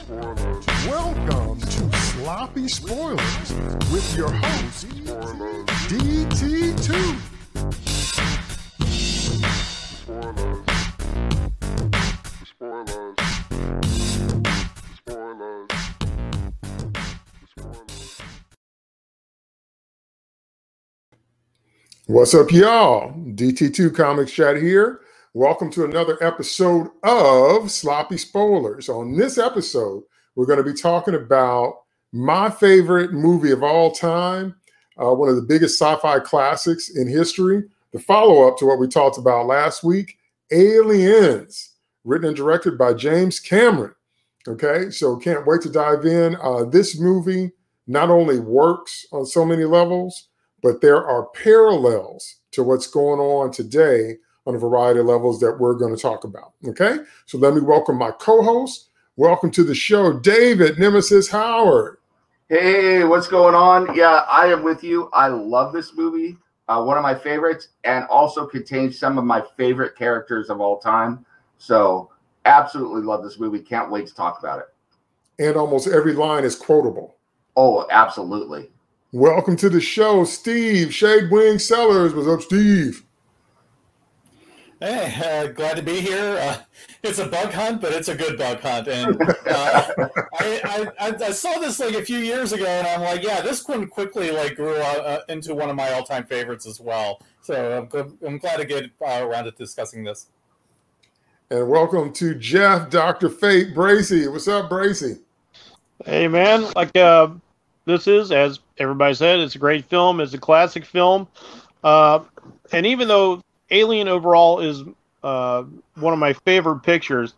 Welcome to Sloppy Spoilers with your host, DT2. What's up, y'all? DT2 Comics Chat here. Welcome to another episode of Sloppy Spoilers. On this episode, we're going to be talking about my favorite movie of all time, one of the biggest sci-fi classics in history, the follow-up to what we talked about last week, Aliens, written and directed by James Cameron. Okay, so can't wait to dive in. This movie not only works on so many levels, but there are parallels to what's going on today on a variety of levels that we're going to talk about. Okay, so let me welcome my co-host. Welcome to the show, David Nemesis Howard. Hey, what's going on? Yeah, I am with you. I love this movie. One of my favorites, and also contains some of my favorite characters of all time. So absolutely love this movie. Can't wait to talk about it. And almost every line is quotable. Oh, absolutely. Welcome to the show, Steve Shade Wing Sellers. What's up, Steve? Hey, glad to be here. It's a bug hunt, but it's a good bug hunt. And I saw this like a few years ago, and I'm like, yeah, this one quickly like grew into one of my all-time favorites as well. So I'm glad to get around to discussing this. And welcome to Jeff, Dr. Fate Bracey. What's up, Bracey? Hey, man. This is, as everybody said, it's a great film. It's a classic film. And even though Alien overall is one of my favorite pictures,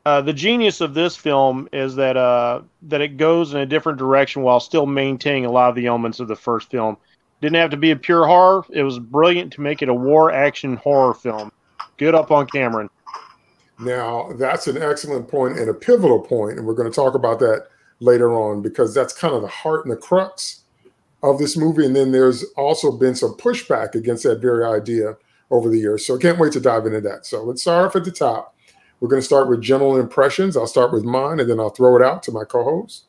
the genius of this film is that it goes in a different direction while still maintaining a lot of the elements of the first film. Didn't have to be a pure horror. It was brilliant to make it a war action horror film. Good up on Cameron. Now, that's an excellent point and a pivotal point, and we're going to talk about that later on, because that's kind of the heart and the crux of this movie. And then there's also been some pushback against that very idea over the years. So I can't wait to dive into that. So let's start off at the top. We're going to start with general impressions. I'll start with mine, and then I'll throw it out to my co-host.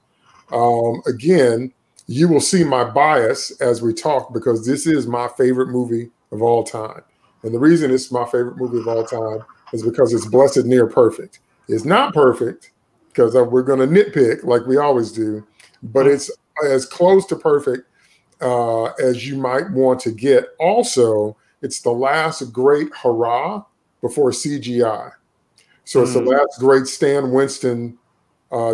Again, you will see my bias as we talk, because this is my favorite movie of all time. And the reason it's my favorite movie of all time is because it's blessed near perfect. It's not perfect, because we're going to nitpick like we always do, but it's as close to perfect as you might want to get. Also, it's the last great hurrah before CGI. So it's the last great Stan Winston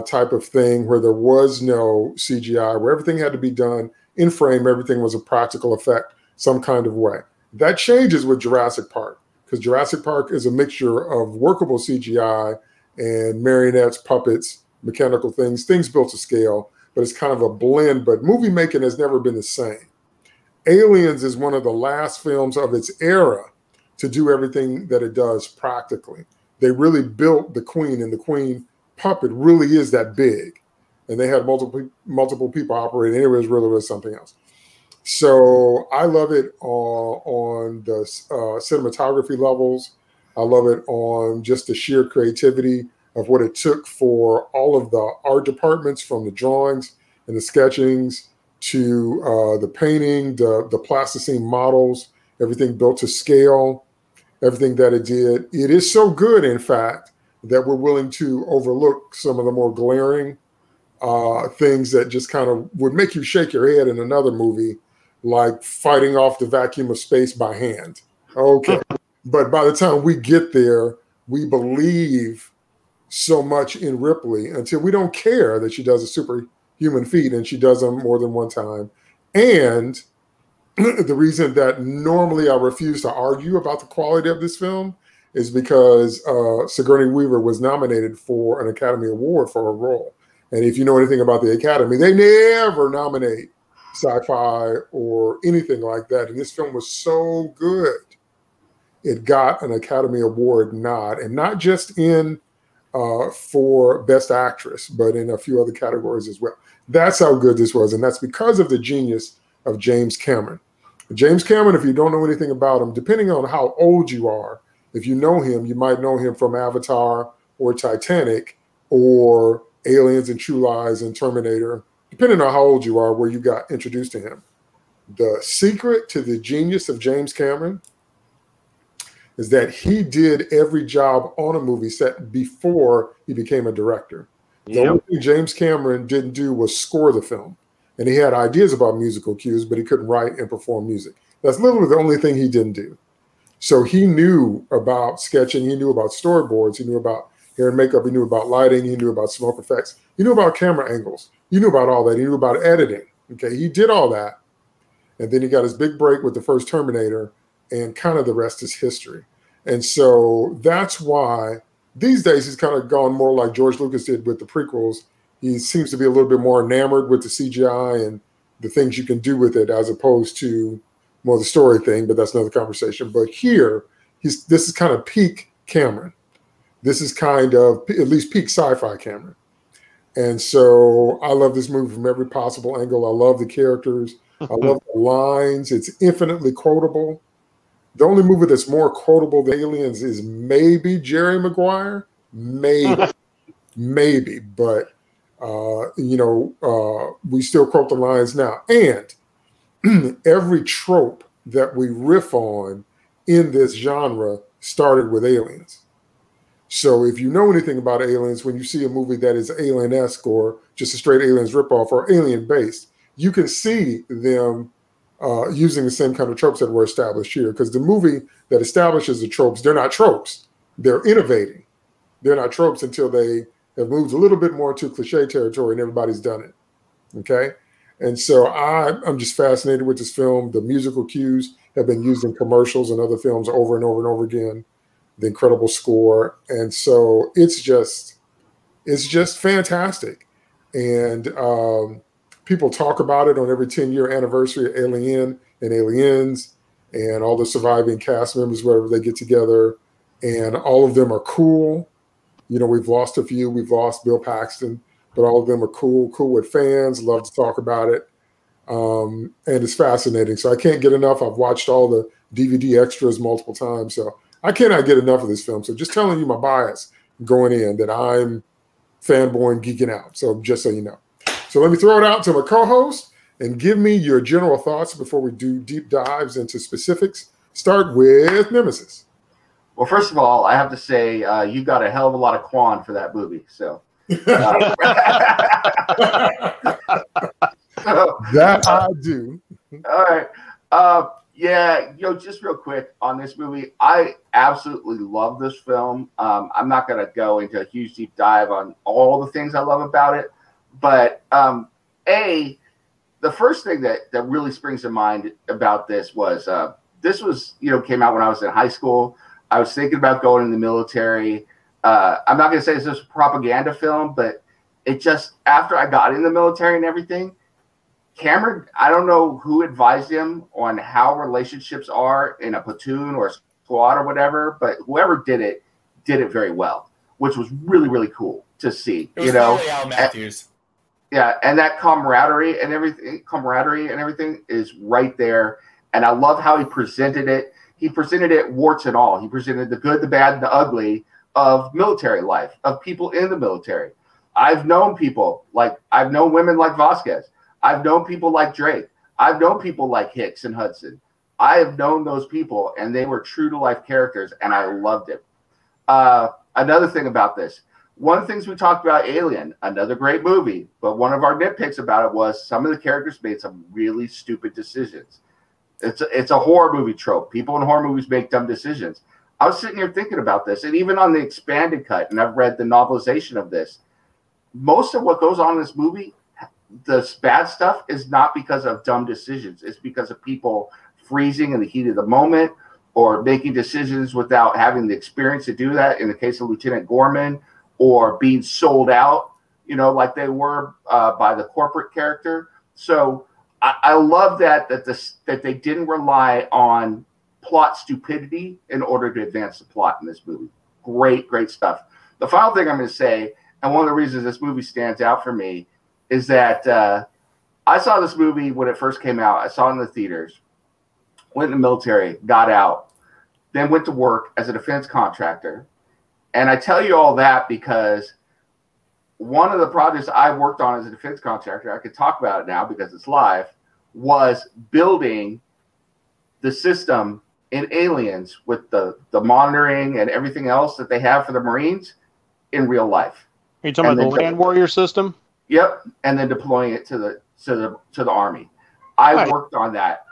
type of thing where there was no CGI, where everything had to be done in frame. Everything was a practical effect, some kind of way. That changes with Jurassic Park, because Jurassic Park is a mixture of workable CGI and marionettes, puppets, mechanical things built to scale, but it's kind of a blend. But movie making has never been the same. Aliens is one of the last films of its era to do everything that it does practically. They really built the Queen, and the Queen puppet really is that big. And they had multiple people operating. It really was something else. So I love it on the cinematography levels. I love it on just the sheer creativity of what it took for all of the art departments, from the drawings and the sketchings to the painting, the plasticine models, everything built to scale, everything that it did. It is so good, in fact, that we're willing to overlook some of the more glaring things that just kind of would make you shake your head in another movie, like fighting off the vacuum of space by hand. Okay. But by the time we get there, we believe so much in Ripley until we don't care that she does a superhuman feat, and she does them more than one time. And the reason that normally I refuse to argue about the quality of this film is because Sigourney Weaver was nominated for an Academy Award for her role. And if you know anything about the Academy, they never nominate sci-fi or anything like that. And this film was so good, it got an Academy Award nod, and not just in for Best Actress, but in a few other categories as well. That's how good this was, and that's because of the genius of James Cameron. James Cameron, if you don't know anything about him, depending on how old you are, if you know him, you might know him from Avatar or Titanic or Aliens and True Lies and Terminator, depending on how old you are, where you got introduced to him. The secret to the genius of James Cameron is that he did every job on a movie set before he became a director. The only thing James Cameron didn't do was score the film. And he had ideas about musical cues, but he couldn't write and perform music. That's literally the only thing he didn't do. So he knew about sketching, he knew about storyboards, he knew about hair and makeup, he knew about lighting, he knew about smoke effects, he knew about camera angles, he knew about all that, he knew about editing. Okay, he did all that. And then he got his big break with the first Terminator, and kind of the rest is history. And so that's why these days he's kind of gone more like George Lucas did with the prequels. He seems to be a little bit more enamored with the CGI and the things you can do with it, as opposed to more the story thing, but that's another conversation. But here, this is kind of peak Cameron. This is kind of at least peak sci-fi Cameron. And so I love this movie from every possible angle. I love the characters. I love the lines. It's infinitely quotable. The only movie that's more quotable than Aliens is maybe Jerry Maguire. Maybe. Maybe. But, we still quote the lines now. And every trope that we riff on in this genre started with Aliens. So if you know anything about Aliens, when you see a movie that is Alien-esque or just a straight Aliens ripoff or Alien-based, you can see them using the same kind of tropes that were established here. Because the movie that establishes the tropes, they're not tropes. They're innovating. They're not tropes until they have moved a little bit more to cliche territory and everybody's done it. Okay? And so I'm just fascinated with this film. The musical cues have been used in commercials and other films over and over and over again. The incredible score. And so it's just fantastic. And people talk about it on every 10-year anniversary of Alien and Aliens and all the surviving cast members, wherever they get together. And all of them are cool. You know, we've lost a few. We've lost Bill Paxton, but all of them are cool with fans, love to talk about it. And it's fascinating. So I can't get enough. I've watched all the DVD extras multiple times. So I cannot get enough of this film. So just telling you my bias going in, that I'm fanboying, geeking out. So just so you know. So let me throw it out to my co-host and give me your general thoughts before we do deep dives into specifics. Start with Nemesis. Well, first of all, I have to say you got a hell of a lot of Quan for that movie. So that I do. All right. Yeah, just real quick on this movie, I absolutely love this film. I'm not going to go into a huge deep dive on all the things I love about it, but the first thing that really springs to mind about this was came out when I was in high school. I was thinking about going in the military. I'm not going to say this is a propaganda film, but it just, after I got in the military and everything, Cameron, I don't know who advised him on how relationships are in a platoon or a squad or whatever, but whoever did it very well, which was really, really cool to see. It was probably Al Matthews. And that camaraderie and everything is right there. And I love how he presented it. He presented it warts and all. He presented the good, the bad, and the ugly of military life, of people in the military. I've known women like Vasquez. I've known people like Drake. I've known people like Hicks and Hudson. I have known those people, and they were true to life characters, and I loved it. Another thing about this, one of the things we talked about, Alien, another great movie, but one of our nitpicks about it was some of the characters made some really stupid decisions. It's a horror movie trope. People in horror movies make dumb decisions. I was sitting here thinking about this, and even on the expanded cut, and I've read the novelization of this, most of what goes on in this movie, the bad stuff, is not because of dumb decisions. It's because of people freezing in the heat of the moment or making decisions without having the experience to do that, in the case of Lieutenant Gorman, or being sold out, like they were by the corporate character. So I love that they didn't rely on plot stupidity in order to advance the plot in this movie. Great, great stuff. The final thing I'm going to say, and one of the reasons this movie stands out for me, is that I saw this movie when it first came out. I saw it in the theaters, went in the military, got out, then went to work as a defense contractor. And I tell you all that because one of the projects I worked on as a defense contractor, I could talk about it now because it's live, was building the system in Aliens with the monitoring and everything else that they have for the Marines in real life. Are you talking about the Land Warrior system? Yep, and then deploying it to the Army. I worked on that.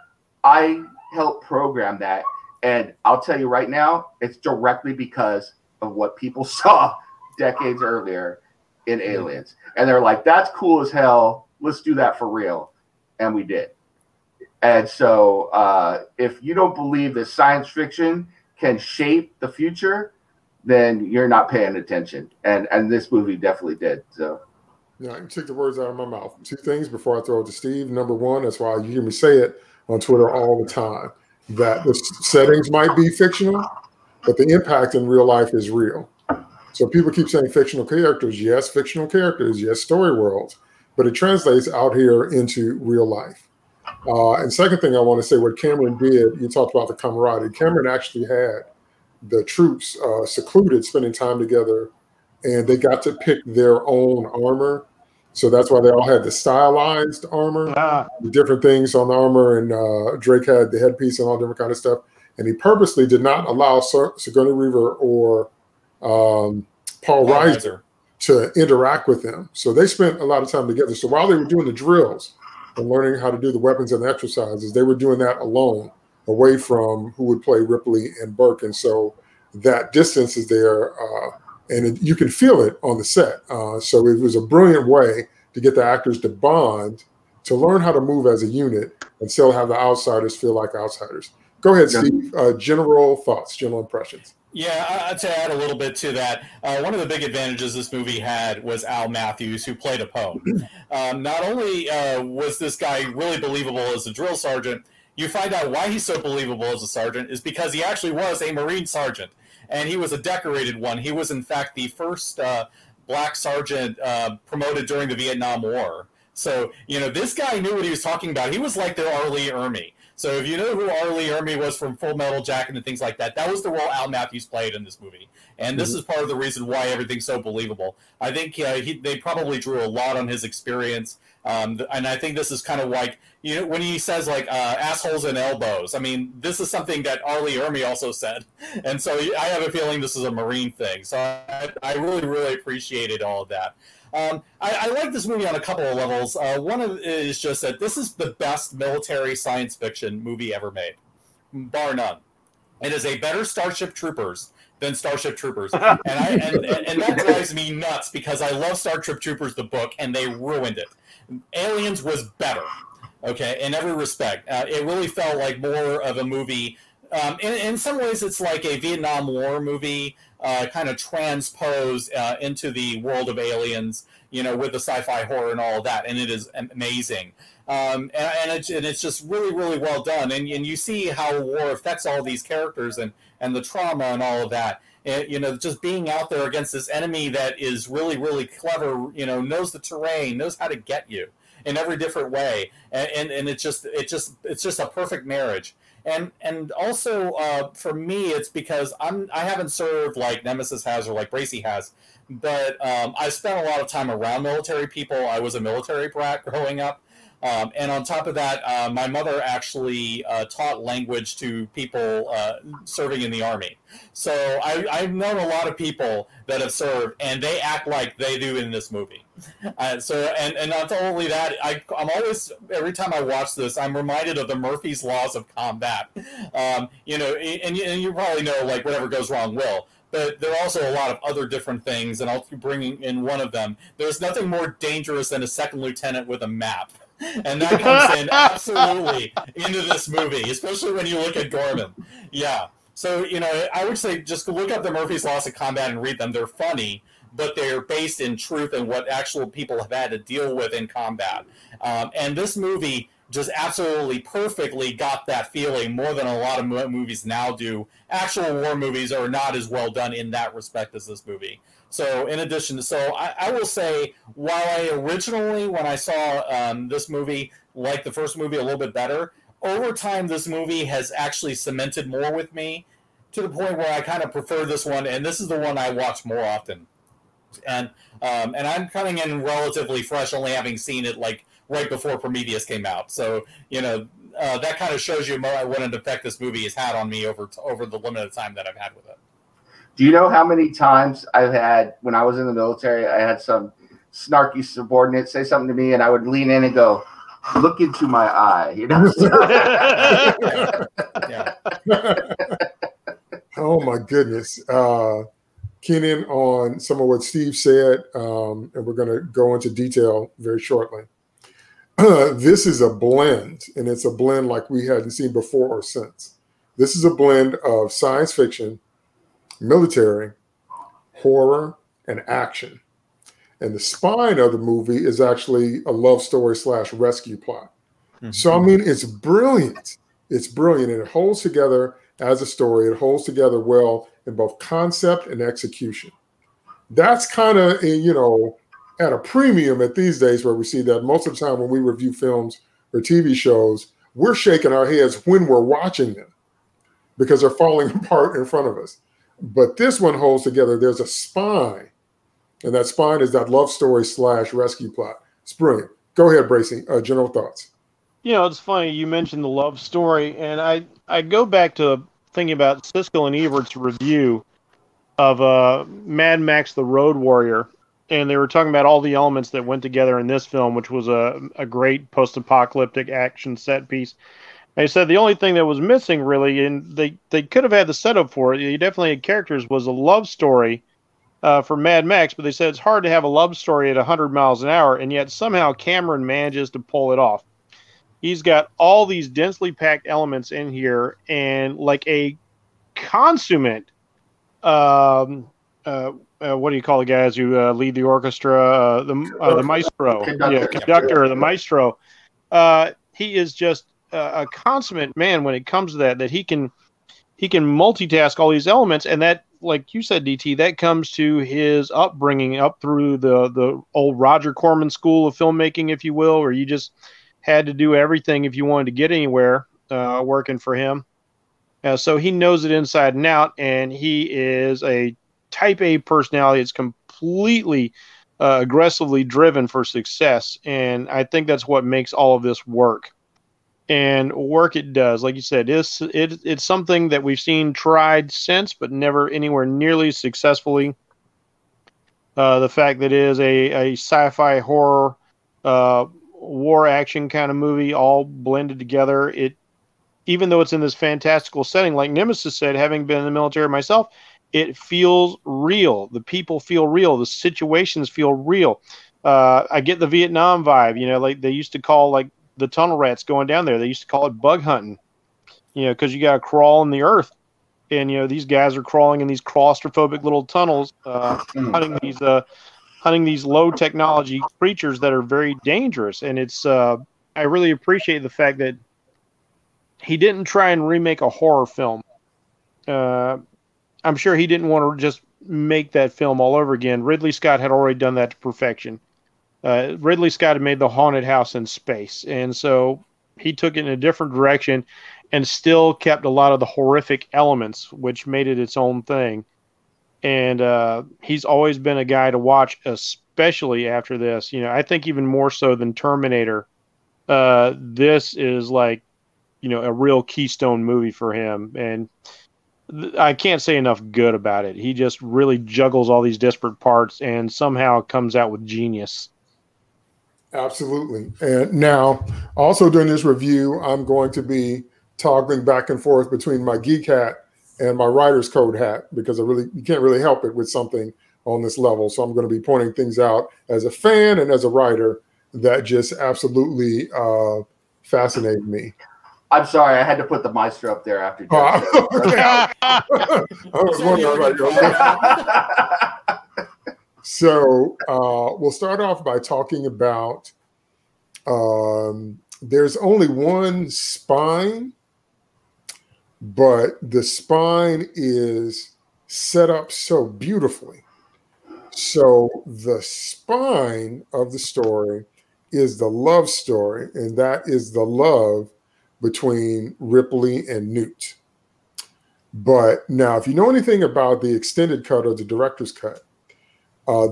I helped program that, and I'll tell you right now, it's directly because of what people saw decades earlier in Aliens, and they're like, "That's cool as hell. Let's do that for real," and we did. And so, if you don't believe that science fiction can shape the future, then you're not paying attention. And this movie definitely did. So, yeah, you took the words out of my mouth. Two things before I throw it to Steve. Number one, that's why you hear me say it on Twitter all the time, that the settings might be fictional, but the impact in real life is real. So people keep saying fictional characters. Yes, fictional characters. Yes, story worlds. But it translates out here into real life. And second thing I want to say, what Cameron did, you talked about the camaraderie. Cameron actually had the troops secluded, spending time together, and they got to pick their own armor. So that's why they all had the stylized armor, the different things on the armor, and Drake had the headpiece and all different kind of stuff. And he purposely did not allow Sigourney Weaver or Paul Reiser to interact with them. So they spent a lot of time together. So while they were doing the drills and learning how to do the weapons and the exercises, they were doing that alone, away from who would play Ripley and Burke. And so that distance is there, and you can feel it on the set. So it was a brilliant way to get the actors to bond, to learn how to move as a unit, and still have the outsiders feel like outsiders. Go ahead, Steve. General thoughts, general impressions. Yeah, to add a little bit to that, one of the big advantages this movie had was Al Matthews, who played Apone. Not only was this guy really believable as a drill sergeant, you find out why he's so believable as a sergeant is because he actually was a Marine sergeant, and he was a decorated one. He was, in fact, the first black sergeant promoted during the Vietnam War. So, this guy knew what he was talking about. He was like their R. Lee Ermey. So if you know who R. Lee Ermey was from Full Metal Jacket and things like that, that was the role Al Matthews played in this movie. And this is part of the reason why everything's so believable. I think they probably drew a lot on his experience. And I think this is kind of like, when he says like assholes and elbows, I mean, this is something that R. Lee Ermey also said. And so I have a feeling this is a Marine thing. So I really, really appreciated all of that. I like this movie on a couple of levels. One of it is just that this is the best military science fiction movie ever made, bar none. It is a better Starship Troopers than Starship Troopers, and that drives me nuts because I love Starship Troopers, the book, and they ruined it. Aliens was better, okay, in every respect. It really felt like more of a movie. In some ways, it's like a Vietnam War movie, kind of transposed into the world of Aliens, with the sci-fi horror and all of that, and it is amazing. And it's just really, really well done. And you see how war affects all these characters and the trauma and all of that. And, just being out there against this enemy that is really, really clever, knows the terrain, knows how to get you in every different way. And it's just a perfect marriage. And also for me, it's because I haven't served like Nemesis has or like Bracey has, but I spent a lot of time around military people. I was a military brat growing up. And on top of that, my mother actually taught language to people serving in the Army. So I've known a lot of people that have served, and they act like they do in this movie. And not only that, I'm always, every time I watch this, I'm reminded of the Murphy's Laws of Combat. And you probably know, like, whatever goes wrong will. But there are also a lot of other different things, and I'll keep bringing in one of them. There's nothing more dangerous than a second lieutenant with a map. And that comes in absolutely into this movie, especially when you look at Gorman. Yeah. So, I would say just look up the Murphy's Laws of Combat and read them. They're funny, but they're based in truth and what actual people have had to deal with in combat. And this movie just absolutely perfectly got that feeling more than a lot of movies now do. Actual war movies are not as well done in that respect as this movie. So in addition, I will say, while I originally, when I saw this movie, liked the first movie a little bit better, over time this movie has actually cemented more with me to the point where I kind of prefer this one, and this is the one I watch more often. And I'm coming in relatively fresh, only having seen it like right before Prometheus came out. So that kind of shows you what an effect this movie has had on me over the limited time that I've had with it. Do you know how many times I've had, when I was in the military, I had some snarky subordinate say something to me, and I would lean in and go, "Look into my eye," Yeah. Oh my goodness. Keen in on some of what Steve said, and we're going to go into detail very shortly. This is a blend, and it's a blend like we hadn't seen before or since. This is a blend of science fiction, military, horror, and action. And the spine of the movie is actually a love story / rescue plot. Mm-hmm. So, I mean, it's brilliant. It's brilliant, and it holds together as a story. It holds together well in both concept and execution. That's kind of, at a premium at these days, where we see that most of the time when we review films or TV shows, we're shaking our heads when we're watching them because they're falling apart in front of us. But this one holds together. There's a spine, and that spine is that love story / rescue plot. It's brilliant. Go ahead, Bracey. General thoughts. It's funny you mentioned the love story, and I go back to thinking about Siskel and Ebert's review of Mad Max: The Road Warrior, and they were talking about all the elements that went together in this film, which was a great post-apocalyptic action set piece. They said the only thing that was missing, really, and they could have had the setup for it, you definitely had characters, was a love story for Mad Max, but they said it's hard to have a love story at 100 miles an hour, and yet somehow Cameron manages to pull it off. He's got all these densely packed elements in here, and like a consummate, what do you call the guys who lead the orchestra? The maestro, conductor, the maestro. He is just a consummate man when it comes to that he can multitask all these elements, and that, like you said, DT, that comes to his upbringing up through the old Roger Corman school of filmmaking, if you will, where you just had to do everything if you wanted to get anywhere working for him. So he knows it inside and out, and he is a type A personality. It's completely aggressively driven for success, and I think that's what makes all of this work. And work it does. Like you said, it's something that we've seen tried since, but never anywhere nearly successfully. The fact that it is a sci-fi horror war action kind of movie all blended together, even though it's in this fantastical setting, like Nemesis said, having been in the military myself, it feels real. The people feel real. The situations feel real. I get the Vietnam vibe, like they used to call like the tunnel rats going down there. They used to call it bug hunting, because you got to crawl in the earth. And, these guys are crawling in these claustrophobic little tunnels, hunting these low technology creatures that are very dangerous. And it's, I really appreciate the fact that he didn't try and remake a horror film. I'm sure he didn't want to just make that film all over again. Ridley Scott had already done that to perfection. Ridley Scott had made The Haunted House in space, and so he took it in a different direction and still kept a lot of the horrific elements, which made it its own thing. And he's always been a guy to watch, especially after this. I think even more so than Terminator, this is like, a real keystone movie for him. And I can't say enough good about it. He just really juggles all these disparate parts and somehow comes out with genius. Absolutely. And now, also during this review, I'm going to be toggling back and forth between my geek hat and my writer's code hat, because you can't really help it with something on this level. So I'm going to be pointing things out as a fan and as a writer that just absolutely fascinated me. I'm sorry, I had to put the maestro up there after. I was wondering about your So we'll start off by talking about there's only one spine, but the spine is set up so beautifully. So the spine of the story is the love story, and that is the love between Ripley and Newt. But now, if you know anything about the extended cut or the director's cut,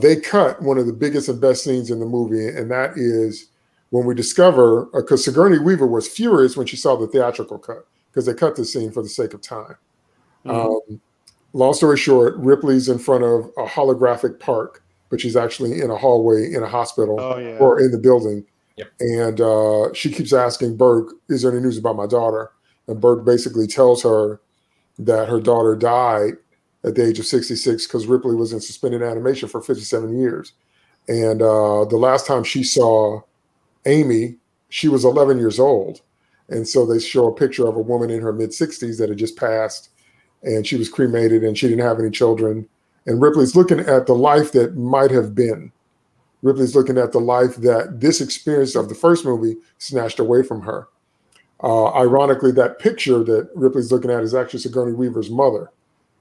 they cut one of the biggest and best scenes in the movie, and that is when we discover, because Sigourney Weaver was furious when she saw the theatrical cut, because they cut the scene for the sake of time. Long story short, Ripley's in front of a holographic park, but she's actually in a hallway in a hospital or in the building. Yep. And she keeps asking Burke, is there any news about my daughter? And Burke basically tells her that her daughter died at the age of 66 because Ripley was in suspended animation for 57 years. And the last time she saw Amy, she was 11 years old. And so they show a picture of a woman in her mid-60s that had just passed, and she was cremated and she didn't have any children. And Ripley's looking at the life that might have been. Ripley's looking at the life that this experience of the first movie snatched away from her. Ironically, that picture that Ripley's looking at is actually Sigourney Weaver's mother.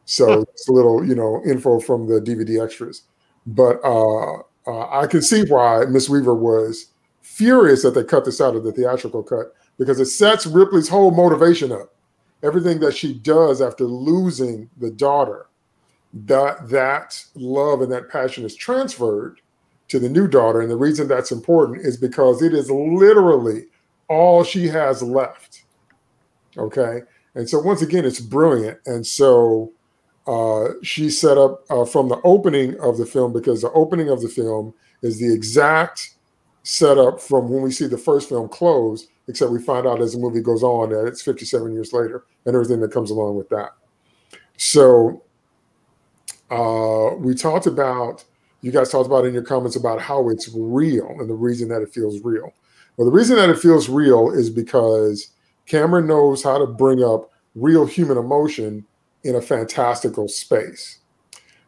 So it's a little, info from the DVD extras. But I can see why Miss Weaver was furious that they cut this out of the theatrical cut, because it sets Ripley's whole motivation up. Everything that she does after losing the daughter, that love and that passion is transferred to the new daughter. And the reason that's important is because it is literally all she has left. Okay. And so once again, it's brilliant. And so she set up from the opening of the film, because the opening of the film is the exact setup from when we see the first film close, except we find out as the movie goes on that it's 57 years later and everything that comes along with that. So you guys talked about in your comments about how it's real and the reason that it feels real. Well, the reason that it feels real is because Cameron knows how to bring up real human emotion in a fantastical space.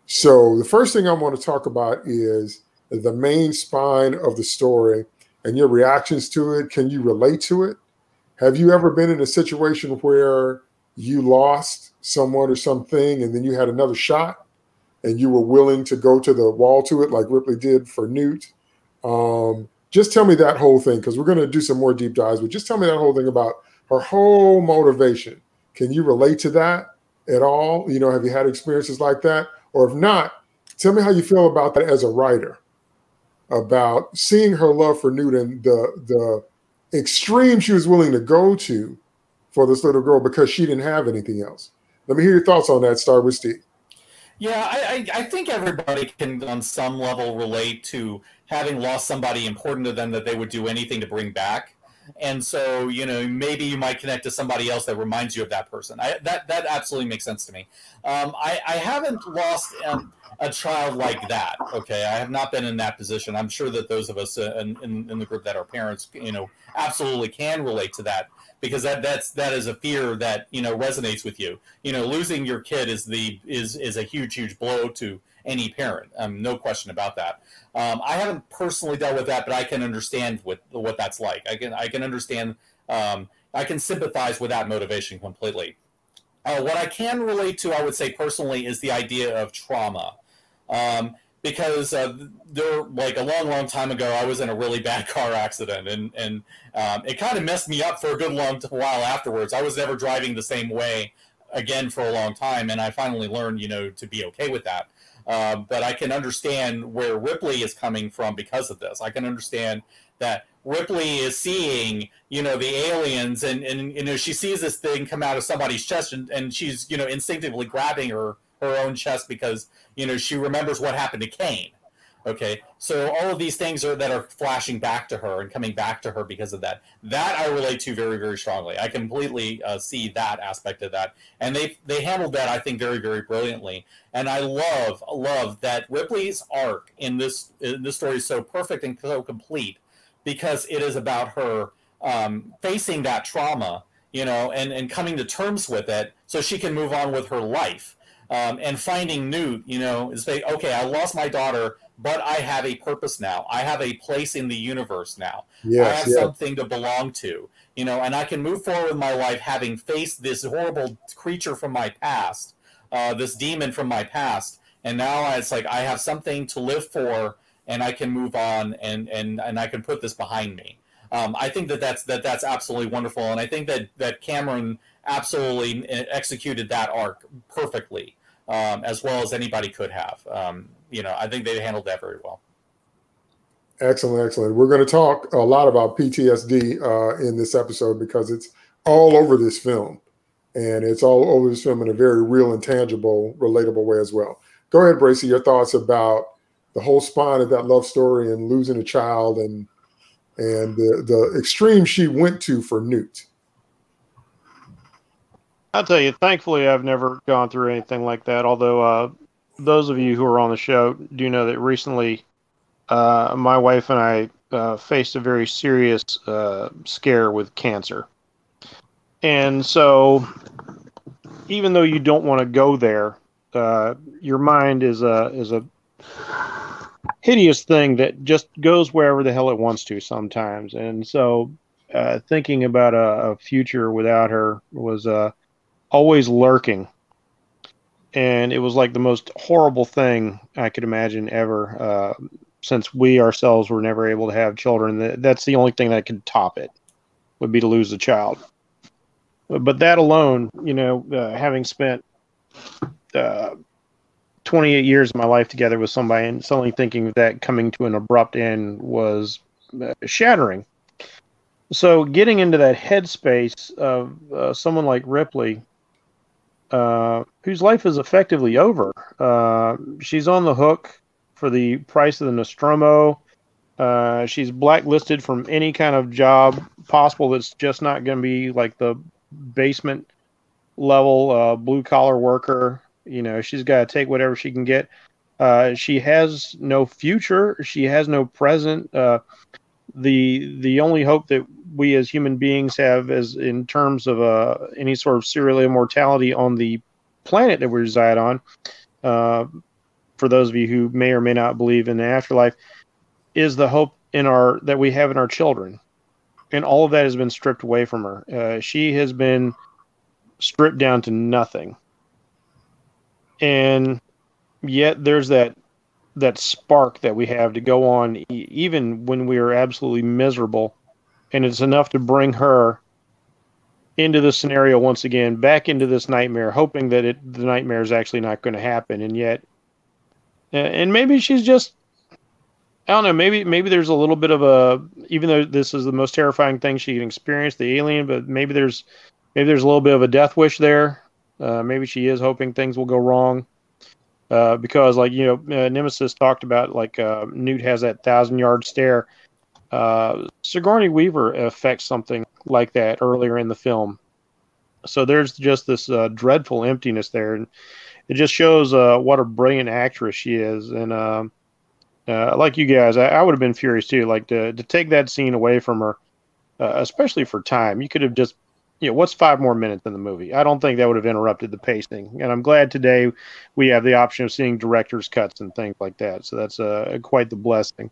So the first thing I want to talk about is the main spine of the story and your reactions to it. Can you relate to it? Have you ever been in a situation where you lost someone or something and then you had another shot and you were willing to go to the wall to it like Ripley did for Newt? Just tell me that whole thing, because we're going to do some more deep dives, but just tell me that whole thing about her whole motivation. Can you relate to that at all? Have you had experiences like that? Or if not, tell me how you feel about that as a writer, about seeing her love for Newt and the extreme she was willing to go to for this little girl because she didn't have anything else. Let me hear your thoughts on that. Start with Steve. Yeah, I think everybody can on some level relate to having lost somebody important to them that they would do anything to bring back. And so, maybe you might connect to somebody else that reminds you of that person. That absolutely makes sense to me. I haven't lost a child like that. Okay, I have not been in that position. I'm sure that those of us in the group that are parents, absolutely can relate to that, because that is a fear that resonates with you. Losing your kid is a huge blow to any parent. No question about that. I haven't personally dealt with that, but I can understand what that's like. I can understand. I can sympathize with that motivation completely. What I can relate to, I would say personally, is the idea of trauma. Because like a long time ago, I was in a really bad car accident, and it kind of messed me up for a good long while afterwards. I was never driving the same way again for a long time, and I finally learned, to be okay with that. But I can understand where Ripley is coming from because of this. I can understand that Ripley is seeing, the aliens, and she sees this thing come out of somebody's chest, and she's, instinctively grabbing her own chest because, she remembers what happened to Kane. Okay, so all of these things that are flashing back to her and coming back to her because of that. That I relate to very, very strongly. I completely see that aspect of that, and they handled that, I think, very, very brilliantly. And I love that Ripley's arc in this story is so perfect and so complete, because it is about her facing that trauma, and coming to terms with it so she can move on with her life. And finding Newt, is say, okay, I lost my daughter, but I have a purpose now. I have a place in the universe now. Yes, I have something to belong to, and I can move forward with my life having faced this horrible creature from my past, this demon from my past. And now it's like I have something to live for, and I can move on, and I can put this behind me. I think that's absolutely wonderful. And I think that Cameron absolutely executed that arc perfectly, as well as anybody could have. I think they handled that very well. Excellent, excellent. We're going to talk a lot about PTSD in this episode because it's all over this film. And it's all over this film in a very real and tangible, relatable way as well. Go ahead, Bracy, your thoughts about the whole spine of that love story and losing a child and the extreme she went to for Newt. I'll tell you, thankfully, I've never gone through anything like that. Although those of you who are on the show do know that recently my wife and I faced a very serious scare with cancer. And so even though you don't want to go there, your mind is a hideous thing that just goes wherever the hell it wants to sometimes. And so thinking about a future without her was always lurking. And it was like the most horrible thing I could imagine ever, since we ourselves were never able to have children. That's the only thing that could top it, would be to lose a child. But that alone, having spent 28 years of my life together with somebody and suddenly thinking that coming to an abrupt end was shattering. So getting into that headspace of someone like Ripley, whose life is effectively over. She's on the hook for the price of the Nostromo. She's blacklisted from any kind of job possible that's just not going to be like the basement level blue collar worker. She's got to take whatever she can get. She has no future. She has no present. The only hope that we as human beings have is in terms of any sort of serial immortality on the planet that we reside on. For those of you who may or may not believe in the afterlife, is the hope that we have in our children. And all of that has been stripped away from her. She has been stripped down to nothing. And yet there's that spark that we have to go on even when we are absolutely miserable. And it's enough to bring her into the scenario once again, back into this nightmare, hoping that the nightmare is actually not going to happen. And yet, and maybe she's just, I don't know, maybe there's a little bit of even though this is the most terrifying thing she can experience, the alien, but maybe there's a little bit of a death wish there. Maybe she is hoping things will go wrong. Because Nemesis talked about Newt has that 1,000-yard stare. Sigourney Weaver affects something like that earlier in the film. So there's just this dreadful emptiness there. And it just shows what a brilliant actress she is. And like you guys, I would have been furious too. To take that scene away from her, especially for time, you could have just, what's 5 more minutes in the movie? I don't think that would have interrupted the pacing. And I'm glad today we have the option of seeing director's cuts and things like that. So that's quite the blessing.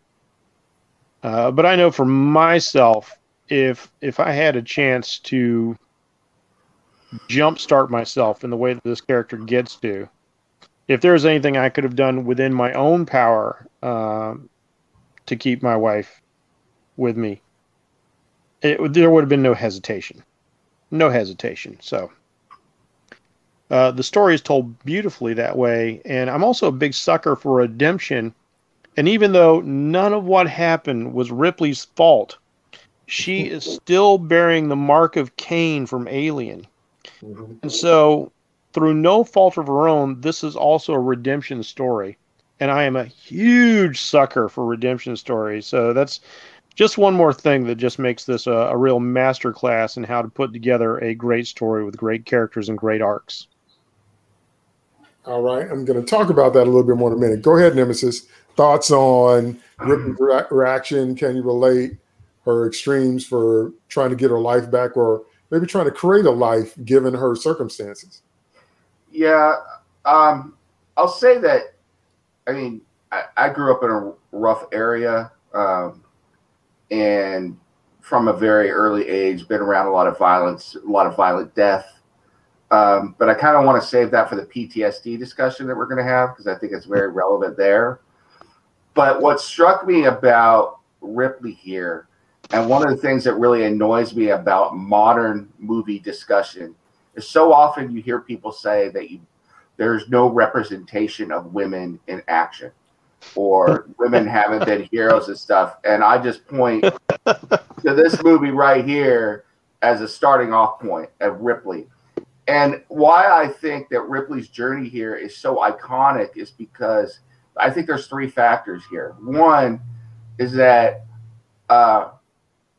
But I know for myself, if I had a chance to jumpstart myself in the way that this character gets to, if there was anything I could have done within my own power to keep my wife with me, there would have been no hesitation. No hesitation. So the story is told beautifully that way. And I'm also a big sucker for redemption. And even though none of what happened was Ripley's fault, she is still bearing the mark of Cain from Alien. Mm-hmm. And so through no fault of her own, this is also a redemption story. And I am a huge sucker for redemption stories. So that's just one more thing that just makes this a real masterclass in how to put together a great story with great characters and great arcs. All right. I'm going to talk about that a little bit more in a minute. Go ahead, Nemesis. Thoughts on Ripley's reaction? Can you relate her extremes for trying to get her life back or maybe trying to create a life given her circumstances? Yeah. I'll say that, I grew up in a rough area. And from a very early age, been around a lot of violence, a lot of violent death. But I kind of want to save that for the PTSD discussion that we're going to have, because I think it's very relevant there. But what struck me about Ripley here, and one of the things that really annoys me about modern movie discussion, is so often you hear people say that there's no representation of women in action. or women haven't been heroes and stuff. And I just point to this movie right here as a starting off point of Ripley. And why I think that Ripley's journey here is so iconic is because I think there's three factors here. One is that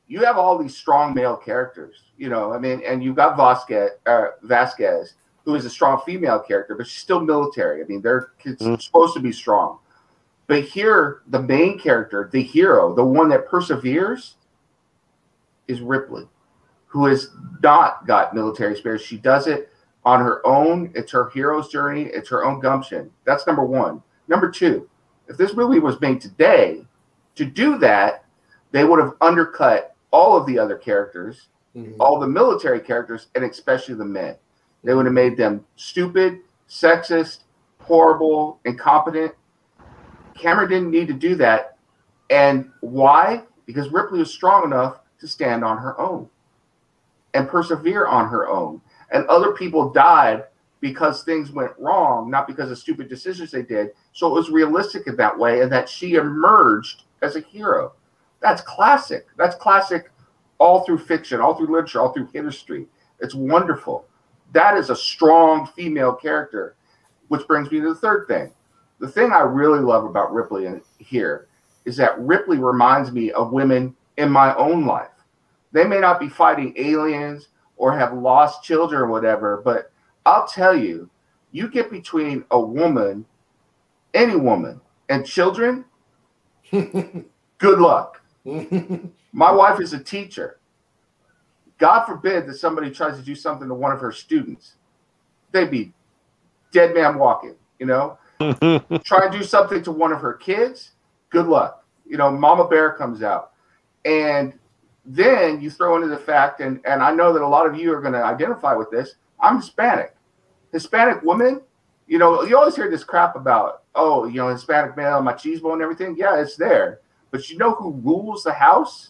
you have all these strong male characters, you know, I mean, and you've got Vasquez, who is a strong female character, but she's still military. I mean, they're supposed to be strong. But here, the main character, the hero, the one that perseveres, is Ripley, who has not got military experience. She does it on her own. It's her hero's journey. It's her own gumption. That's number one. Number two, if this movie was made today, to do that, they would have undercut all of the other characters, all the military characters, and especially the men. They would have made them stupid, sexist, horrible, incompetent. Cameron didn't need to do that. And why? Because Ripley was strong enough to stand on her own and persevere on her own. And other people died because things went wrong, not because of stupid decisions they did. So it was realistic in that way, and that she emerged as a hero. That's classic. That's classic all through fiction, all through literature, all through history. It's wonderful. That is a strong female character, which brings me to the third thing. The thing I really love about Ripley here is that Ripley reminds me of women in my own life. They may not be fighting aliens or have lost children or whatever, but I'll tell you, you get between a woman, any woman, and children, good luck. My wife is a teacher. God forbid that somebody tries to do something to one of her students. They'd be dead man walking, you know? Try and do something to one of her kids, good luck. You know, Mama Bear comes out. And then you throw into the fact, and I know that a lot of you are going to identify with this, I'm Hispanic. Hispanic women, you know, you always hear this crap about, oh, you know, Hispanic male, machismo and everything. Yeah, it's there. But you know who rules the house?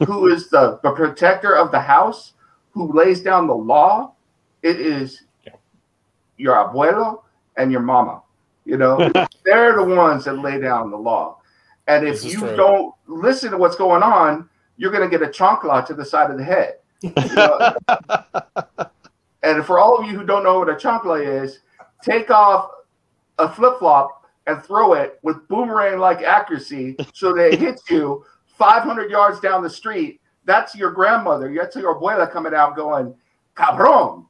Who is the protector of the house? Who lays down the law? It is your abuelo and your mama. You know, they're the ones that lay down the law. And if you don't listen to what's going on, you're going to get a chancla to the side of the head. You know? And for all of you who don't know what a chancla is, take off a flip-flop and throw it with boomerang-like accuracy so that it hits you 500 yards down the street. That's your grandmother. That's your abuela coming out going, cabron,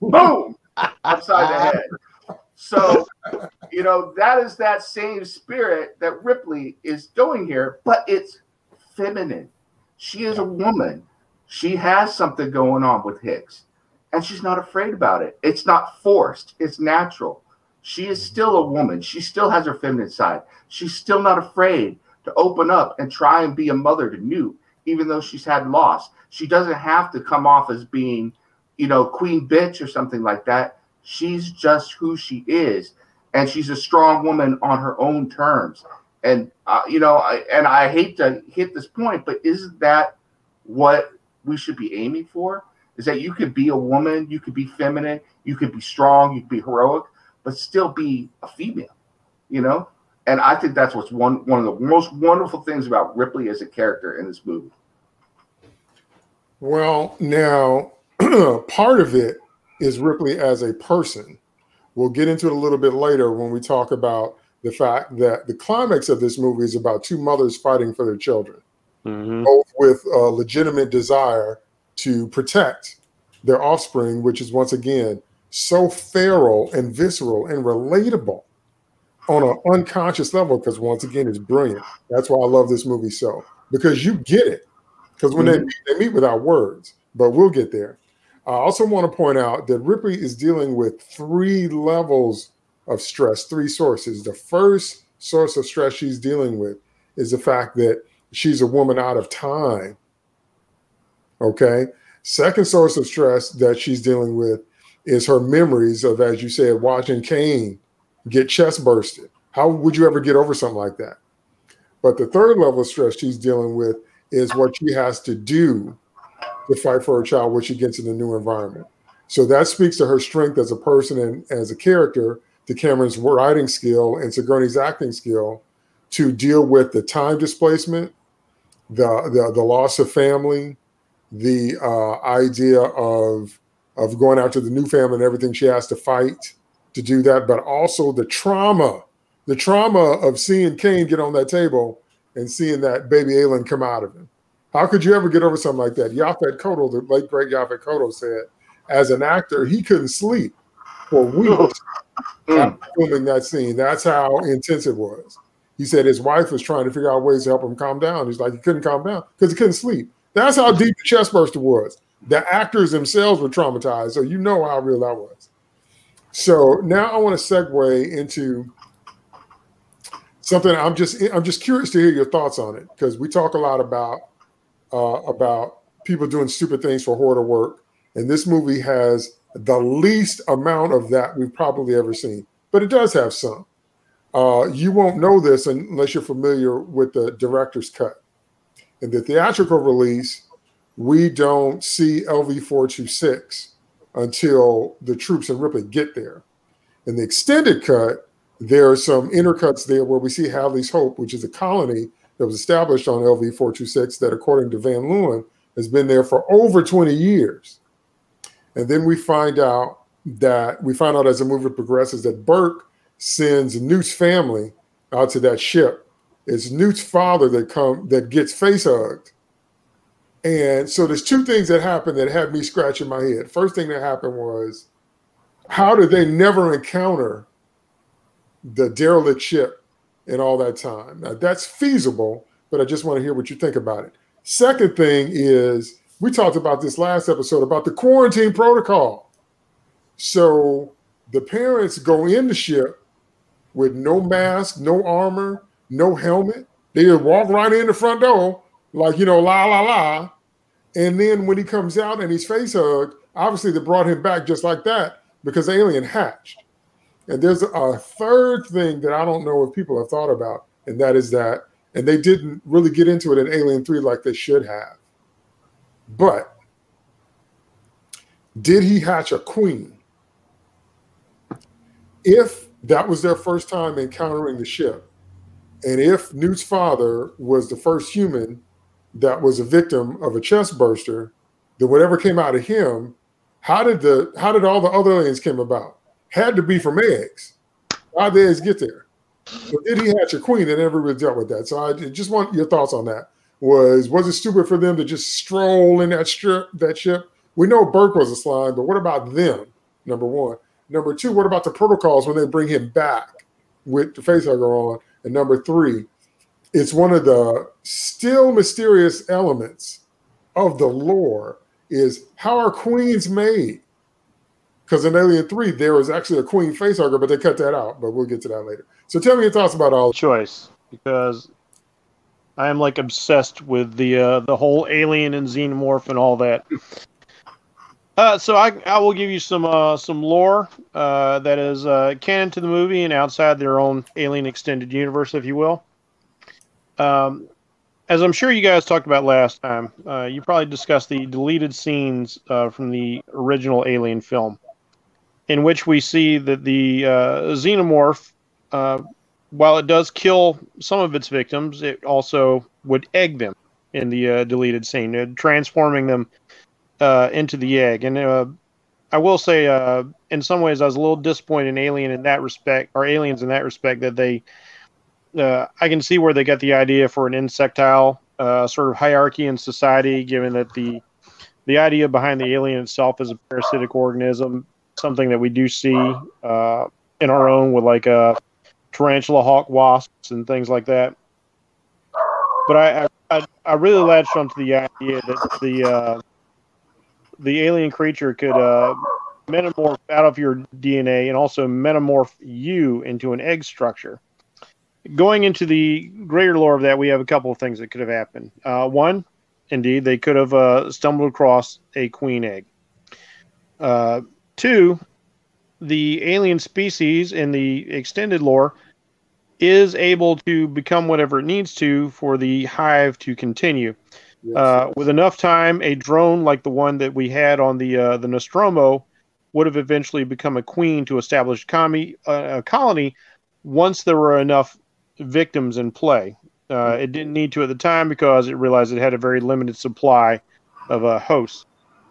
boom, upside the head. So, you know, that is that same spirit that Ripley is doing here, but it's feminine. She is a woman. She has something going on with Hicks, and she's not afraid about it. It's not forced. It's natural. She is still a woman. She still has her feminine side. She's still not afraid to open up and try and be a mother to Newt, even though she's had loss. She doesn't have to come off as being, you know, queen bitch or something like that. She's just who she is, and she's a strong woman on her own terms. And, you know, I hate to hit this point, but isn't that what we should be aiming for? Is that you could be a woman, you could be feminine, you could be strong, you could be heroic, but still be a female, you know? And I think that's what's one of the most wonderful things about Ripley as a character in this movie. Well, now, part of it is Ripley as a person. We'll get into it a little bit later when we talk about the fact that the climax of this movie is about two mothers fighting for their children, both with a legitimate desire to protect their offspring, which is, once again, so feral and visceral and relatable on an unconscious level, because, once again, it's brilliant. That's why I love this movie so, because you get it. Because when they meet without words, but we'll get there. I also want to point out that Ripley is dealing with 3 levels of stress, 3 sources. The first source of stress she's dealing with is the fact that she's a woman out of time. Okay. Second source of stress that she's dealing with is her memories of, as you said, watching Kane get chest bursted. How would you ever get over something like that? But the third level of stress she's dealing with is what she has to do to fight for her child when she gets in a new environment. So that speaks to her strength as a person and as a character, to Cameron's writing skill and Sigourney's acting skill to deal with the time displacement, the loss of family, the idea of going after the new family and everything she has to fight to do that, but also the trauma of seeing Kane get on that table and seeing that baby alien come out of him. How could you ever get over something like that? Yaphet Kotto, the late great Yaphet Kotto, said as an actor, he couldn't sleep for weeks after filming that scene. That's how intense it was. He said his wife was trying to figure out ways to help him calm down. He's like, he couldn't calm down because he couldn't sleep. That's how deep the chest burster was. The actors themselves were traumatized, so you know how real that was. So now I want to segue into something. I'm just curious to hear your thoughts on it, because we talk a lot about people doing stupid things for horror to work, and this movie has the least amount of that we've probably ever seen, but it does have some. You won't know this unless you're familiar with the director's cut. In the theatrical release, we don't see LV-426 until the troops and Ripley get there. In the extended cut, there are some intercuts there where we see Hadley's Hope, which is a colony that was established on LV-426 that, according to Van Leeuwen, has been there for over 20 years. And then we find out as the movie progresses that Burke sends Newt's family out to that ship. It's Newt's father that gets face hugged. And so there's two things that happened that had me scratching my head. First thing that happened was, how did they never encounter the derelict ship in all that time? Now, that's feasible, but I just want to hear what you think about it. Second thing is, we talked about this last episode about the quarantine protocol. So the parents go in the ship with no mask, no armor, no helmet. They just walk right in the front door, like, la, la, la. And then when he comes out and he's face hugged, obviously they brought him back just like that because the alien hatched. And there's a third thing that I don't know if people have thought about, and that is that, and they didn't really get into it in Alien 3 like they should have. But did he hatch a queen? If that was their first time encountering the ship, and if Newt's father was the first human that was a victim of a chest burster, then whatever came out of him, how did all the other aliens come about? Had to be from eggs. How did the eggs get there? So did he hatch a queen? They never really dealt with that. So I just want your thoughts on that. Was it stupid for them to just stroll in that ship? We know Burke was a slime, but what about them? Number one. Number two, what about the protocols when they bring him back with the facehugger on? And number three, it's one of the still mysterious elements of the lore is, how are queens made? Because in Alien 3, there was actually a queen facehugger, but they cut that out. But we'll get to that later. So tell me your thoughts about all choice, because I am like obsessed with the whole alien and xenomorph and all that. So I will give you some lore that is canon to the movie and outside their own Alien extended universe, if you will. As I'm sure you guys talked about last time, you probably discussed the deleted scenes from the original Alien film, in which we see that the xenomorph, while it does kill some of its victims, it also would egg them in the deleted scene, transforming them into the egg. And I will say, in some ways, I was a little disappointed in Aliens in that respect, that they, I can see where they got the idea for an insectile sort of hierarchy in society, given that the idea behind the alien itself is a parasitic organism, something that we do see in our own with like tarantula hawk wasps and things like that. But I really latched onto the idea that the alien creature could metamorph out of your DNA and also metamorph you into an egg structure. Going into the greater lore of that, we have a couple of things that could have happened. One, indeed, they could have stumbled across a queen egg. Two, the alien species in the extended lore is able to become whatever it needs to for the hive to continue. Yes. With enough time, a drone like the one that we had on the Nostromo would have eventually become a queen to establish a colony once there were enough victims in play. It didn't need to at the time because it realized it had a very limited supply of hosts.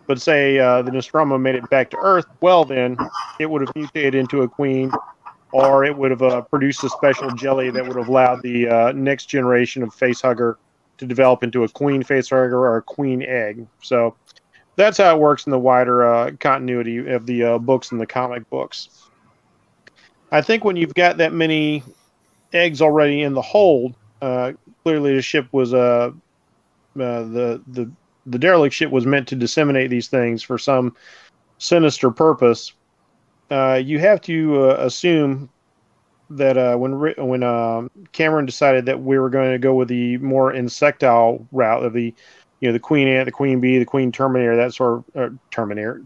But say the Nostromo made it back to Earth, well then, it would have mutated into a queen, or it would have produced a special jelly that would have allowed the next generation of facehugger to develop into a queen facehugger or a queen egg. So that's how it works in the wider continuity of the books and the comic books. I think when you've got that many eggs already in the hold, clearly the ship was the derelict ship was meant to disseminate these things for some sinister purpose. You have to assume that when Cameron decided that we were going to go with the more insectile route of the queen ant, the queen bee, the queen terminator, that sort of termite.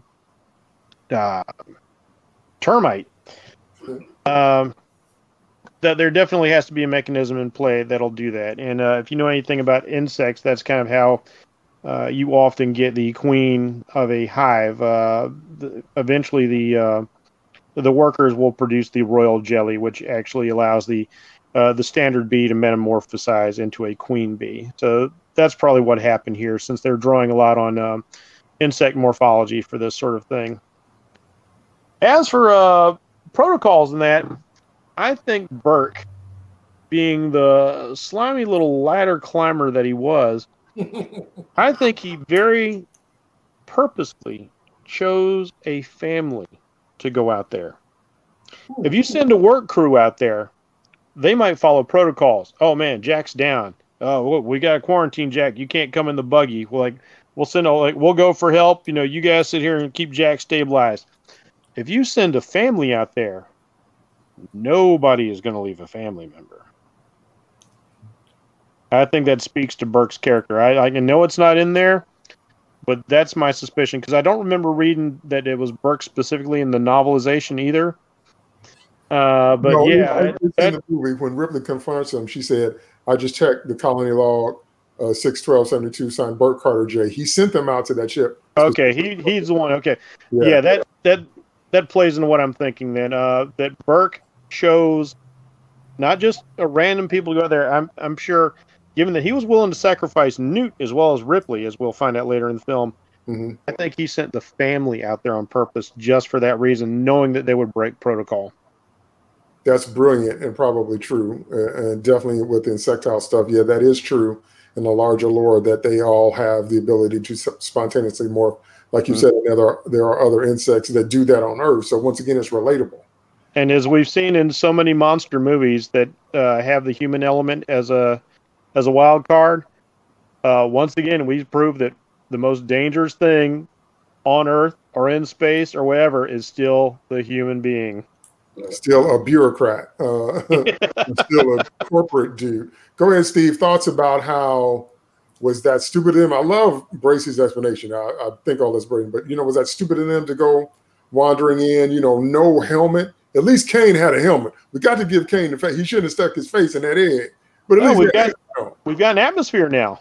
That there definitely has to be a mechanism in play that'll do that. And if you know anything about insects, that's kind of how you often get the queen of a hive. Eventually, the workers will produce the royal jelly, which actually allows the standard bee to metamorphosize into a queen bee. So that's probably what happened here, since they're drawing a lot on insect morphology for this sort of thing. As for protocols and that, I think Burke, being the slimy little ladder climber that he was, I think he very purposely chose a family to go out there. If you send a work crew out there, they might follow protocols. Oh man, Jack's down. Oh, we got to quarantine Jack. You can't come in the buggy. We'll go for help. You guys sit here and keep Jack stabilized. If you send a family out there, nobody is going to leave a family member. I think that speaks to Burke's character. I know it's not in there, but that's my suspicion, because I don't remember reading that it was Burke specifically in the novelization either. But no, yeah, in the movie, when Ripley confronts him, she said, "I just checked the colony log 6/12/72, signed Burke Carter J." He sent them out to that ship. Okay, he's the one. Okay, yeah, that plays into what I'm thinking then. That Burke chose not just a random people to go there. I'm sure, given that he was willing to sacrifice Newt as well as Ripley, as we'll find out later in the film, I think he sent the family out there on purpose just for that reason, knowing that they would break protocol. That's brilliant and probably true. And definitely with the insectile stuff, yeah, that is true in the larger lore, that they all have the ability to spontaneously morph. Like you said, there are other insects that do that on Earth. So once again, it's relatable. And as we've seen in so many monster movies that have the human element as a wild card, once again, we've proved that the most dangerous thing on Earth or in space or wherever is still the human being. Still a bureaucrat. Still a corporate dude. Go ahead, Steve. Thoughts about how was that stupid of them? I love Bracey's explanation. I think all that's brilliant. But, was that stupid of them to go wandering in, no helmet? At least Kane had a helmet. We got to give Kane the face. He shouldn't have stuck his face in that egg. But at least we've got an atmosphere now.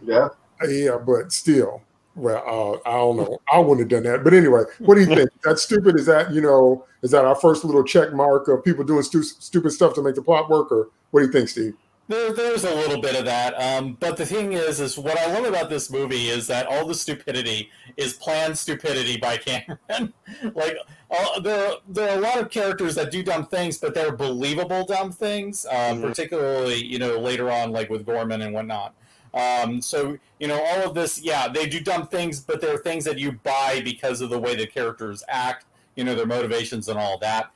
Yeah. Yeah, but still. Well, I don't know. I wouldn't have done that. But anyway, what do you think? That's stupid? Is that, is that our first little check mark of people doing stupid stuff to make the plot work? Or what do you think, Steve? There's a little bit of that. But the thing is what I love about this movie is that all the stupidity is planned stupidity by Cameron. There are a lot of characters that do dumb things, but they're believable dumb things, particularly, later on, like with Gorman and whatnot. So, all of this, they do dumb things, but they're things that you buy because of the way the characters act, their motivations and all that.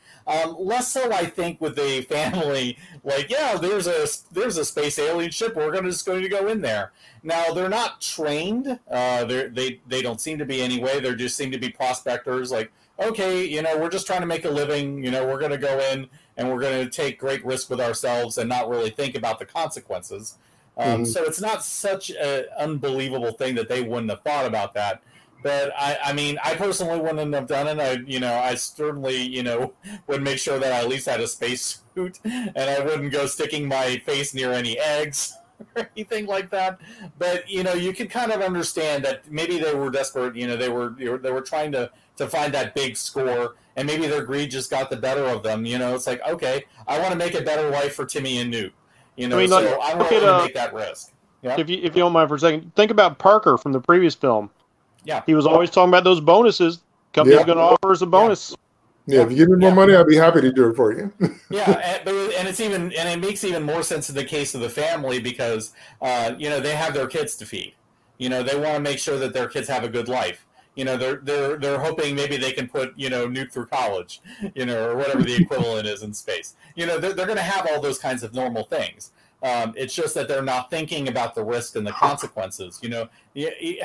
Less so, I think, with the family, there's a space alien ship, we're just going to go in there. Now, they're not trained, they don't seem to be anyway, they just seem to be prospectors, okay, we're just trying to make a living, we're going to go in and we're going to take great risk with ourselves and not really think about the consequences. So it's not such an unbelievable thing that they wouldn't have thought about that. But I personally wouldn't have done it. I certainly, would make sure that I at least had a space suit, and I wouldn't go sticking my face near any eggs or anything like that. But you could kind of understand that maybe they were desperate. They were trying to to find that big score, and maybe their greed just got the better of them. You know, it's like, okay, I want to make a better life for Timmy and Newt. You know, so I'm willing to make that risk. Yeah. If you don't mind for a second, think about Parker from the previous film. Yeah. He was always talking about those bonuses. Company's going to offer us a bonus. Yeah, if you give me more money, I'd be happy to do it for you. Yeah, and it makes even more sense in the case of the family because you know, they have their kids to feed. You know, they want to make sure that their kids have a good life. You know, they're hoping maybe they can put, you know, Newt through college, you know, or whatever the equivalent is in space. You know, they're going to have all those kinds of normal things. It's just that they're not thinking about the risk and the consequences. You know,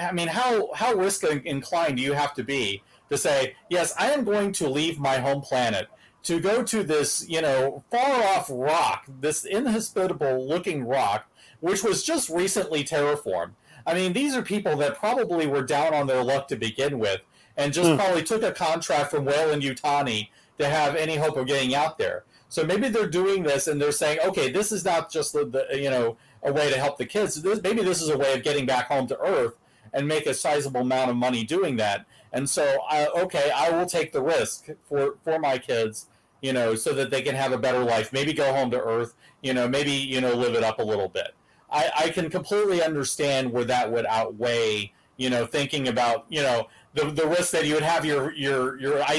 I mean, how risk inclined do you have to be to say, yes, I am going to leave my home planet to go to this, you know, far off rock, this inhospitable looking rock, which was just recently terraformed. I mean, these are people that probably were down on their luck to begin with and just probably took a contract from Weyland-Yutani to have any hope of getting out there. So maybe they're doing this and they're saying, okay, this is not just you know, a way to help the kids. Maybe this is a way of getting back home to Earth and make a sizable amount of money doing that. And so, okay, I will take the risk for my kids, you know, so that they can have a better life. Maybe go home to Earth, you know, maybe, you know, live it up a little bit. I can completely understand where that would outweigh, you know, thinking about, you know, the risk that you would have your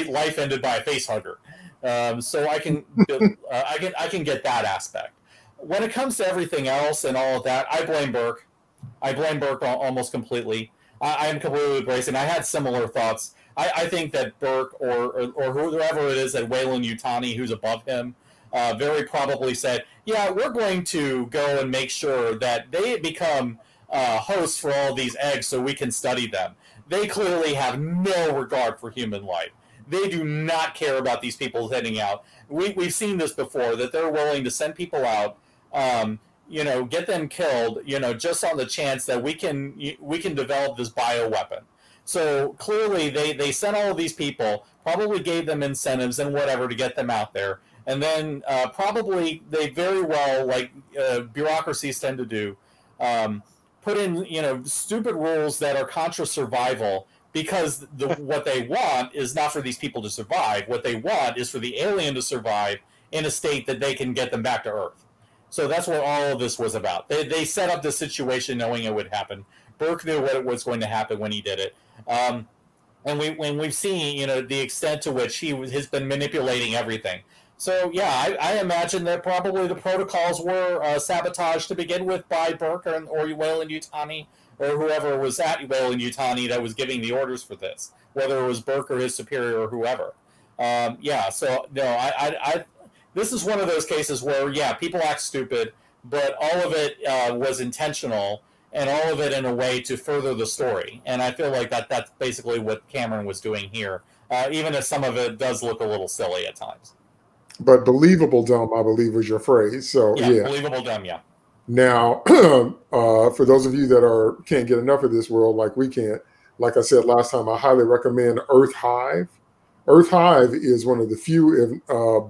life ended by a face hugger. So I can get that aspect. When it comes to everything else and all of that, I blame Burke. I blame Burke almost completely. I am completely embracing. I had similar thoughts. I think that Burke or whoever it is at Weyland-Yutani who's above him very probably said, yeah, we're going to go and make sure that they become hosts for all these eggs so we can study them. They clearly have no regard for human life. They do not care about these people heading out. We've seen this before, that they're willing to send people out, you know, get them killed, you know, just on the chance that we can develop this bioweapon. So clearly they sent all of these people, probably gave them incentives and whatever to get them out there. And then probably they very well, like bureaucracies tend to do, put in, you know, stupid rules that are contra survival because what they want is not for these people to survive. What they want is for the alien to survive in a state that they can get them back to Earth. So that's what all of this was about. They set up the situation knowing it would happen. Burke knew what was going to happen when he did it. And we've seen, you know, the extent to which has been manipulating everything. So, yeah, I imagine that probably the protocols were sabotaged to begin with by Burke or Weyland-Yutani or whoever was at Weyland-Yutani that was giving the orders for this, whether it was Burke or his superior or whoever. Yeah, so, no, this is one of those cases where, yeah, people act stupid, but all of it was intentional and all of it in a way to further the story. And I feel like that's basically what Cameron was doing here, even if some of it does look a little silly at times. But believable dumb, I believe, was your phrase. So yeah. Believable dumb, yeah. Now, for those of you that can't get enough of this world like we can't, like I said last time, I highly recommend Earth Hive. Earth Hive is one of the few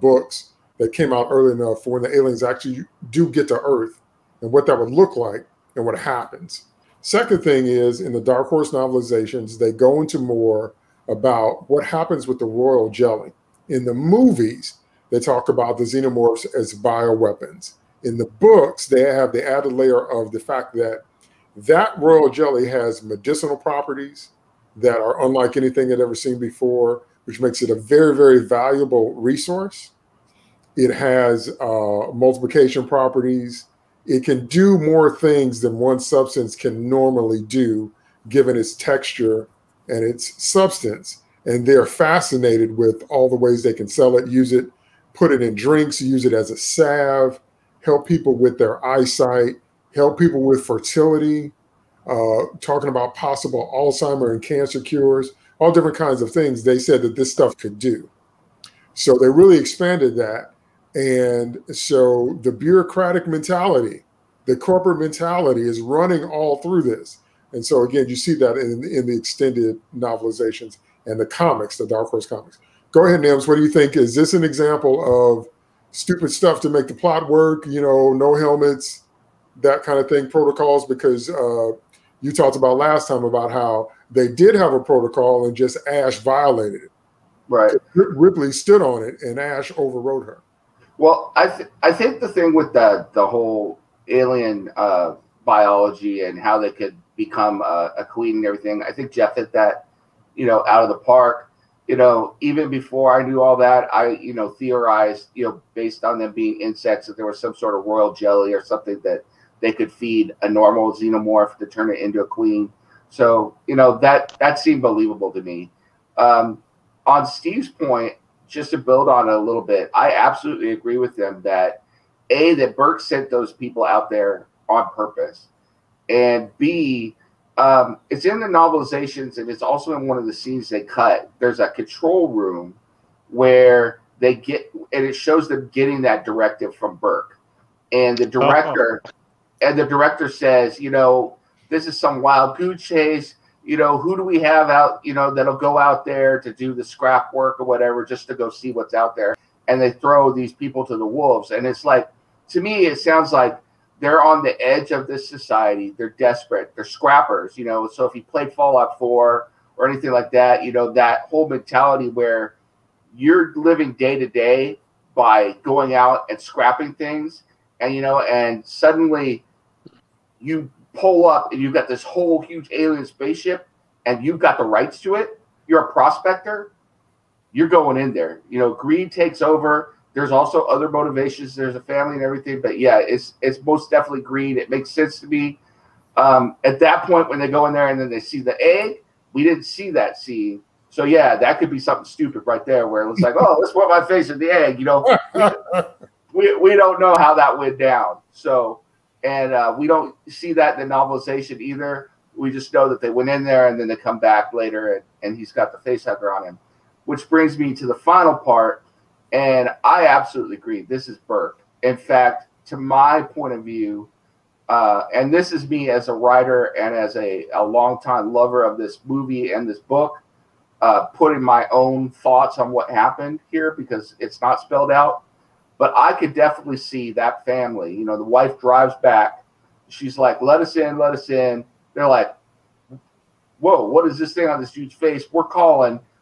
books that came out early enough for when the aliens actually do get to Earth and what that would look like and what happens. Second thing is, in the Dark Horse novelizations, they go into more about what happens with the royal jelly. In the movies, they talk about the xenomorphs as bioweapons. In the books, they have the added layer of the fact that that royal jelly has medicinal properties that are unlike anything they'd ever seen before, which makes it a very, very valuable resource. It has multiplication properties. It can do more things than one substance can normally do, given its texture and its substance. And they're fascinated with all the ways they can sell it, use it, put it in drinks, use it as a salve, help people with their eyesight, help people with fertility, talking about possible Alzheimer and cancer cures, all different kinds of things they said that this stuff could do. So they really expanded that. And so the bureaucratic mentality, the corporate mentality is running all through this. And so, again, you see that in the extended novelizations and the comics, the Dark Horse comics. Go ahead, Nims. What do you think? Is this an example of stupid stuff to make the plot work? You know, no helmets, that kind of thing, protocols? Because you talked about last time about how they did have a protocol and just Ash violated it. Right. Ripley stood on it and Ash overrode her. Well, I think the thing with the whole alien biology and how they could become a queen and everything, I think Jeff hit that, out of the park. Even before I knew all that, I, theorized, based on them being insects, that there was some sort of royal jelly or something that they could feed a normal xenomorph to turn it into a queen. So, that seemed believable to me. On Steve's point, just to build on it a little bit, I absolutely agree with them that that Burke sent those people out there on purpose, and B, it's in the novelizations, and it's also in one of the scenes they cut. There's a control room where they get, and it shows them getting that directive from Burke, and the director says, this is some wild goose chase. Who do we have out, that'll go out there to do the scrap work or whatever, just to go see what's out there. And they throw these people to the wolves. And it's like, to me, it sounds like they're on the edge of this society. They're desperate. They're scrappers, So if you played Fallout 4 or anything like that, that whole mentality where you're living day to day by going out and scrapping things. And, and suddenly you pull up and you've got this whole huge alien spaceship and you've got the rights to it. You're a prospector. You're going in there. Greed takes over. There's also other motivations. There's a family and everything, but yeah, it's most definitely greed. It makes sense to me. At that point, when they go in there and then they see the egg, we didn't see that scene. So yeah, that could be something stupid right there, where it was like, oh, let's put my face in the egg. We don't know how that went down. So, and we don't see that in the novelization either. We just know that they went in there and then they come back later and he's got the face hugger on him, which brings me to the final part. And I absolutely agree. This is Burke. In fact, to my point of view, and this is me as a writer and as a longtime lover of this movie and this book, putting my own thoughts on what happened here because it's not spelled out. But I could definitely see that family. The wife drives back. She's like, let us in, let us in. They're like, whoa, what is this thing on this dude's face?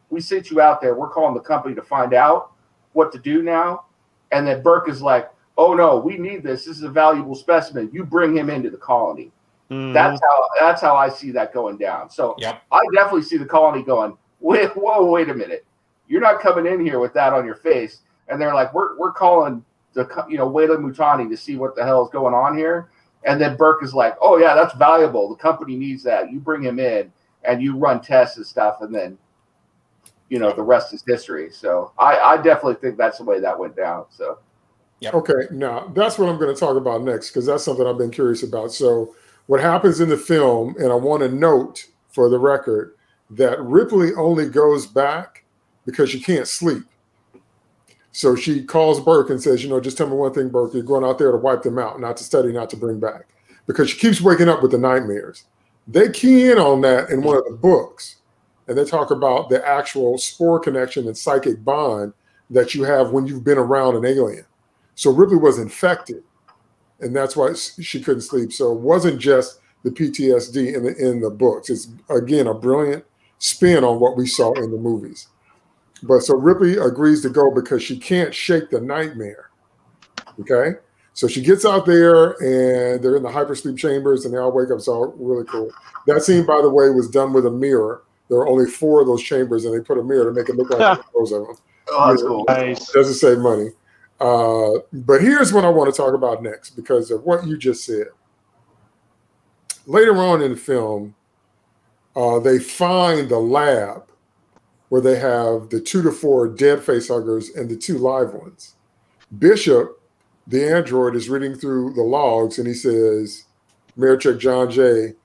We sent you out there. We're calling the company to find out what to do now. And then Burke is like, oh no, we need this. This is a valuable specimen. You bring him into the colony. Mm-hmm. That's how I see that going down. So yep. I definitely see the colony going, wait a minute. You're not coming in here with that on your face. And they're like, we're calling the Weyland Mutani to see what the hell is going on here. And then Burke is like, oh yeah, that's valuable. The company needs that. You bring him in and you run tests and stuff, and then the rest is history. So I definitely think that's the way that went down. So yep. Okay, now that's what I'm going to talk about next, because that's something I've been curious about. So what happens in the film, and I want to note for the record that Ripley only goes back because she can't sleep. So she calls Burke and says, just tell me one thing, Burke, you're going out there to wipe them out, not to study, not to bring back, because she keeps waking up with the nightmares. They key in on that in one of the books, and they talk about the actual spore connection and psychic bond that you have when you've been around an alien. So Ripley was infected, and that's why she couldn't sleep. So it wasn't just the PTSD in the books. It's, again, a brilliant spin on what we saw in the movies. But so Ripley agrees to go because she can't shake the nightmare. Okay? So she gets out there and they're in the hypersleep chambers and they all wake up. So really cool. That scene, by the way, was done with a mirror. There are only 4 of those chambers and they put a mirror to make it look like those of them. Oh, that's cool. Nice. Doesn't save money. But here's what I want to talk about next because of what you just said. Later on in the film, they find the lab where they have the 2 to 4 dead facehuggers and the 2 live ones. Bishop, the android, is reading through the logs and he says, Marichek John Jay,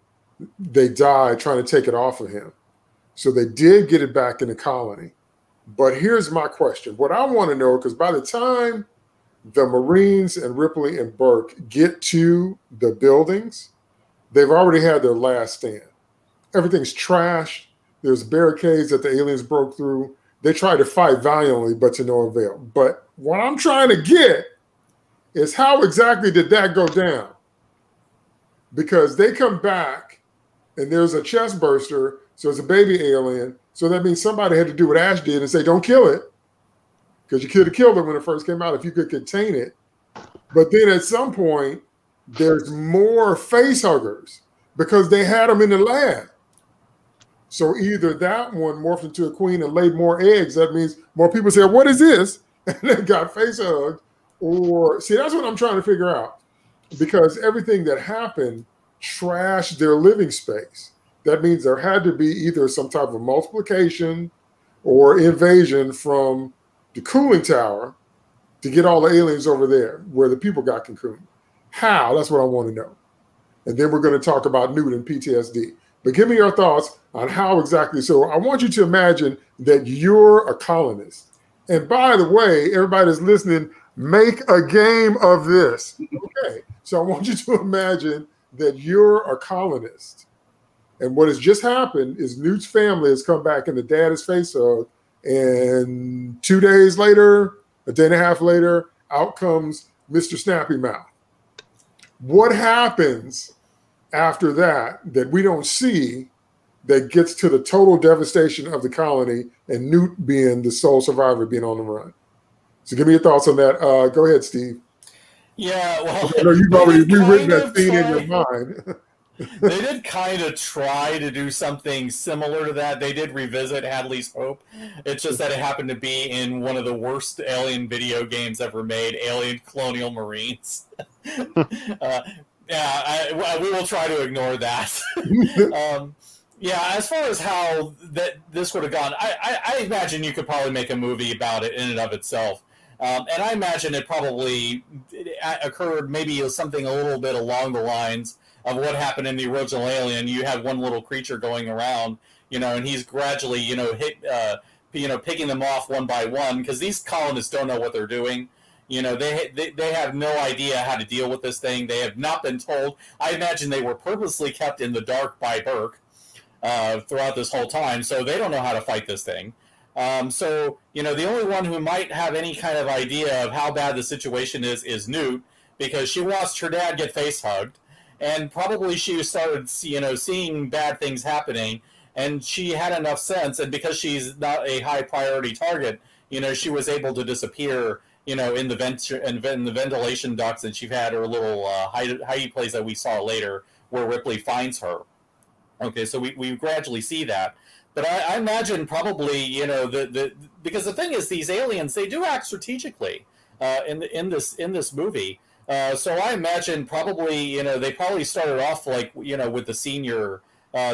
they died trying to take it off of him. So they did get it back in the colony. But here's my question. What I want to know, because by the time the Marines and Ripley and Burke get to the buildings, they've already had their last stand. Everything's trashed. There's barricades that the aliens broke through. They tried to fight valiantly, but to no avail. But what I'm trying to get is how exactly did that go down? Because they come back and there's a chest burster. So it's a baby alien. So that means somebody had to do what Ash did and say, don't kill it. Because you could have killed it when it first came out if you could contain it. But then at some point, there's more face huggers because they had them in the lab. So either that one morphed into a queen and laid more eggs. That means more people said, what is this? And they got face hugged. Or, see, that's what I'm trying to figure out. Because everything that happened trashed their living space. That means there had to be either some type of multiplication or invasion from the cooling tower to get all the aliens over there where the people got cocooned. How? That's what I want to know. And then we're going to talk about Newt and PTSD. But give me your thoughts on how exactly. So I want you to imagine that you're a colonist. And by the way, everybody that's listening, make a game of this. Okay. So I want you to imagine that you're a colonist. And what has just happened is Newt's family has come back and the dad is face hugged. And 2 days later, a day and a half later, out comes Mr. Snappy Mouth. What happens after that we don't see that gets to the total devastation of the colony and Newt being the sole survivor being on the run? So give me your thoughts on that. Go ahead, Steve. Yeah, well, I know you've already rewritten that scene in your mind. They did kind of try to do something similar to that. They did revisit Hadley's Hope. It's just that it happened to be in one of the worst alien video games ever made, Alien Colonial Marines. Yeah, we will try to ignore that. Yeah, as far as how this would have gone, I imagine you could probably make a movie about it in and of itself. And I imagine it probably occurred maybe something a little bit along the lines of what happened in the original Alien. You have one little creature going around, and he's gradually, picking them off one by one because these colonists don't know what they're doing. They have no idea how to deal with this thing. They have not been told. I imagine they were purposely kept in the dark by Burke throughout this whole time, so they don't know how to fight this thing. The only one who might have any kind of idea of how bad the situation is Newt, because she watched her dad get face hugged. And probably she started, seeing bad things happening, and she had enough sense. And because she's not a high priority target, she was able to disappear, in the ventilation ducts, and she had her little hidey place that we saw later, where Ripley finds her. Okay, so we gradually see that. But I imagine probably, because the thing is, these aliens, they do act strategically in this movie. So I imagine probably, they probably started off with the senior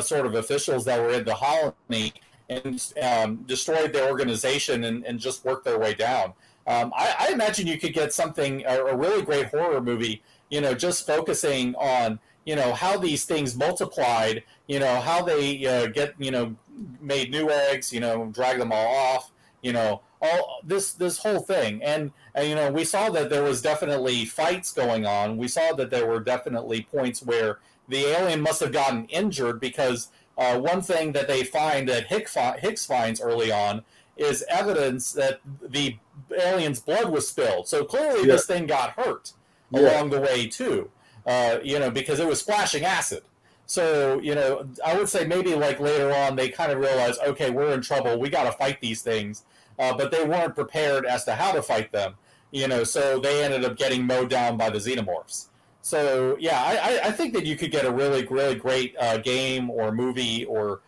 sort of officials that were in the colony and destroyed their organization and just worked their way down. I imagine you could get a really great horror movie, just focusing on, how these things multiplied, how they made new eggs, drag them all off, all this whole thing. And we saw that there was definitely fights going on. We saw that there were definitely points where the alien must have gotten injured, because one thing that they find that Hicks finds early on is evidence that the alien's blood was spilled. So clearly this thing got hurt along the way too, because it was splashing acid. So, I would say maybe later on they kind of realized, okay, we're in trouble. We got to fight these things. But they weren't prepared as to how to fight them, so they ended up getting mowed down by the xenomorphs. So, yeah, I think that you could get a really, really great game or movie or,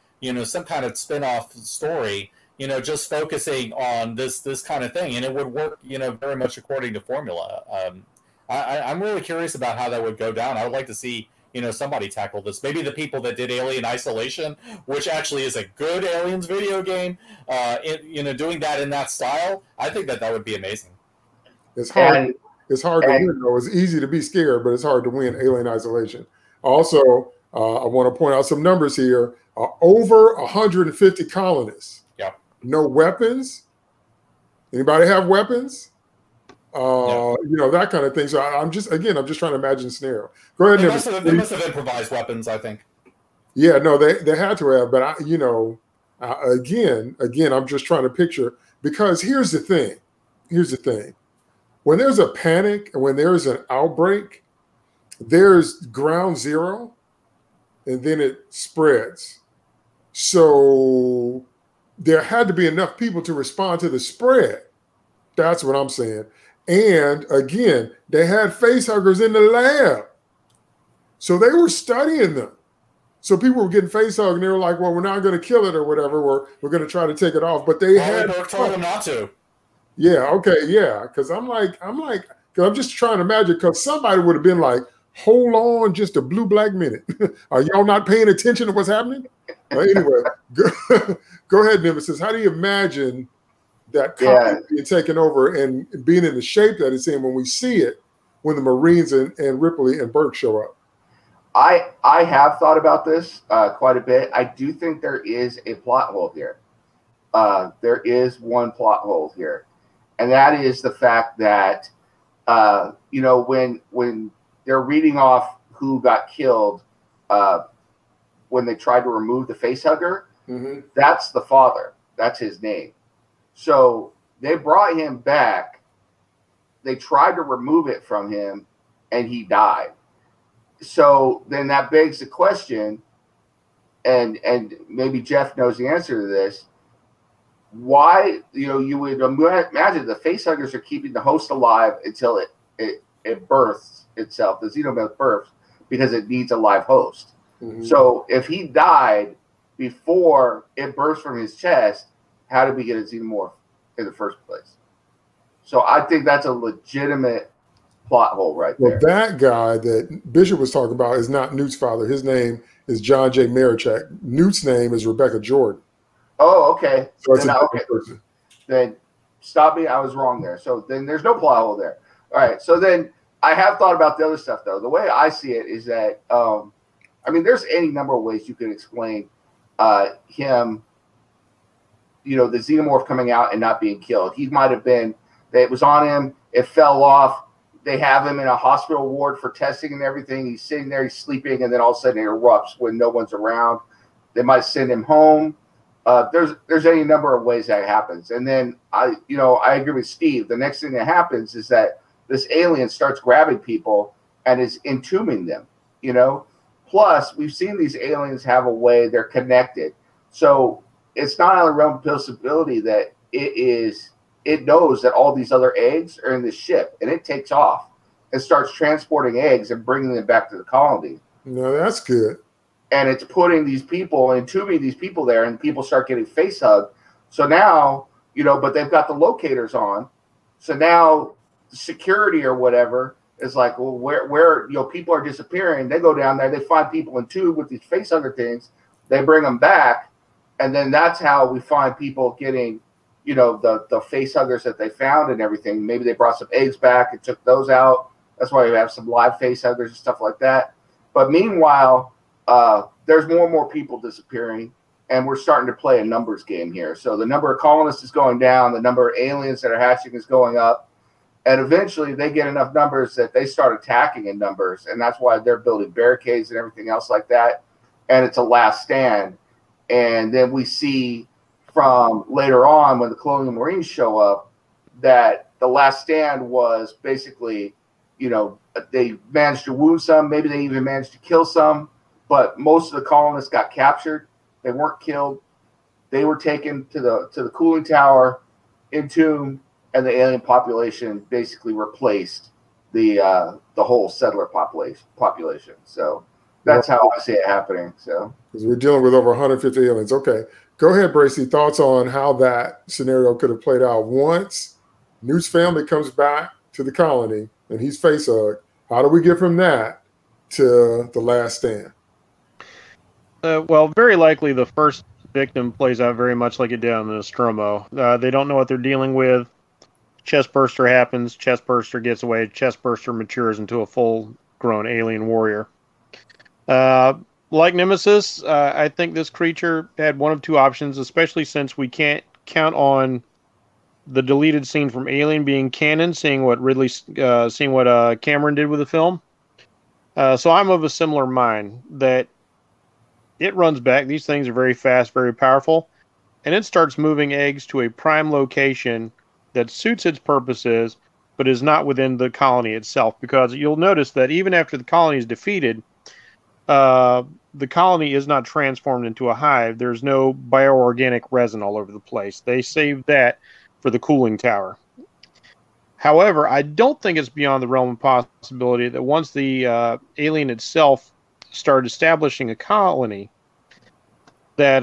some kind of spin-off story, just focusing on this kind of thing. And it would work, very much according to formula. I'm really curious about how that would go down. I would like to see, somebody tackle this. Maybe the people that did Alien Isolation, which actually is a good Aliens video game, doing that in that style, I think that would be amazing. It's hard. It's hard to win, though. It's easy to be scared, but it's hard to win Alien Isolation. Also, I want to point out some numbers here. Over 150 colonists. Yeah. No weapons. Anybody have weapons? That kind of thing. So I'm just trying to imagine a scenario. Go ahead. They must have improvised weapons, I think. Yeah, no, they had to have, but again, I'm just trying to picture, because here's the thing. When there's a panic and when there's an outbreak, there's ground zero, and then it spreads. So there had to be enough people to respond to the spread. That's what I'm saying. And again, they had facehuggers in the lab. So they were studying them. So people were getting face hugged and they were like, well, we're not going to kill it or whatever. We're going to try to take it off. But they had told them not to. Yeah, okay, yeah. Because I'm just trying to imagine, because somebody would have been like, hold on just a black minute. Are y'all not paying attention to what's happening? Anyway, go ahead, Nemesis. How do you imagine that colony being taken over and being in the shape that it's in when we see it, when the Marines and Ripley and Burke show up? I have thought about this quite a bit. I do think there is a plot hole here. There is one plot hole here, and that is the fact that when they're reading off who got killed when they tried to remove the facehugger, that's the father. That's his name. So they brought him back. They tried to remove it from him, and he died. So then that begs the question, and maybe Jeff knows the answer to this. Why, you would imagine the facehuggers are keeping the host alive until it births itself, the xenomorph births, because it needs a live host. So if he died before it burst from his chest, how did we get a xenomorph in the first place? So I think that's a legitimate plot hole right there. Well, that guy that Bishop was talking about is not Newt's father. His name is John J. Marichak. Newt's name is Rebecca Jordan. Oh, okay. So it's a different person. Then stop me. I was wrong there. So then there's no plot hole there. All right. So then I have thought about the other stuff, though. The way I see it is that, there's any number of ways you could explain him, the xenomorph coming out and not being killed. He might have been, it was on him, it fell off. They have him in a hospital ward for testing and everything. He's sitting there, he's sleeping, and then all of a sudden it erupts when no one's around. They might send him home. There's any number of ways that happens. And then I agree with Steve. The next thing that happens is that this alien starts grabbing people and is entombing them, Plus, we've seen these aliens have a way they're connected. So it's not only a realm of possibility that it knows that all these other eggs are in the ship, and it takes off and starts transporting eggs and bringing them back to the colony. No, that's good. And it's putting these people, entombing these people there, and people start getting face hugged. So now, but they've got the locators on. So now security or whatever is like, well, where people are disappearing. They go down there, they find people entombed with these face hugger things. They bring them back, and then that's how we find people getting, the face huggers that they found and everything. Maybe they brought some eggs back and took those out. That's why we have some live face huggers and stuff like that. But meanwhile, there's more and more people disappearing, and we're starting to play a numbers game here. So the number of colonists is going down, the number of aliens that are hatching is going up, and eventually they get enough numbers that they start attacking in numbers, and that's why they're building barricades and everything else like that, and it's a last stand. And then we see from later on when the Colonial Marines show up that the last stand was basically, they managed to wound some, maybe they even managed to kill some, but most of the colonists got captured. They weren't killed. They were taken to the cooling tower, entombed, and the alien population basically replaced the whole settler population. So that's how I see it happening. So because we're dealing with over 150 aliens. Okay, go ahead, Bracy. Thoughts on how that scenario could have played out once Newt's family comes back to the colony and he's face hugged. How do we get from that to the last stand? Well, very likely the first victim plays out very much like it did on the Nostromo. They don't know what they're dealing with. Chest burster happens. Chest burster gets away. Chest burster matures into a full-grown alien warrior. Like Nemesis, I think this creature had one of two options, especially since we can't count on the deleted scene from Alien being canon, seeing what Cameron did with the film. So I'm of a similar mind that it runs back. These things are very fast, very powerful, and it starts moving eggs to a prime location that suits its purposes, but is not within the colony itself. Because you'll notice that even after the colony is defeated, the colony is not transformed into a hive. There's no bioorganic resin all over the place. They saved that for the cooling tower. However, I don't think it's beyond the realm of possibility that once the alien itself started establishing a colony, that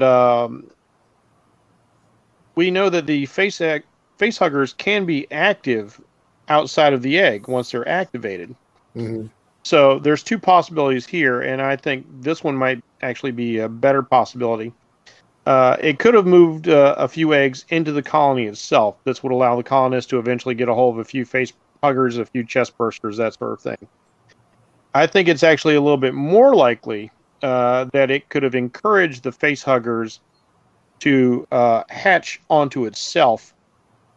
we know that the facehuggers can be active outside of the egg once they're activated. Mm-hmm. So there's two possibilities here, and I think this one might actually be a better possibility. It could have moved a few eggs into the colony itself. This would allow the colonists to eventually get a hold of a few face huggers, a few chest bursters, that sort of thing. I think it's actually a little bit more likely that it could have encouraged the face huggers to hatch onto itself,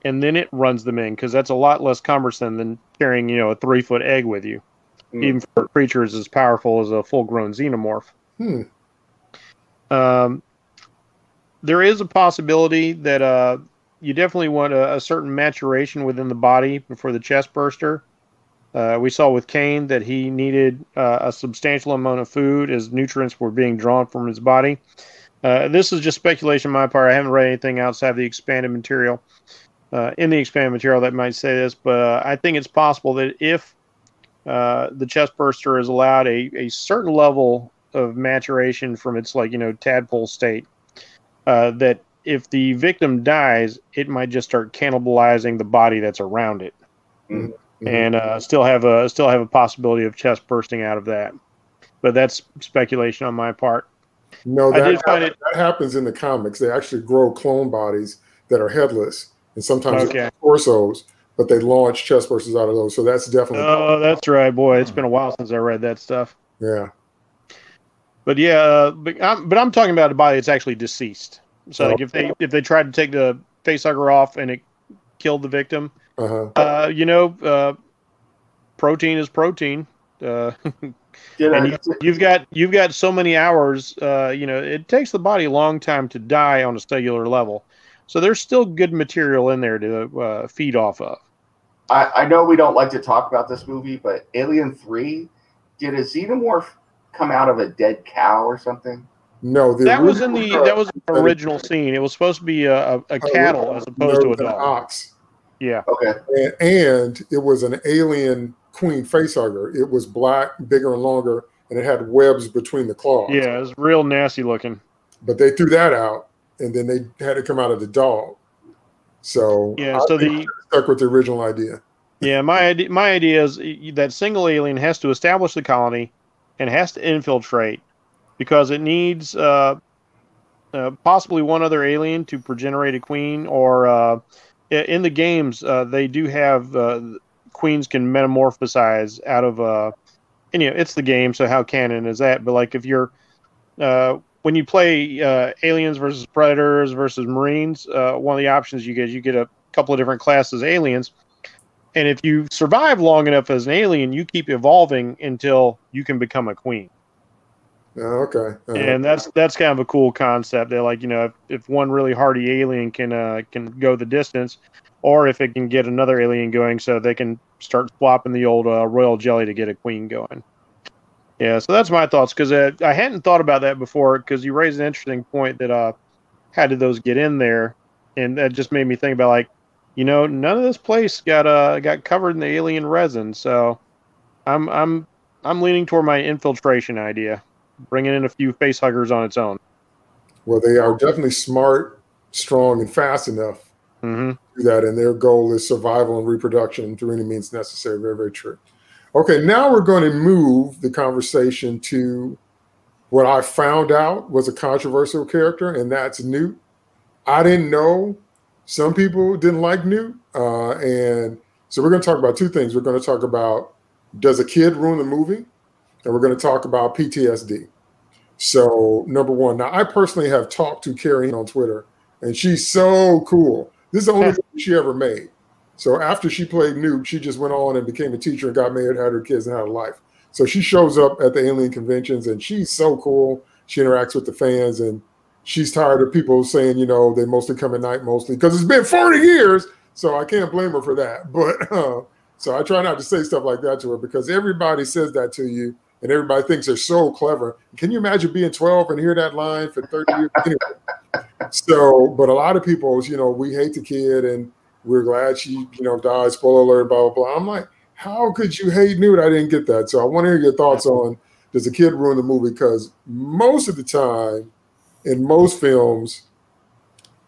and then it runs them in, because that's a lot less cumbersome than carrying, a 3-foot egg with you, even for creatures as powerful as a full-grown xenomorph. There is a possibility that you definitely want a certain maturation within the body before the chest burster. We saw with Kane that he needed a substantial amount of food as nutrients were being drawn from his body. This is just speculation on my part. I haven't read anything outside the expanded material. In the expanded material that might say this, but I think it's possible that if the chest burster is allowed a certain level of maturation from its tadpole state, that if the victim dies, it might just start cannibalizing the body that's around it, and still have a possibility of chest bursting out of that. But that's speculation on my part. No, that happens in the comics. They actually grow clone bodies that are headless, and sometimes torsos, but they launch chest bursters out of those. So that's definitely. Oh, that's right, boy. It's been a while since I read that stuff. Yeah. But yeah, but I'm talking about a body that's actually deceased. So like if they tried to take the facehugger off and it killed the victim, protein is protein. And you've got so many hours. It takes the body a long time to die on a cellular level. So there's still good material in there to feed off of. I know we don't like to talk about this movie, but Alien 3, did a xenomorph come out of a dead cow or something? No, that was in the original scene. It was supposed to be a cattle as opposed to a dog. An ox. Yeah. Okay. And it was an alien queen facehugger. It was black, bigger and longer, and it had webs between the claws. Yeah, it was real nasty looking. But they threw that out, and then they had it come out of the dog. So yeah, so they stuck with the original idea. Yeah, my idea is that single alien has to establish the colony and has to infiltrate, because it needs possibly one other alien to progenerate a queen, or in the games they do have queens can metamorphosize out of it's the game, so how canon is that? But like if you're when you play aliens versus predators versus marines, one of the options you get a couple of different classes of aliens. And if you survive long enough as an alien, you keep evolving until you can become a queen. Okay. And that's kind of a cool concept. They're like, if one really hardy alien can go the distance, or if it can get another alien going, so they can start swapping the old royal jelly to get a queen going. Yeah, so that's my thoughts, because I hadn't thought about that before, because you raised an interesting point that how did those get in there? And that just made me think about, like, none of this place got covered in the alien resin, so I'm leaning toward my infiltration idea, bringing in a few face huggers on its own. Well, they are definitely smart, strong, and fast enough to do that, and their goal is survival and reproduction through any means necessary. Very, very true. Okay, now we're going to move the conversation to what I found out was a controversial character, and that's Newt. I didn't know. Some people didn't like Newt. And so we're going to talk about two things. We're going to talk about, does a kid ruin the movie? And we're going to talk about PTSD. So number one, now I personally have talked to Carrie on Twitter, and she's so cool. This is the only movie she ever made. So after she played Newt, she just went on and became a teacher and got married, had her kids, and had a life. So she shows up at the alien conventions, and she's so cool. She interacts with the fans, and she's tired of people saying, they mostly come at night, mostly, because it's been 40 years. So I can't blame her for that. But so I try not to say stuff like that to her, because everybody says that to you, and everybody thinks they're so clever. Can you imagine being 12 and hear that line for 30 years? Anyway, so, but a lot of people, you know, we hate the kid and we're glad she, you know, died. Spoiler alert, blah, blah, blah. I'm like, how could you hate Newt? I didn't get that. So I want to hear your thoughts on, does the kid ruin the movie? Because most of the time in most films,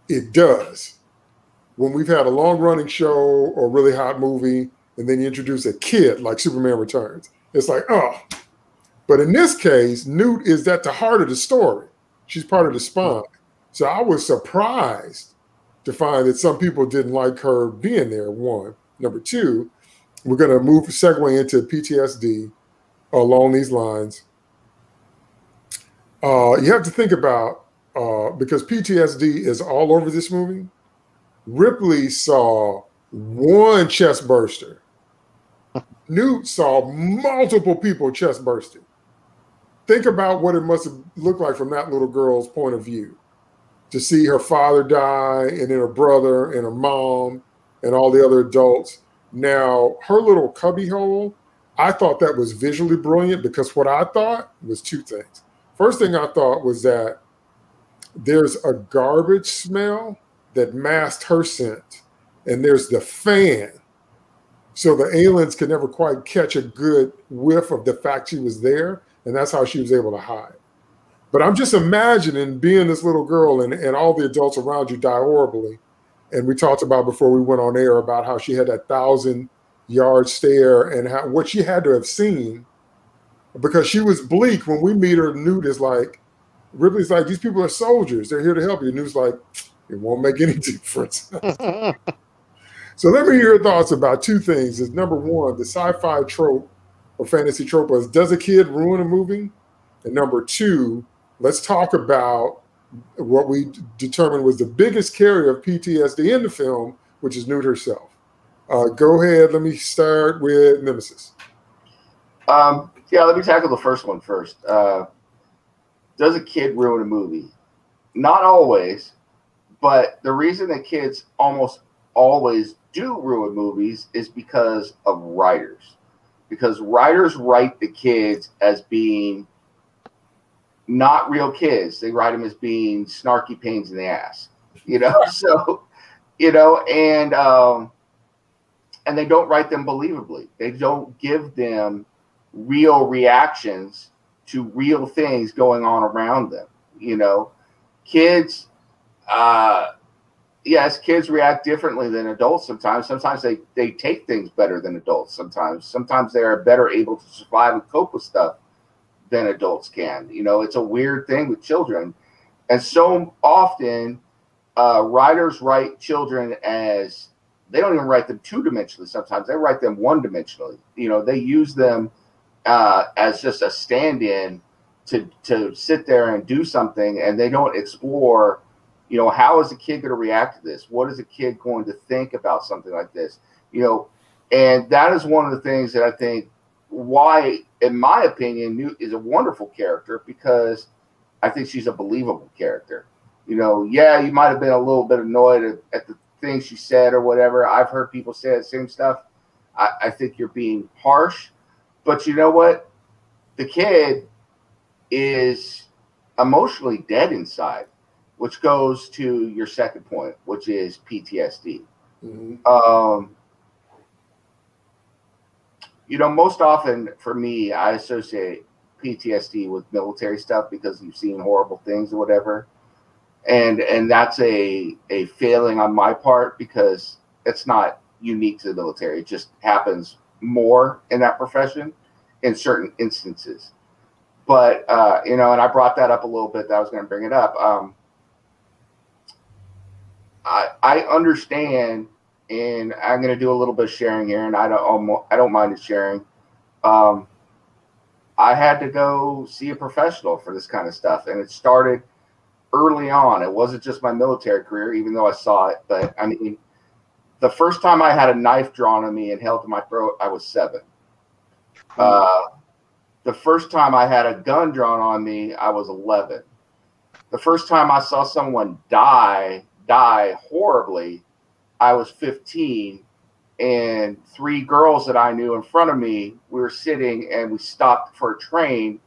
it does. When we've had a long-running show or really hot movie, and then you introduce a kid like Superman Returns, it's like, oh. But in this case, Newt is at the heart of the story. She's part of the spine. So I was surprised to find that some people didn't like her being there, one. Number two, we're going to segue into PTSD along these lines. You have to think about, because PTSD is all over this movie, Ripley saw one chest burster. Newt saw multiple people chest bursting. Think about what it must have looked like from that little girl's point of view, to see her father die and then her brother and her mom and all the other adults. Now, her little cubby hole, I thought that was visually brilliant, because what I thought was two things. First thing I thought was that there's a garbage smell that masked her scent, and there's the fan. So the aliens could never quite catch a good whiff of the fact she was there, and that's how she was able to hide. But I'm just imagining being this little girl and all the adults around you die horribly. And we talked about before we went on air about how she had that 1,000-yard stare and what she had to have seen, because she was bleak. When we meet her, Newt is like, Ripley's like, these people are soldiers. They're here to help you. Newt's like, it won't make any difference. So let me hear your thoughts about two things. Is number one, the sci-fi trope or fantasy trope was, does a kid ruin a movie? And number two, let's talk about what we determined was the biggest carrier of PTSD in the film, which is Newt herself. Go ahead. Let me start with Nemesis. Yeah, let me tackle the first one first. Does a kid ruin a movie? Not always, but the reason that kids almost always do ruin movies is because of writers. Because writers write the kids as being not real kids. They write them as being snarky pains in the ass, you know? So, you know, and they don't write them believably. They don't give them real reactions to real things going on around them. You know, kids, yes, kids react differently than adults sometimes. Sometimes they take things better than adults sometimes they are better able to survive and cope with stuff than adults can. You know, it's a weird thing with children. And so often writers write children as, they don't even write them two-dimensionally sometimes. They write them one-dimensionally. You know, they use them as just a stand-in to sit there and do something, and they don't explore, you know, how is a kid going to react to this? What is a kid going to think about something like this? You know, and that is one of the things that I think why, in my opinion, Newt is a wonderful character, because I think she's a believable character. You know, yeah, you might have been a little bit annoyed at the things she said or whatever. I've heard people say the same stuff. I think you're being harsh, but you know what? The kid is emotionally dead inside, which goes to your second point, which is PTSD. Mm-hmm. You know, most often for me, I associate PTSD with military stuff because you've seen horrible things or whatever. And that's a failing on my part, because it's not unique to the military. It just happens more in that profession in certain instances. But, you know, and I brought that up a little bit, that I was going to bring it up. I understand, and I'm going to do a little bit of sharing here, and I don't mind it sharing. I had to go see a professional for this kind of stuff, and it started early on. It wasn't just my military career, even though I saw it. But I mean, the first time I had a knife drawn on me and held to my throat, I was 7. The first time I had a gun drawn on me, I was 11. The first time I saw someone die horribly, I was 15. and 3 girls that I knew in front of me, we were sitting and we stopped for a train,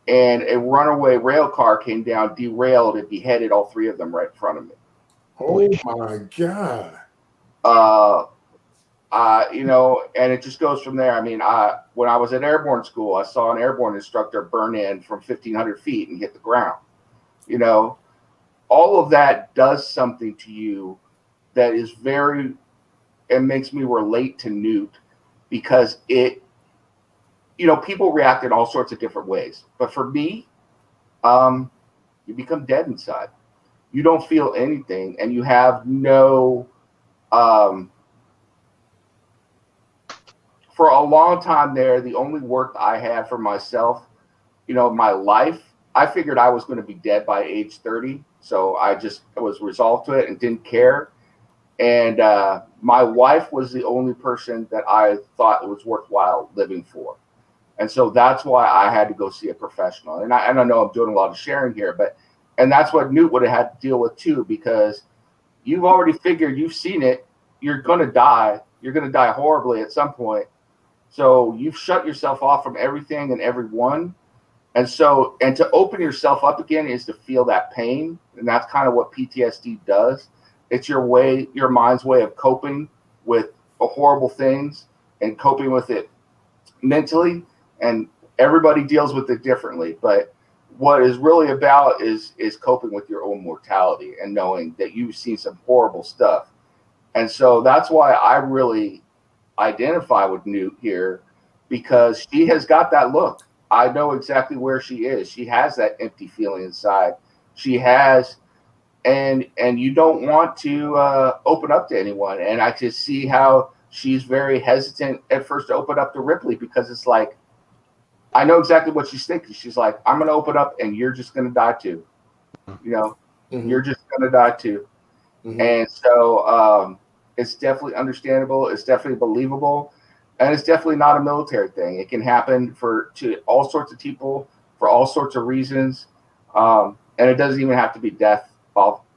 and a runaway rail car came down, derailed, and beheaded all 3 of them right in front of me. Oh my God. You know, and it just goes from there. I mean, when I was at airborne school, I saw an airborne instructor burn in from 1,500 feet and hit the ground. You know, all of that does something to you that is very, it makes me relate to Newt, because it, you know, people react in all sorts of different ways. But for me, you become dead inside. You don't feel anything, and you have no, for a long time there, the only work I had for myself, you know, my life, I figured I was going to be dead by age 30. So I was resolved to it and didn't care. And my wife was the only person that I thought it was worthwhile living for. And so that's why I had to go see a professional. And I know I'm doing a lot of sharing here, and that's what Newt would have had to deal with too, because you've already figured, you've seen it, you're going to die. You're going to die horribly at some point. So you've shut yourself off from everything and everyone. And so, and to open yourself up again is to feel that pain. And that's kind of what PTSD does. It's your mind's way of coping with horrible things and coping with it mentally. And everybody deals with it differently. But what is really about is coping with your own mortality and knowing that you've seen some horrible stuff. And so that's why I really identify with Newt here, because she has got that look. I know exactly where she is. She has that empty feeling inside. She has, and you don't want to open up to anyone. And I can see how she's very hesitant at first to open up to Ripley, because it's like, I know exactly what she's thinking. She's like, I'm going to open up and you're just going to die too. You know, you're just going to die too. And so it's definitely understandable. It's definitely believable. And it's definitely not a military thing. It can happen to all sorts of people for all sorts of reasons. And it doesn't even have to be death,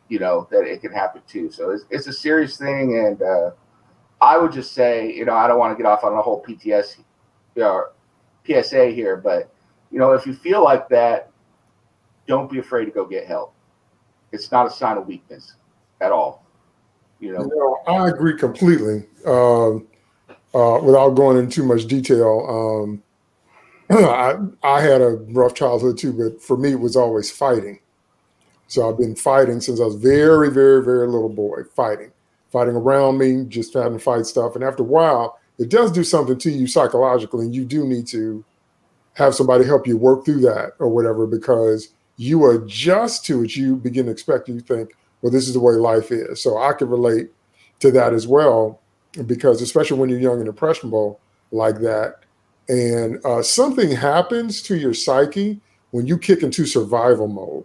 you know, that it can happen too. So it's a serious thing. And I would just say, you know, I don't want to get off on the whole PSA here, but, you know, if you feel like that, don't be afraid to go get help. It's not a sign of weakness at all. You know, I agree completely. Without going into too much detail, I had a rough childhood too, but for me, it was always fighting. So I've been fighting since I was very, very, very little boy, fighting around me, just having to fight stuff. And after a while, it does do something to you psychologically, and you do need to have somebody help you work through that or whatever, because you adjust to it. You begin to expect, you think, well, this is the way life is. So I can relate to that as well, because especially when you're young and impressionable like that, and something happens to your psyche when you kick into survival mode.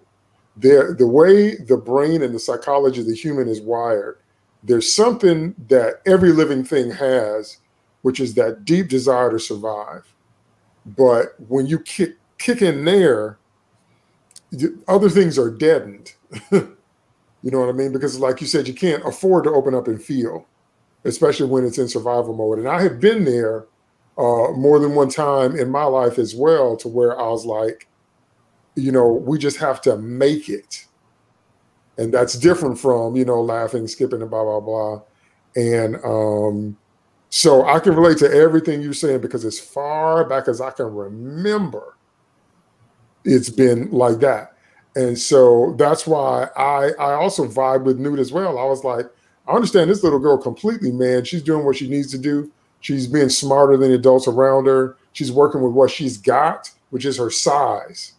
The way the brain and the psychology of the human is wired, there's something that every living thing has, which is that deep desire to survive. But when you kick in there, other things are deadened. You know what I mean? Because like you said, you can't afford to open up and feel, especially when it's in survival mode. And I have been there more than one time in my life as well, to where I was like, you know, we just have to make it. And that's different from, you know, laughing, skipping, and blah, blah, blah. And so I can relate to everything you're saying, because as far back as I can remember, it's been like that. And so that's why I also vibe with Newt as well. I was like, I understand this little girl completely, man. She's doing what she needs to do. She's being smarter than the adults around her. She's working with what she's got, which is her size.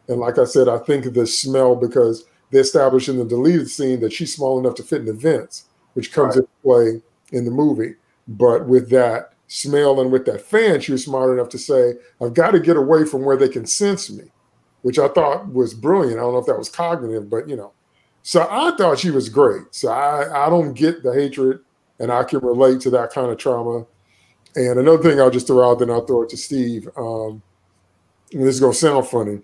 And like I said, I think the smell, because they established in the deleted scene that she's small enough to fit in the vents, which comes into play in the movie. But with that smell and with that fan, she was smart enough to say, I've got to get away from where they can sense me, which I thought was brilliant. I don't know if that was cognitive, but, you know. So I thought she was great. So I don't get the hatred, and I can relate to that kind of trauma. And another thing I'll just throw out, then I'll throw it to Steve. And this is going to sound funny,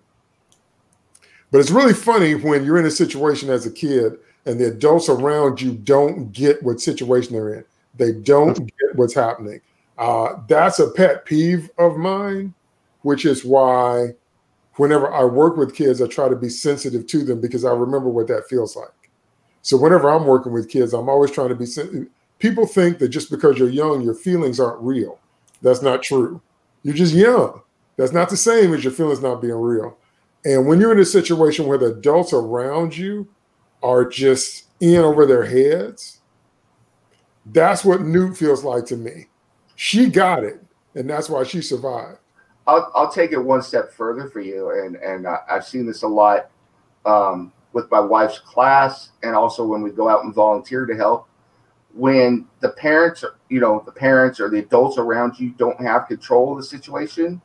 but it's really funny when you're in a situation as a kid and the adults around you don't get what situation they're in. They don't get what's happening. That's a pet peeve of mine, which is why whenever I work with kids, I try to be sensitive to them because I remember what that feels like. So whenever I'm working with kids, I'm always trying to be sensitive. People think that just because you're young, your feelings aren't real. That's not true. You're just young. That's not the same as your feelings not being real. And when you're in a situation where the adults around you are just in over their heads, that's what Newt feels like to me. She got it, and that's why she survived. I'll take it one step further for you, and I've seen this a lot with my wife's class, and also when we go out and volunteer to help. When the parents, or the adults around you don't have control of the situation,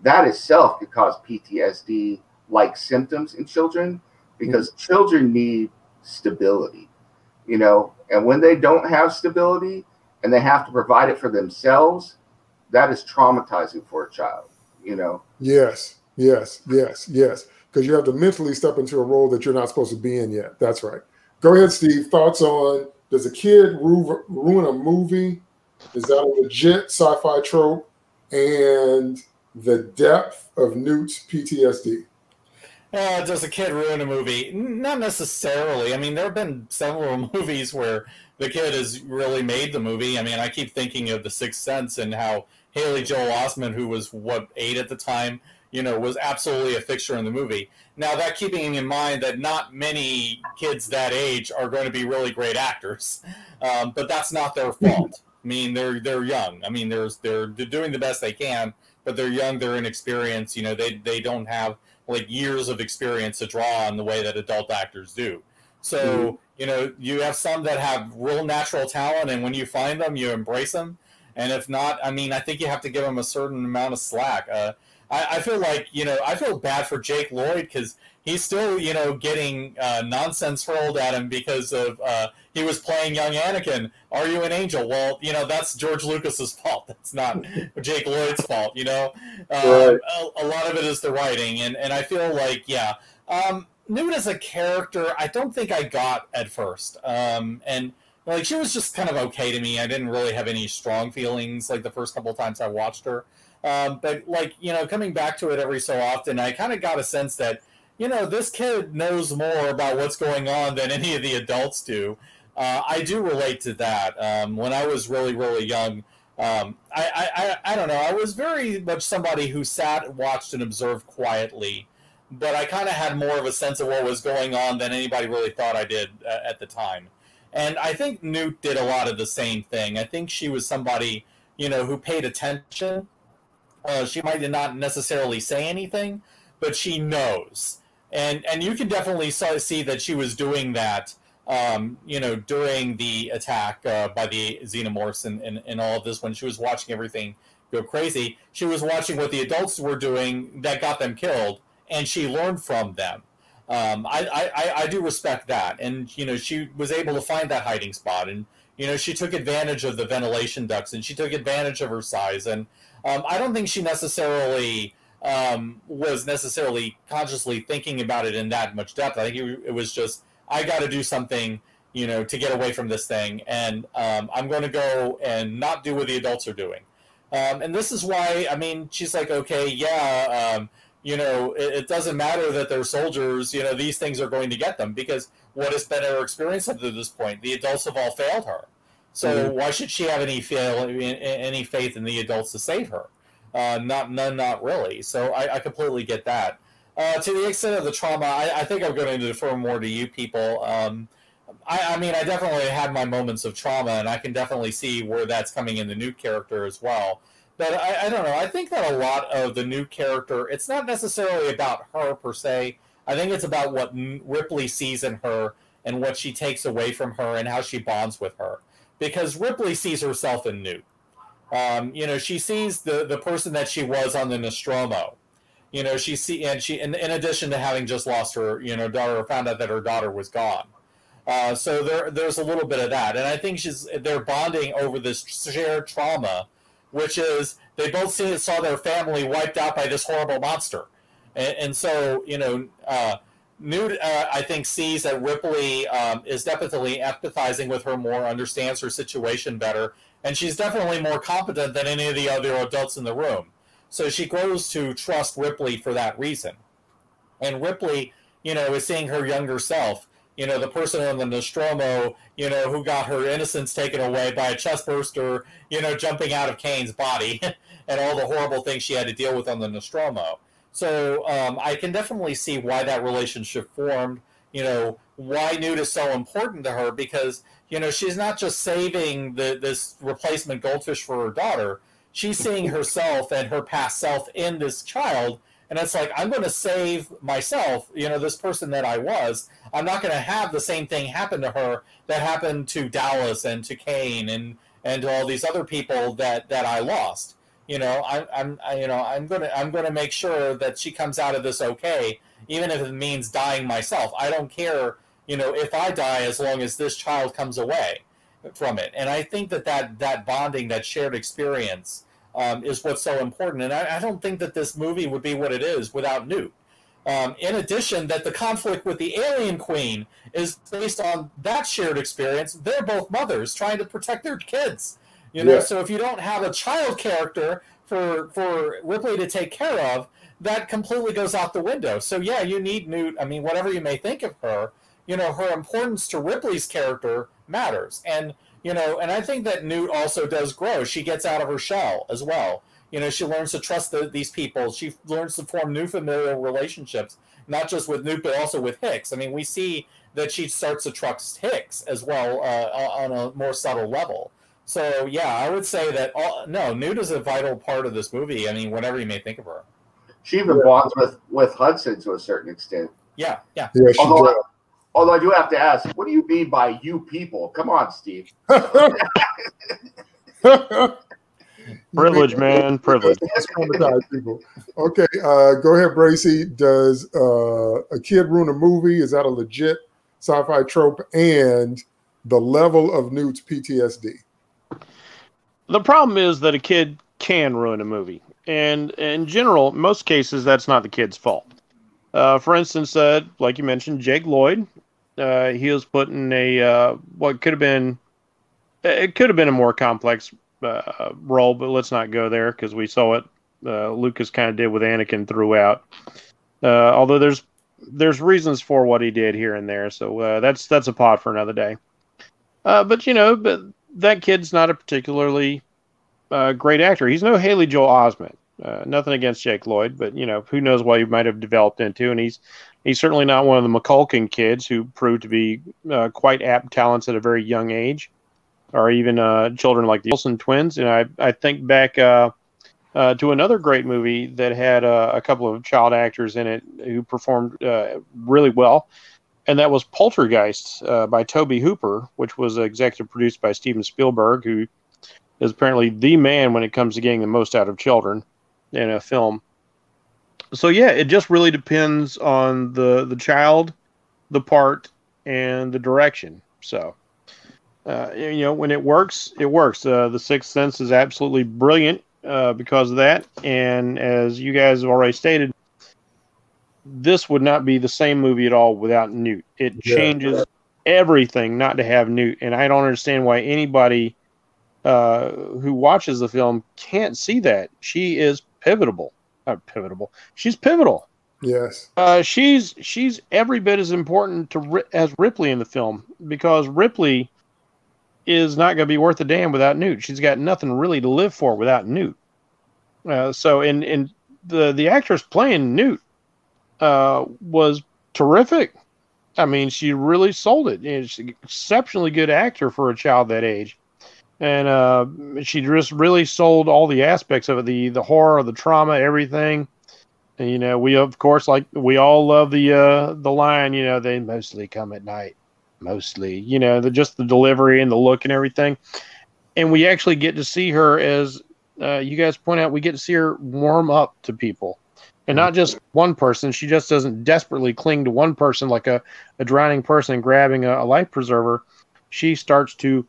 that itself could cause PTSD-like symptoms in children, because children need stability, and when they don't have stability and they have to provide it for themselves, that is traumatizing for a child, Yes. Because you have to mentally step into a role that you're not supposed to be in yet. That's right. Go ahead, Steve. Thoughts on, does a kid ruin a movie? Is that a legit sci-fi trope? And the depth of Newt's PTSD. Does a kid ruin a movie? Not necessarily. I mean, there have been several movies where the kid has really made the movie. I mean, I keep thinking of The Sixth Sense and how Haley Joel Osment, who was, 8 at the time, was absolutely a fixture in the movie. Now, that keeping in mind that not many kids that age are going to be really great actors, but that's not their fault. I mean, they're young. I mean, they're doing the best they can, but they're young, they're inexperienced. They don't have like years of experience to draw on the way that adult actors do. So, you have some that have real natural talent, and when you find them, you embrace them. And if not, I mean, I think you have to give them a certain amount of slack. I feel like, I feel bad for Jake Lloyd because he's still, getting nonsense hurled at him because of he was playing young Anakin. Are you an angel? Well, that's George Lucas's fault. That's not Jake Lloyd's fault. Right. A lot of it is the writing, and I feel like Newt as a character, I don't think I got at first, and like she was just kind of okay to me. I didn't really have any strong feelings like the first couple of times I watched her. But coming back to it every so often, I kind of got a sense that, this kid knows more about what's going on than any of the adults do. I do relate to that. When I was really, really young, I don't know. I was very much somebody who sat, watched, and observed quietly. But I kind of had more of a sense of what was going on than anybody really thought I did at the time. And I think Newt did a lot of the same thing. I think she was somebody, who paid attention. She might not necessarily say anything, but she knows. And you can definitely see that she was doing that, during the attack by the xenomorphs and all of this, when she was watching everything go crazy. She was watching what the adults were doing that got them killed, and she learned from them. I do respect that. And, she was able to find that hiding spot. And, she took advantage of the ventilation ducts, and she took advantage of her size. And I don't think she necessarily was necessarily consciously thinking about it in that much depth. I think it was just, I got to do something, to get away from this thing. And I'm going to go and not do what the adults are doing. And this is why, I mean, she's like, okay, yeah, it doesn't matter that they're soldiers, these things are going to get them, because what has been her experience up to this point? The adults have all failed her. So why should she have any faith in the adults to save her? Not really. So I completely get that. To the extent of the trauma, I think I'm going to defer more to you people. I mean, I definitely had my moments of trauma, and I can definitely see where that's coming in the Newt character as well. But I don't know. I think that a lot of the Newt character, it's not necessarily about her per se. I think it's about what Ripley sees in her and what she takes away from her and how she bonds with her. Because Ripley sees herself in Newt. She sees the person that she was on the Nostromo. In addition to having just lost her, daughter, found out that her daughter was gone. So there's a little bit of that, and I think they're bonding over this shared trauma, which is they both saw their family wiped out by this horrible monster, and so Newt, I think, sees that Ripley is definitely empathizing with her more, understands her situation better, and she's definitely more competent than any of the other adults in the room. So she grows to trust Ripley for that reason. And Ripley, is seeing her younger self, the person in the Nostromo, who got her innocence taken away by a chestburster, jumping out of Kane's body and all the horrible things she had to deal with on the Nostromo. So I can definitely see why that relationship formed, why Newt is so important to her, because, she's not just saving this replacement goldfish for her daughter. She's seeing herself and her past self in this child. And it's like, I'm going to save myself, this person that I was. I'm not going to have the same thing happen to her that happened to Dallas and to Kane and to all these other people that I lost. I'm going to make sure that she comes out of this okay, even if it means dying myself. I don't care, if I die, as long as this child comes away from it. And I think that bonding, that shared experience, is what's so important. And I don't think that this movie would be what it is without Newt. In addition, that the conflict with the alien queen is based on that shared experience. They're both mothers trying to protect their kids. So if you don't have a child character for Ripley to take care of, that completely goes out the window. So yeah, you need Newt. I mean, whatever you may think of her, her importance to Ripley's character matters. And and I think that Newt also does grow. She gets out of her shell as well. She learns to trust these people. She learns to form new familial relationships, not just with Newt, but also with Hicks. I mean, we see that she starts to trust Hicks as well on a more subtle level. So, yeah, I would say that, Newt is a vital part of this movie. I mean, whatever you may think of her. She even bonds with Hudson to a certain extent. Yeah. Although I do have to ask, what do you mean by you people? Come on, Steve. Privilege, man. Privilege. People. Okay, go ahead, Bracy. Does a kid ruin a movie? Is that a legit sci-fi trope? And the level of Newt's PTSD? The problem is that a kid can ruin a movie. And in general, in most cases, that's not the kid's fault. For instance, like you mentioned, Jake Lloyd, he was put in what could have been, it could have been a more complex role, but let's not go there because we saw it. Lucas kind of did with Anakin throughout. Although there's reasons for what he did here and there, so that's a pod for another day. But that kid's not a particularly great actor. He's no Haley Joel Osment. Nothing against Jake Lloyd, but who knows what he might have developed into, and he's certainly not one of the McCulkin kids who proved to be quite apt talents at a very young age, or even children like the Olsen twins. And I think back to another great movie that had a couple of child actors in it who performed really well, and that was Poltergeist by Tobe Hooper, which was executive produced by Steven Spielberg, who is apparently the man when it comes to getting the most out of children in a film. So yeah, it just really depends on the child, the part, and the direction. So when it works, it works. The Sixth Sense is absolutely brilliant because of that. And as you guys have already stated, this would not be the same movie at all without Newt. It changes everything not to have Newt. And I don't understand why anybody who watches the film can't see that. She is pivotal. She's pivotal. Yes. She's every bit as important as Ripley in the film, because Ripley is not going to be worth a damn without Newt. She's got nothing really to live for without Newt. So in the actress playing Newt was terrific. I mean, she really sold it. She's an exceptionally good actor for a child that age. And she just really sold all the aspects of it, the horror, the trauma, everything. And, we of course, like we all love the line, they mostly come at night, mostly, just the delivery and the look and everything. And we actually get to see her, as you guys point out, we get to see her warm up to people, and not just one person. She just doesn't desperately cling to one person like a drowning person grabbing a life preserver. She starts to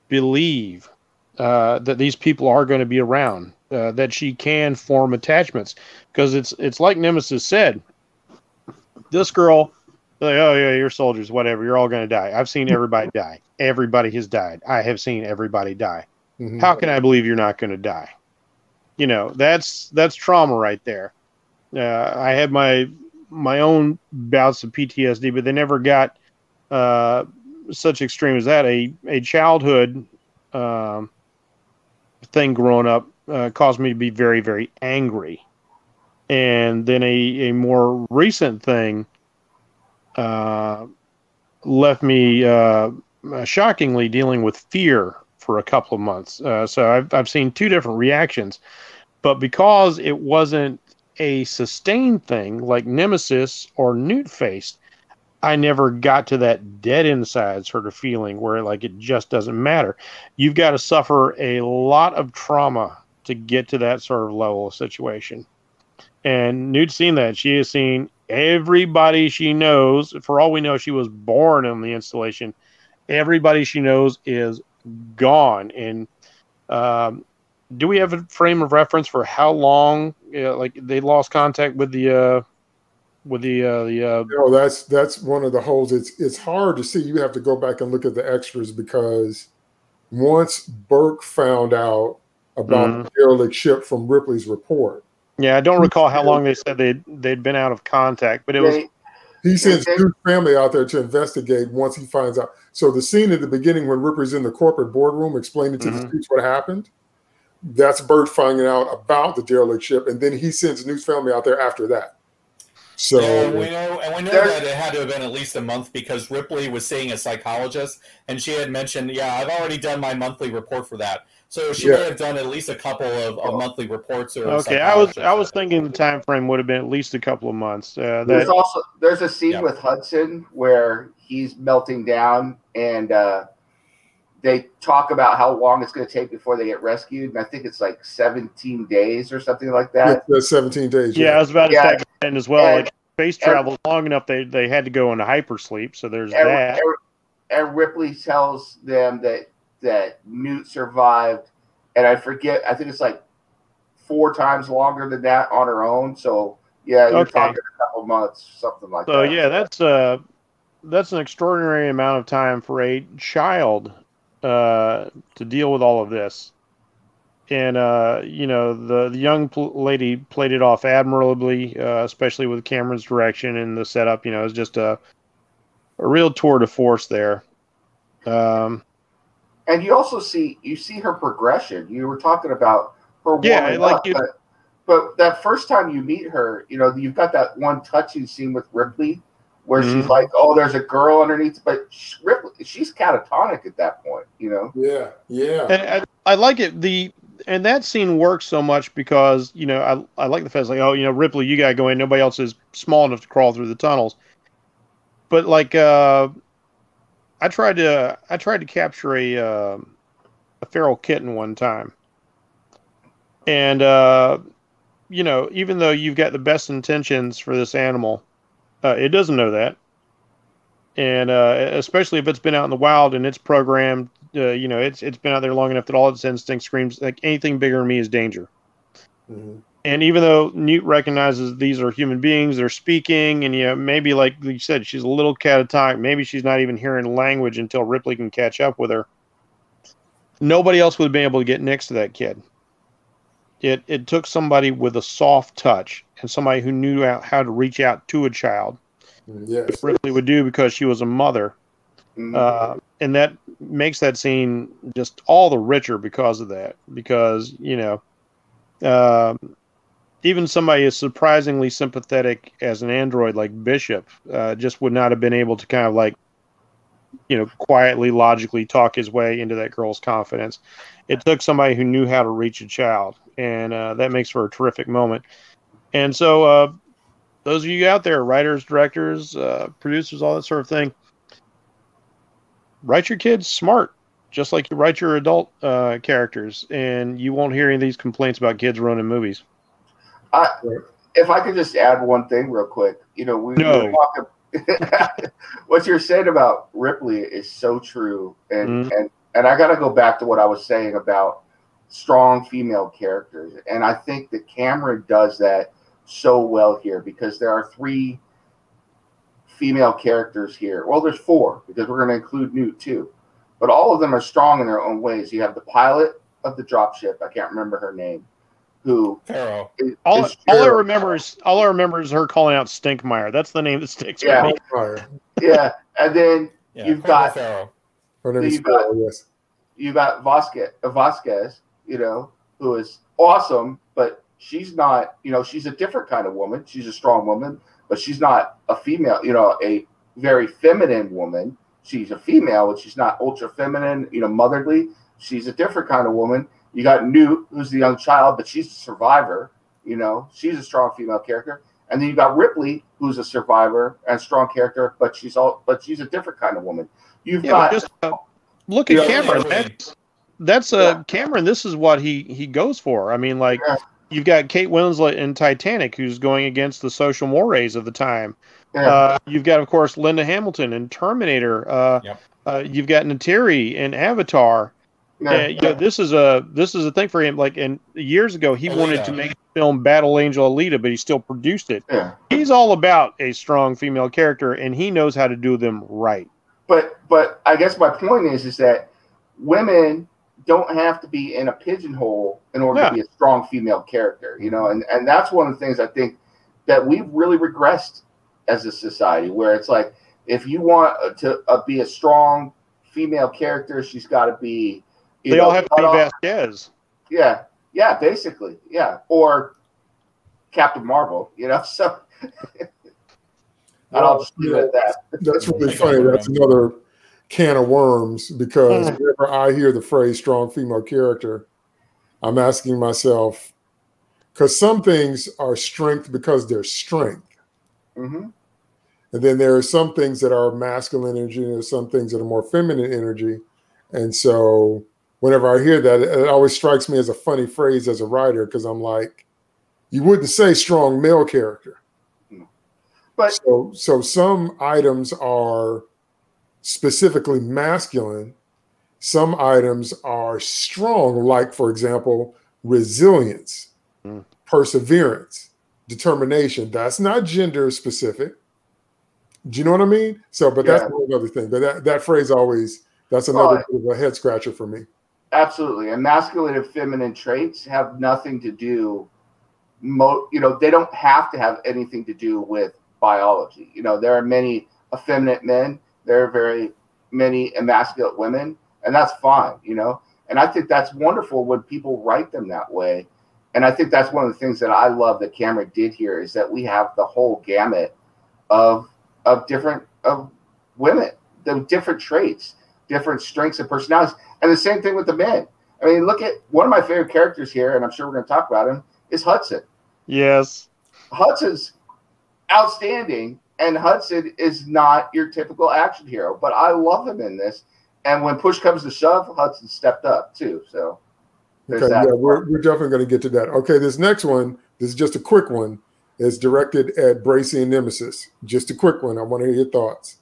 believe that these people are going to be around, that she can form attachments, because it's like Nemesis said, This girl, like, oh yeah, you're soldiers, whatever. You're all going to die. I've seen everybody die. Everybody has died. I have seen everybody die. Mm-hmm. How can I believe you're not going to die? You know, that's trauma right there. I had my own bouts of PTSD, but they never got such extreme as that. A childhood thing growing up caused me to be very, very angry. And then a more recent thing left me shockingly dealing with fear for a couple of months. So I've seen two different reactions. But because it wasn't a sustained thing like Nemesis or Newt faced, I never got to that dead inside sort of feeling where like it just doesn't matter. You've got to suffer a lot of trauma to get to that sort of level of situation. And Newt's seen that. She has seen everybody she knows. For all we know, she was born in the installation. Everybody she knows is gone. And do we have a frame of reference for how long like they lost contact with the No, that's one of the holes. It's hard to see. You have to go back and look at the extras because once Burke found out about the derelict ship from Ripley's report. Yeah, I don't recall how long they said they'd been out of contact, but it was. He sends Newt's family out there to investigate once he finds out. So the scene at the beginning when Ripley's in the corporate boardroom explaining to the students what happened, that's Bert finding out about the derelict ship, and then he sends Newt's family out there after that. So we know that it had to have been at least a month because Ripley was seeing a psychologist, and she had mentioned, I've already done my monthly report for that. So she may have done at least a couple of monthly reports. Or okay, I was thinking the time frame would have been at least a couple of months. There's a scene with Hudson where he's melting down, and they talk about how long it's going to take before they get rescued, and I think it's like 17 days or something like that. Yeah, 17 days. Yeah, I was about to say that as well. Like space travel long enough, they had to go into hypersleep. So there's that. And Ripley tells them that Newt survived, and I forget. I think it's like 4 times longer than that on her own. So you're talking a couple months, something like that. So yeah, that's an extraordinary amount of time for a child to deal with all of this. And the young lady played it off admirably, especially with Cameron's direction and the setup. It was just a real tour de force there. And you also see her progression. You were talking about her warming up, but that first time you meet her, you've got that one touching scene with Ripley where she's like, "Oh, there's a girl underneath," but she's catatonic at that point, Yeah. And I like it. And that scene works so much because I like the fact like, oh, Ripley, you gotta go in. Nobody else is small enough to crawl through the tunnels. But like, I tried to capture a feral kitten one time, and even though you've got the best intentions for this animal. It doesn't know that, and especially if it's been out in the wild and it's programmed, it's been out there long enough that all its instinct screams like anything bigger than me is danger. Mm-hmm. And even though Newt recognizes these are human beings, they're speaking, and maybe like you said, she's a little catatonic. Maybe she's not even hearing language until Ripley can catch up with her. Nobody else would have been able to get next to that kid. It took somebody with a soft touch and somebody who knew how to reach out to a child. Yes. Ripley would do because she was a mother. Mm-hmm. And that makes that scene just all the richer because of that. Because, even somebody as surprisingly sympathetic as an android like Bishop just would not have been able to kind of like, quietly, logically talk his way into that girl's confidence. It took somebody who knew how to reach a child. And that makes for a terrific moment. And so those of you out there, writers, directors, producers, all that sort of thing, write your kids smart, just like you write your adult characters, and you won't hear any of these complaints about kids ruining movies. If I could just add one thing real quick. We were talking, what you're saying about Ripley is so true. And I got to go back to what I was saying about strong female characters. And I think that Cameron does that so well here because there are 3 female characters here. Well, there's 4 because we're going to include Newt too, but all of them are strong in their own ways. You have the pilot of the dropship. I can't remember her name. Who? Pharaoh. All I remember is her calling out Stinkmeyer. That's the name that sticks with me. Yeah, and then you've got Pharaoh. Her name is Pharaoh, yes. You got Vasquez, you know, who is awesome, but she's not, you know, she's a different kind of woman. She's a strong woman, but she's not a female, you know, a very feminine woman. She's a female, but she's not ultra feminine, you know, motherly. She's a different kind of woman. You got Newt, who's the young child, but she's a survivor. You know, she's a strong female character. And then you got Ripley, who's a survivor and strong character, but she's a different kind of woman. You've got look at Cameron. That's Cameron. This is what he goes for. I mean, like you've got Kate Winslet in Titanic, who's going against the social mores of the time. You've got, of course, Linda Hamilton in Terminator. You've got Neytiri in Avatar. You know, this is a thing for him. Like, and years ago, he wanted to make the film Battle Angel Alita, but he still produced it. He's all about a strong female character, and he knows how to do them right. But I guess my point is that women don't have to be in a pigeonhole in order to be a strong female character, you know, and that's one of the things I think that we've really regressed as a society, where it's like, if you want to be a strong female character, she's got to be. They all have to be Vasquez. Yeah, basically, or Captain Marvel, you know. So I'll just leave it at that. That's really funny. That's another can of worms, because whenever I hear the phrase "strong female character," I'm asking myself, because some things are strength because they're strength. Mm-hmm. And then there are some things that are masculine energy, and there's some things that are more feminine energy. And so whenever I hear that, it always strikes me as a funny phrase as a writer, because I'm like, you wouldn't say strong male character. But so some items are specifically masculine. Some items are strong, like, for example, resilience, perseverance, determination. That's not gender specific. Do you know what I mean? So, but that's another thing. But that phrase always, that's another bit of a head scratcher for me. Absolutely. And masculine and feminine traits have nothing to do, you know, they don't have to have anything to do with biology. You know, there are many effeminate men. There are very many emasculate women, and that's fine, you know. And I think that's wonderful when people write them that way. And I think that's one of the things that I love that Cameron did here, is that we have the whole gamut of different women, the different traits, different strengths and personalities. And the same thing with the men. I mean, look at one of my favorite characters here, and I'm sure we're going to talk about him, is Hudson. Yes. Hudson's outstanding, and Hudson is not your typical action hero, but I love him in this. And when push comes to shove, Hudson stepped up too. So okay, we're definitely going to get to that. Okay, this next one, this is just a quick one. It's directed at Bracy and Nemesis. Just a quick one. I want to hear your thoughts.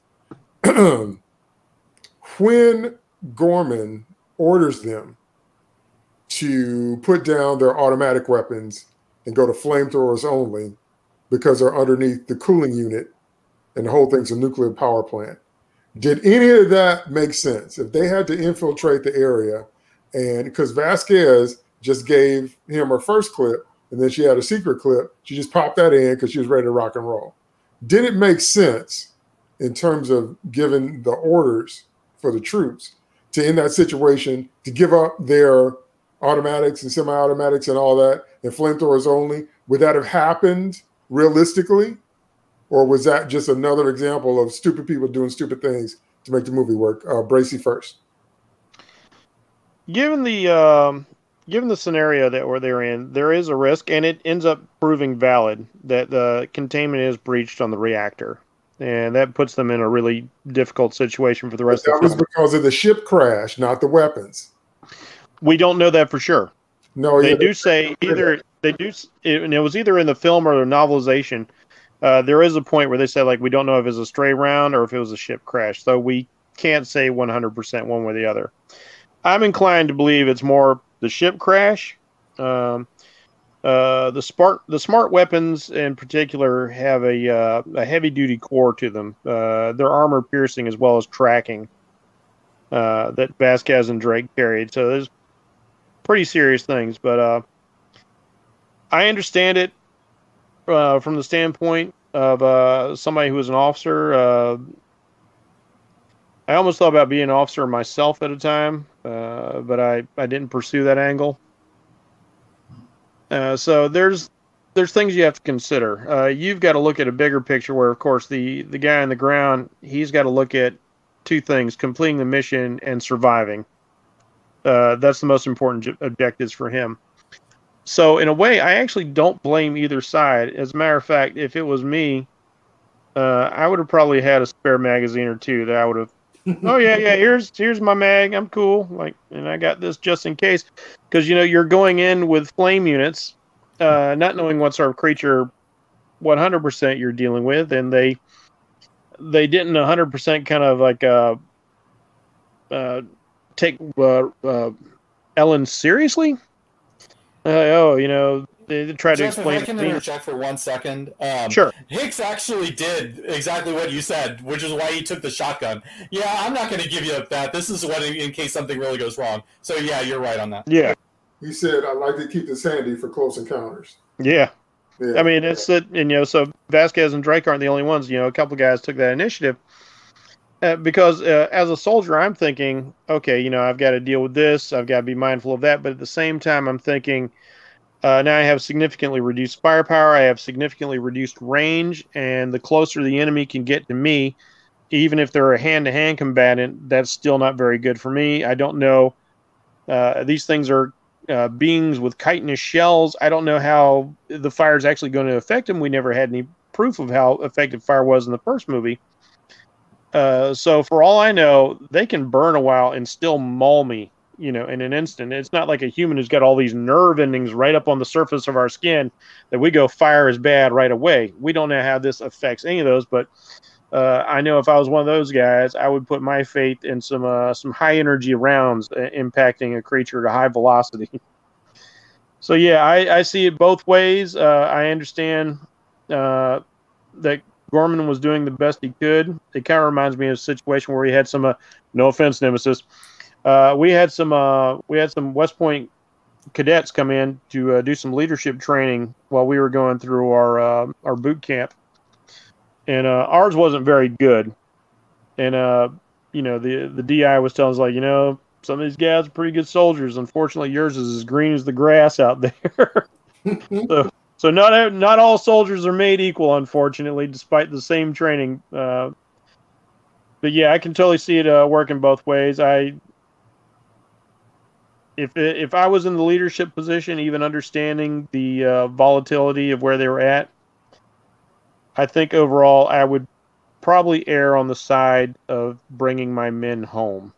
When Gorman orders them to put down their automatic weapons and go to flamethrowers only because they're underneath the cooling unit and the whole thing's a nuclear power plant, did any of that make sense? If they had to infiltrate the area, and because Vasquez just gave him her first clip, and then she had a secret clip, she just popped that in because she was ready to rock and roll. Did it make sense in terms of giving the orders for the troops to, in that situation, to give up their automatics and semi-automatics and all that, and flamethrowers only? Would that have happened realistically? Or was that just another example of stupid people doing stupid things to make the movie work? Bracy first. Given the scenario that they're in, there is a risk, and it ends up proving valid, that the containment is breached on the reactor. And that puts them in a really difficult situation for the rest of the film. That was because of the ship crash, not the weapons. We don't know that for sure. No, they do say either they do, and it was either in the film or the novelization. There is a point where they say, like, we don't know if it was a stray round or if it was a ship crash, so we can't say 100% one way or the other. I'm inclined to believe it's more the ship crash. The smart weapons in particular have a heavy duty core to them. Their armor piercing as well as tracking that Vasquez and Drake carried. So there's pretty serious things, but I understand it from the standpoint of somebody who was an officer. I almost thought about being an officer myself at a time, but I didn't pursue that angle. So there's things you have to consider. You've got to look at a bigger picture where, of course, the guy on the ground, he's got to look at two things: completing the mission and surviving. That's the most important objectives for him. So in a way, I actually don't blame either side. As a matter of fact, if it was me, I would have probably had a spare magazine or two that I would have. Oh yeah, here's my mag. I'm cool. And I got this just in case, because you're going in with flame units, not knowing what sort of creature 100% you're dealing with, and they didn't 100% kind of take Ellen seriously. They tried to explain. If I can interject for 1 second. Sure. Hicks actually did exactly what you said, which is why he took the shotgun. Yeah, I'm not going to give you that. This is what in case something really goes wrong. So yeah, you're right on that. Yeah. He said, "I like to keep this handy for close encounters." Yeah. I mean, it's that, so Vasquez and Drake aren't the only ones. A couple guys took that initiative. Because as a soldier, I'm thinking, okay, I've got to deal with this. I've got to be mindful of that. But at the same time, I'm thinking, now I have significantly reduced firepower. I have significantly reduced range. And the closer the enemy can get to me, even if they're a hand-to-hand combatant, that's still not very good for me. I don't know. These things are beings with chitinous shells. I don't know how the fire is actually going to affect them. We never had any proof of how effective fire was in the first movie. So for all I know, they can burn a while and still maul me, in an instant. It's not like a human who's got all these nerve endings right up on the surface of our skin that we go fire is bad right away. We don't know how this affects any of those, but I know if I was one of those guys, I would put my faith in some high energy rounds impacting a creature at a high velocity. So yeah, I see it both ways. I understand that Gorman was doing the best he could. It kind of reminds me of a situation where he had some, no offense, Nemesis. We had some West Point cadets come in to do some leadership training while we were going through our boot camp, and ours wasn't very good. And the DI was telling us some of these guys are pretty good soldiers. Unfortunately, yours is as green as the grass out there. So not all soldiers are made equal, unfortunately, despite the same training. But yeah, I can totally see it working both ways. If I was in the leadership position, even understanding the volatility of where they were at, I think overall I would probably err on the side of bringing my men home.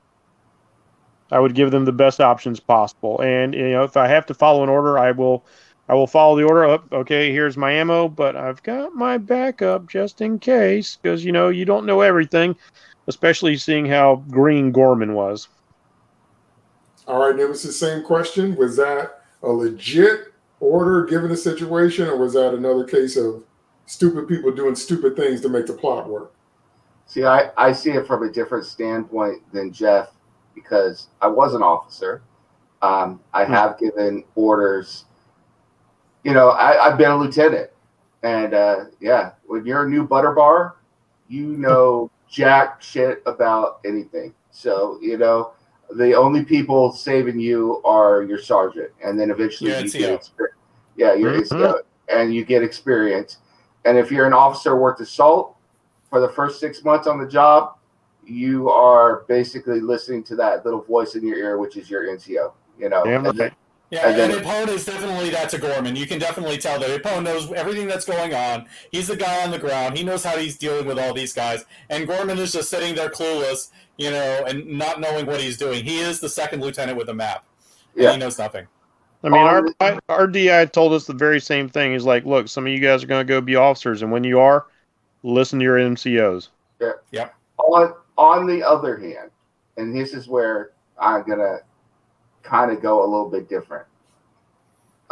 I would give them the best options possible, and if I have to follow an order, I will follow the order. Okay, here's my ammo, but I've got my backup just in case, because you don't know everything, especially seeing how green Gorman was. All right, Nemesis, same question. Was that a legit order given the situation, or was that another case of stupid people doing stupid things to make the plot work? See, I see it from a different standpoint than Jeff, because I was an officer. I have given orders. I've been a lieutenant, and when you're a new butter bar, jack shit about anything. So the only people saving you are your sergeant, and then eventually you get experience. Yeah, you're NCO, and you get experience. And if you're an officer worth the salt for the first 6 months on the job, you are basically listening to that little voice in your ear, which is your NCO. And Ipone is definitely that's a Gorman. You can definitely tell that Ipone knows everything that's going on. He's the guy on the ground. He knows how he's dealing with all these guys. And Gorman is just sitting there clueless, and not knowing what he's doing. He is the second lieutenant with a map. Yeah. And he knows nothing. I mean, our DI told us the very same thing. He's like, look, some of you guys are going to go be officers, and when you are, listen to your NCOs. Yeah. Yep. On the other hand, and this is where I'm going to kind of go a little bit different.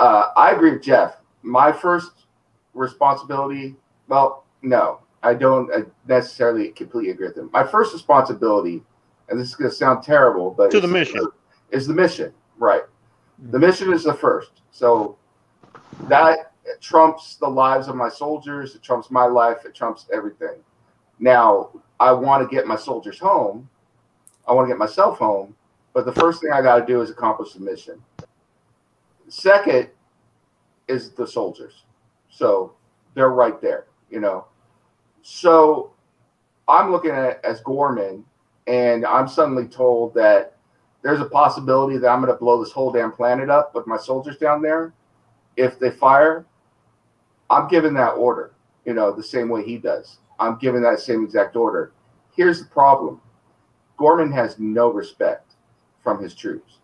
I agree with Jeff. My first responsibility, well, no, I don't necessarily completely agree with him. My first responsibility, and this is going to sound terrible, but to the mission is the mission, right? The mission is the first. So that trumps the lives of my soldiers. It trumps my life. It trumps everything. Now, I want to get my soldiers home. I want to get myself home. But the first thing I got to do is accomplish the mission. Second is the soldiers. So they're right there, you know. So I'm looking at it as Gorman, and I'm suddenly told that there's a possibility that I'm going to blow this whole damn planet up with my soldiers down there. If they fire, I'm giving that order, you know, the same way he does. I'm giving that same exact order. Here's the problem. Gorman has no respect from his troops.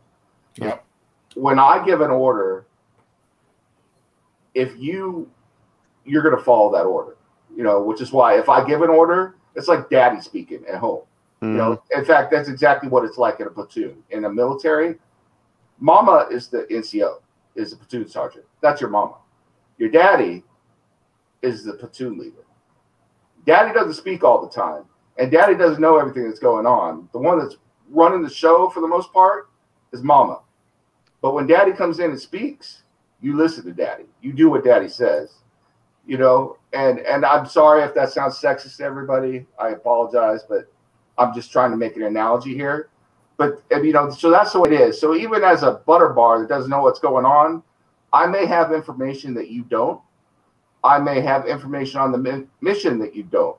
Yep. When I give an order, if you're going to follow that order, you know, which is why if I give an order, it's like daddy speaking at home. You know, in fact, that's exactly what it's like in a platoon. In a military, mama is the NCO, is the platoon sergeant. That's your mama. Your daddy is the platoon leader. Daddy doesn't speak all the time, and daddy doesn't know everything that's going on. The one that's running the show for the most part is mama. But when daddy comes in and speaks, you listen to daddy. You do what daddy says. You know, and I'm sorry if that sounds sexist to everybody. I apologize, but I'm just trying to make an analogy here. But, you know, so that's the way it is. So even as a butter bar that doesn't know what's going on, I may have information that you don't. I may have information on the mission that you don't.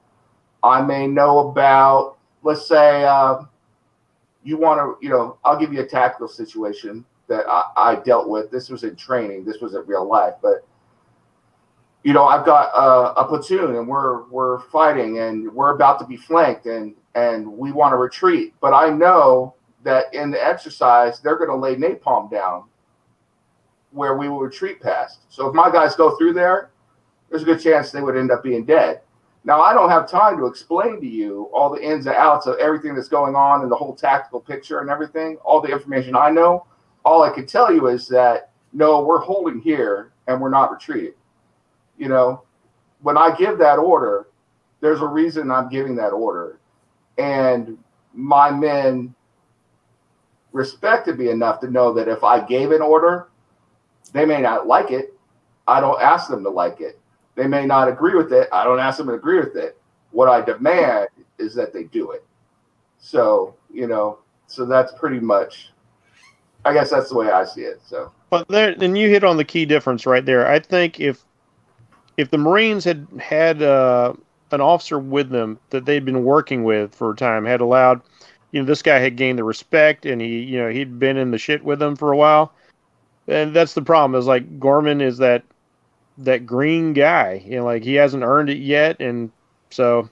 I may know about, let's say, you want to, you know, I'll give you a tactical situation that I dealt with. This was in training. This wasn't real life. But, you know, I've got a platoon, and we're fighting, and we're about to be flanked, and we want to retreat. But I know that in the exercise, they're going to lay napalm down where we will retreat past. So if my guys go through there, there's a good chance they would end up being dead. Now, I don't have time to explain to you all the ins and outs of everything that's going on and the whole tactical picture and everything, all the information I know. All I can tell you is that, no, we're holding here and we're not retreating. You know, when I give that order, there's a reason I'm giving that order. And my men respected me enough to know that if I gave an order, they may not like it. I don't ask them to like it. They may not agree with it. I don't ask them to agree with it. What I demand is that they do it. So, you know, so that's pretty much, I guess that's the way I see it. So, but there, and you hit on the key difference right there. I think if the Marines had an officer with them that they'd been working with for a time, had allowed, you know, this guy had gained the respect, and he'd been in the shit with them for a while. And that's the problem, is like Gorman is that green guy, you know, like he hasn't earned it yet. And so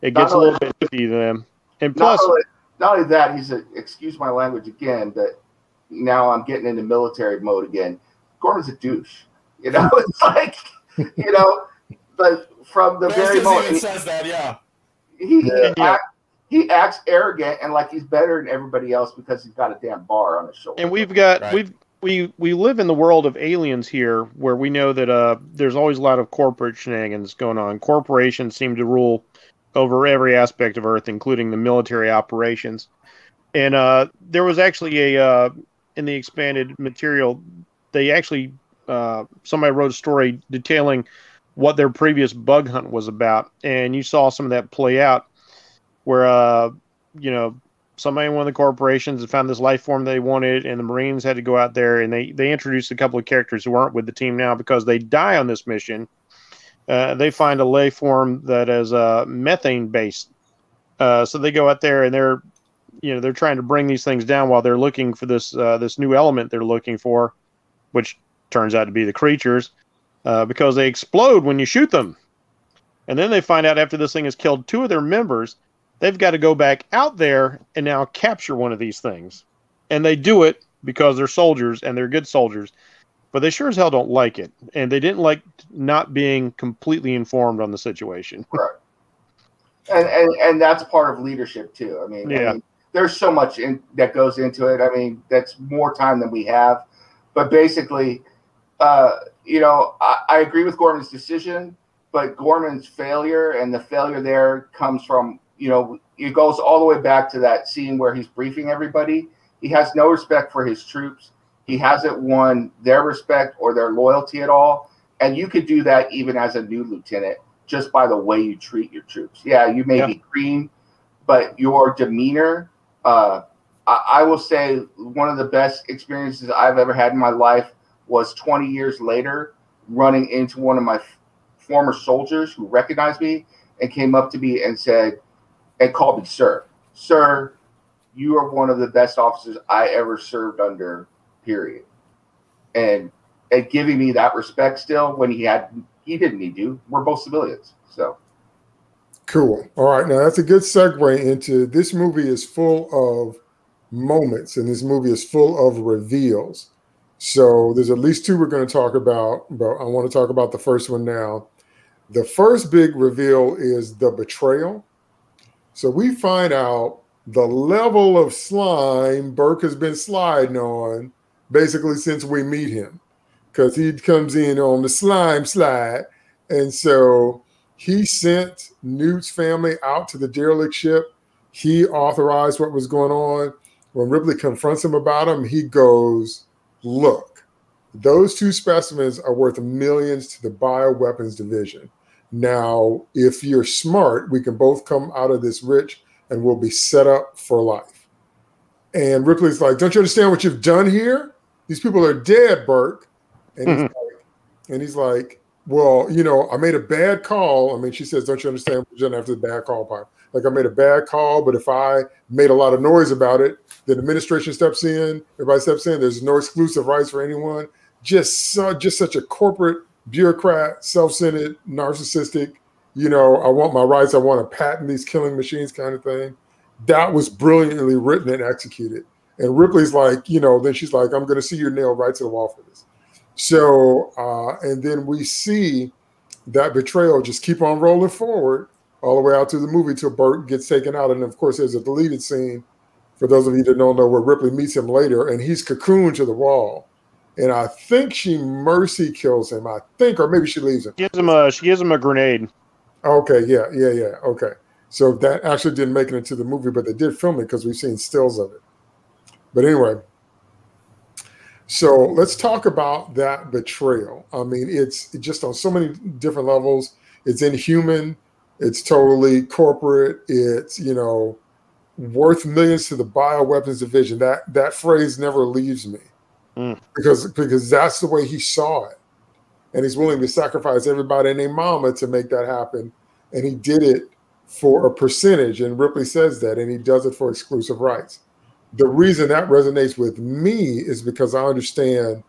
it gets a little bit iffy to them. And plus, not only that, he's excuse my language again, but now I'm getting into military mode again. Gorman's a douche, you know, it's like, you know, but from the very moment he says that, yeah, he acts arrogant and like he's better than everybody else because he's got a damn bar on his shoulder. And we live in the world of aliens here, where we know that there's always a lot of corporate shenanigans going on. Corporations seem to rule over every aspect of Earth, including the military operations. And there was actually in the expanded material, they actually somebody wrote a story detailing what their previous bug hunt was about, and you saw some of that play out, where you know, somebody in one of the corporations had found this life form they wanted, and the Marines had to go out there, and they introduced a couple of characters who aren't with the team now because they die on this mission. They find a life form that is methane based, so they go out there and they're trying to bring these things down while they're looking for this new element they're looking for, which turns out to be the creatures, because they explode when you shoot them. And then they find out after this thing has killed two of their members, they've got to go back out there and now capture one of these things. And they do it because they're soldiers, and they're good soldiers. But they sure as hell don't like it. And they didn't like not being completely informed on the situation. Right. And that's part of leadership, too. I mean, there's so much that goes into it. I mean, that's more time than we have. But basically, you know, I agree with Gorman's decision, but Gorman's failure and the failure there comes from, you know, it goes all the way back to that scene where he's briefing everybody. He has no respect for his troops. He hasn't won their respect or their loyalty at all. And you could do that even as a new lieutenant, just by the way you treat your troops. Yeah, you may be green, but your demeanor, I will say one of the best experiences I've ever had in my life was 20 years later running into one of my former soldiers who recognized me and came up to me and said, and called me sir. Sir, you are one of the best officers I ever served under, period. And giving me that respect still when he didn't need to. We're both civilians. So cool. All right. Now that's a good segue into this movie is full of moments, and this movie is full of reveals. So there's at least two we're going to talk about, but I want to talk about the first one now. The first big reveal is the betrayal. So we find out the level of slime Burke has been sliding on basically since we meet him, because he comes in on the slime slide. And so he sent Newt's family out to the derelict ship. He authorized what was going on. When Ripley confronts him about him, he goes, look, those two specimens are worth millions to the bioweapons division. Now, if you're smart, we can both come out of this rich and we'll be set up for life. And Ripley's like, don't you understand what you've done here? These people are dead, Burke. And he's like, well, you know, I made a bad call. I mean, she says, don't you understand what you've done after the bad call part? Like, I made a bad call, but if I made a lot of noise about it, the administration steps in, everybody steps in, there's no exclusive rights for anyone. Just such a corporate bureaucrat, self-centered, narcissistic, you know, I want my rights, I want to patent these killing machines kind of thing. That was brilliantly written and executed. And Ripley's like, you know, then she's like, I'm going to see your nail right to the wall for this. So, and then we see that betrayal just keep on rolling forward all the way out to the movie till Burke gets taken out. And of course, there's a deleted scene, for those of you that don't know, where Ripley meets him later and he's cocooned to the wall. And I think she mercy kills him, I think, or maybe she leaves him. She gives him a grenade. Okay, yeah. Okay. So that actually didn't make it into the movie, but they did film it because we've seen stills of it. But anyway, so let's talk about that betrayal. I mean, it's just on so many different levels. It's inhuman. It's totally corporate. It's, you know, worth millions to the bioweapons division. That phrase never leaves me because that's the way he saw it. And he's willing to sacrifice everybody and their mama to make that happen. And he did it for a percentage. And Ripley says that, and he does it for exclusive rights. The reason that resonates with me is because I understand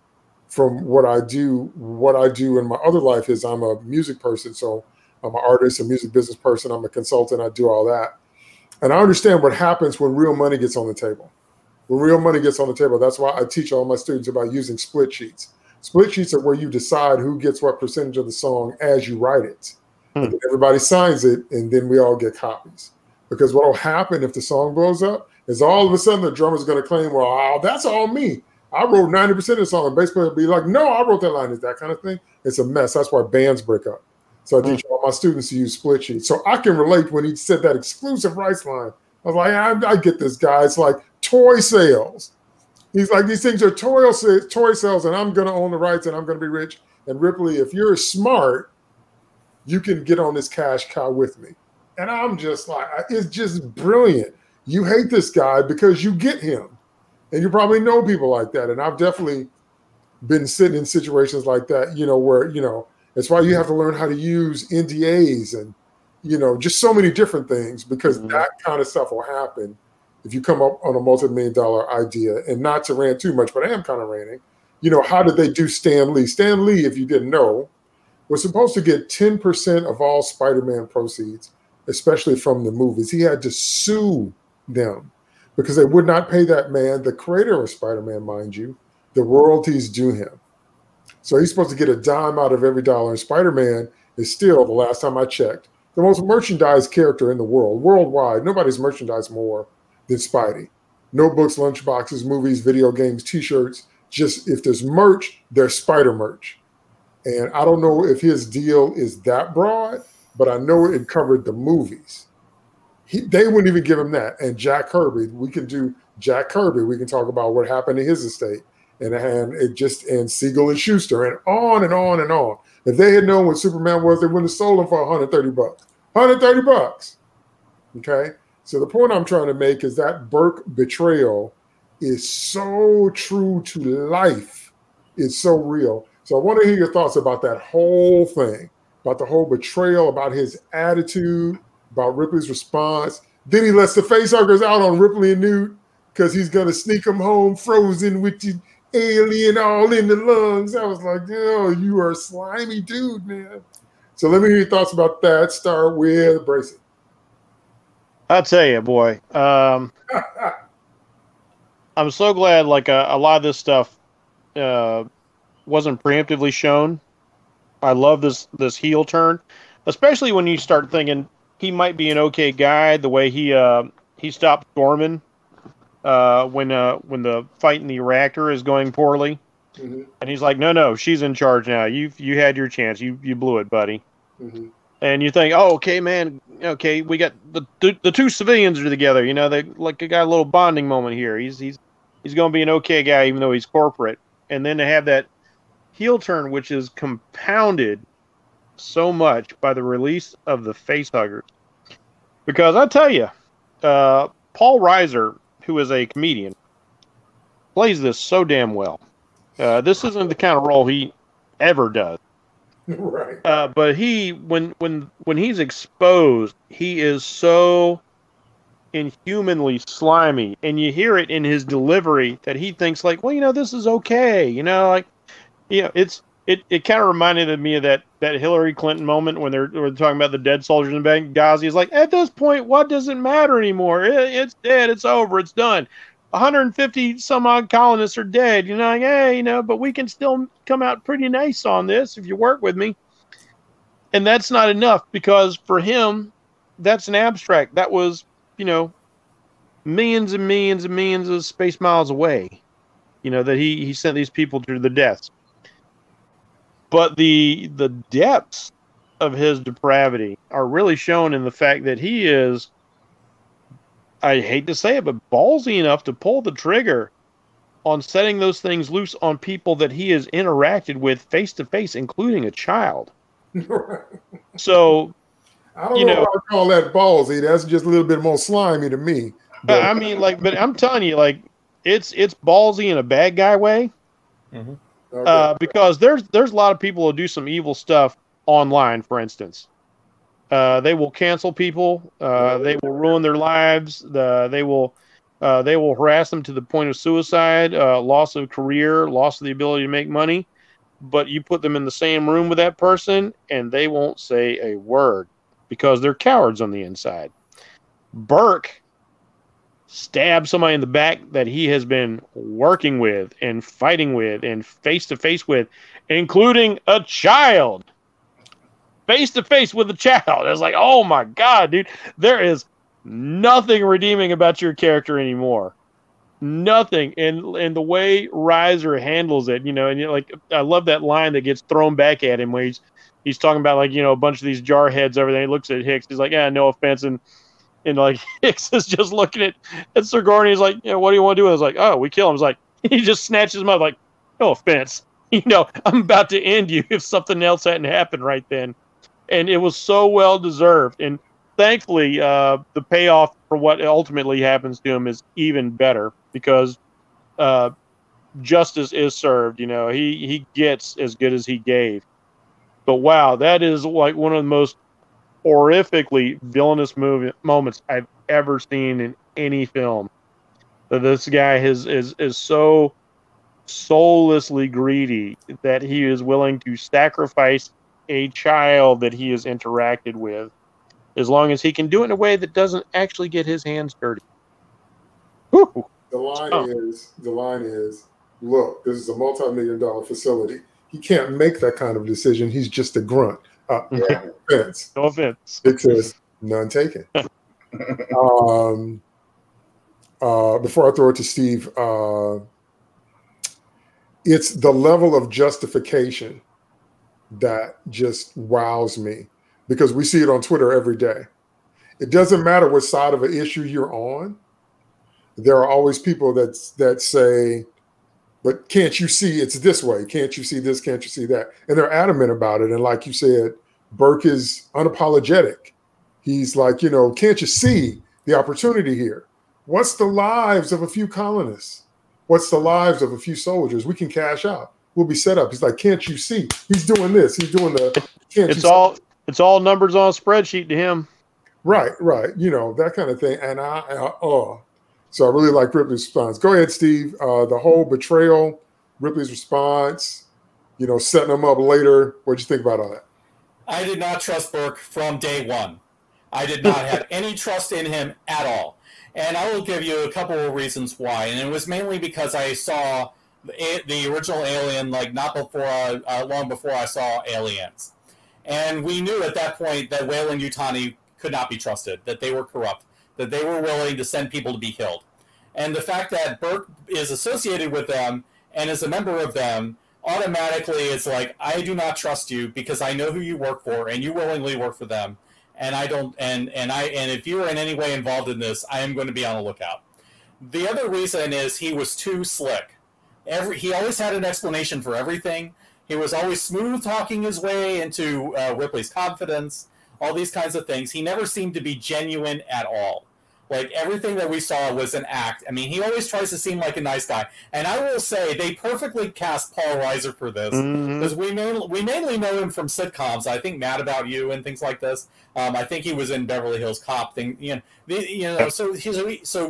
from what I do in my other life is I'm a music person. So I'm an artist, a music business person. I'm a consultant. I do all that. And I understand what happens when real money gets on the table. When real money gets on the table, that's why I teach all my students about using split sheets. Split sheets are where you decide who gets what percentage of the song as you write it. And then everybody signs it, and then we all get copies. Because what will happen if the song blows up is all of a sudden the drummer's going to claim, well, that's all me. I wrote 90% of the song. And bass player will be like, no, I wrote that line. Is that kind of thing. It's a mess. That's why bands break up. So I teach all my students to use split sheets. So I can relate when he said that exclusive rights line. I was like, I get this guy. It's like toy sales. He's like, these things are toy sales, and I'm going to own the rights, and I'm going to be rich. And Ripley, if you're smart, you can get on this cash cow with me. And I'm just like, it's just brilliant. You hate this guy because you get him. And you probably know people like that. And I've definitely been sitting in situations like that, you know, where, you know, that's why you have to learn how to use NDAs and, you know, just so many different things, because that kind of stuff will happen if you come up on a multi-million-dollar idea. And not to rant too much, but I am kind of ranting. You know, how did they do Stan Lee? Stan Lee, if you didn't know, was supposed to get 10% of all Spider-Man proceeds, especially from the movies. He had to sue them because they would not pay that man, the creator of Spider-Man, mind you, the royalties due him. So he's supposed to get a dime out of every dollar. And Spider-Man is still, the last time I checked, the most merchandised character in the world, worldwide. Nobody's merchandised more than Spidey. Notebooks, lunchboxes, movies, video games, T-shirts, just if there's merch, there's Spider merch. And I don't know if his deal is that broad, but I know it covered the movies. They wouldn't even give him that. And Jack Kirby, we can do Jack Kirby. We can talk about what happened to his estate, and Siegel and Schuster, and on and on and on. If they had known what Superman was, they wouldn't have sold him for $130. $130. Okay. So the point I'm trying to make is that Burke betrayal is so true to life. It's so real. So I want to hear your thoughts about that whole thing, about the whole betrayal, about his attitude, about Ripley's response. Then he lets the facehuggers out on Ripley and Newt because he's going to sneak them home frozen with the alien all in the lungs. I was like, yo, you are a slimy dude, man. So let me hear your thoughts about that. Start with Bracey. I'll tell you, boy. I'm so glad like a lot of this stuff wasn't preemptively shown. I love this heel turn, especially when you start thinking he might be an okay guy. The way he stopped Gorman when the fight in the reactor is going poorly, and he's like, no, she's in charge now. You had your chance. You blew it, buddy. And you think, oh, okay, man. Okay, we got the two civilians are together. You know, they got a little bonding moment here. He's going to be an okay guy, even though he's corporate. And then to have that heel turn, which is compounded so much by the release of the facehuggers. Because I tell you, Paul Reiser, who is a comedian, plays this so damn well. This isn't the kind of role he ever does. Right. But when he's exposed, he is so inhumanly slimy, and you hear it in his delivery that he thinks like, well, this is okay. It kind of reminded me of that Hillary Clinton moment when they're talking about the dead soldiers in Benghazi. He's like, at this point, what does it matter anymore? It's dead. It's over. It's done. 150 some odd colonists are dead. But we can still come out pretty nice on this if you work with me. And that's not enough, because for him, that's an abstract. That was, millions and millions and millions of space miles away, that he sent these people to the deaths. But the depths of his depravity are really shown in the fact that he is, I hate to say it, but ballsy enough to pull the trigger on setting those things loose on people that he has interacted with face to face, including a child. So, I don't know if I call that ballsy. That's just a little bit more slimy to me. But but I'm telling you, it's ballsy in a bad guy way. Okay. Because there's a lot of people who do some evil stuff online, for instance. They will cancel people. They will ruin their lives. They will harass them to the point of suicide, loss of career, loss of the ability to make money. But you put them in the same room with that person, and they won't say a word because they're cowards on the inside. Burke stabbed somebody in the back that he has been working with and fighting with and face to face with, including a child. Face to face with a child. I was like, oh my God, dude, there is nothing redeeming about your character anymore. Nothing. And the way Reiser handles it, and I love that line that gets thrown back at him where he's talking about a bunch of these jarheads over there. He looks at Hicks. He's like, yeah, no offense. And Hicks is just looking at Sigourney. He's like, what do you want to do? I was like, oh, we kill him. He's like, he just snatches him up like, no offense. I'm about to end you if something else hadn't happened right then. And it was so well deserved. And thankfully, the payoff for what ultimately happens to him is even better because justice is served. He gets as good as he gave. But wow, that is like one of the most horrifically villainous moments I've ever seen in any film. That this guy is so soullessly greedy that he is willing to sacrifice a child that he has interacted with, as long as he can do it in a way that doesn't actually get his hands dirty. Woo. The line is, look, this is a multi-million-dollar facility. He can't make that kind of decision. He's just a grunt. No offense. No offense. It says none taken. Before I throw it to Steve, it's the level of justification that just wows me, because we see it on Twitter every day. It doesn't matter what side of an issue you're on. There are always people that say, but can't you see it's this way? Can't you see this? Can't you see that? And they're adamant about it. And like you said, Burke is unapologetic. He's like, can't you see the opportunity here? What's the lives of a few colonists? What's the lives of a few soldiers? We can cash out. We'll be set up. He's like, can't you see? He's doing this. He's doing the. It's all numbers on a spreadsheet to him. Right. That kind of thing. And so I really like Ripley's response. Go ahead, Steve. The whole betrayal, Ripley's response, setting them up later. What'd you think about all that? I did not trust Burke from day one. I did not have any trust in him at all. And I will give you a couple of reasons why. And it was mainly because I saw the original Alien, long before I saw Aliens. And we knew at that point that Weyland-Yutani could not be trusted, that they were corrupt, that they were willing to send people to be killed. And the fact that Burke is associated with them and is a member of them, automatically it's like, I do not trust you because I know who you work for and you willingly work for them. And I don't, and if you are in any way involved in this, I am going to be on the lookout. The other reason is he was too slick. He always had an explanation for everything. He was always smooth talking his way into Ripley's confidence, all these kinds of things. He never seemed to be genuine at all. Like, everything that we saw was an act. I mean, he always tries to seem like a nice guy. And I will say, they perfectly cast Paul Reiser for this. Because we mainly know him from sitcoms. I think Mad About You and things like this. I think he was in Beverly Hills Cop thing. So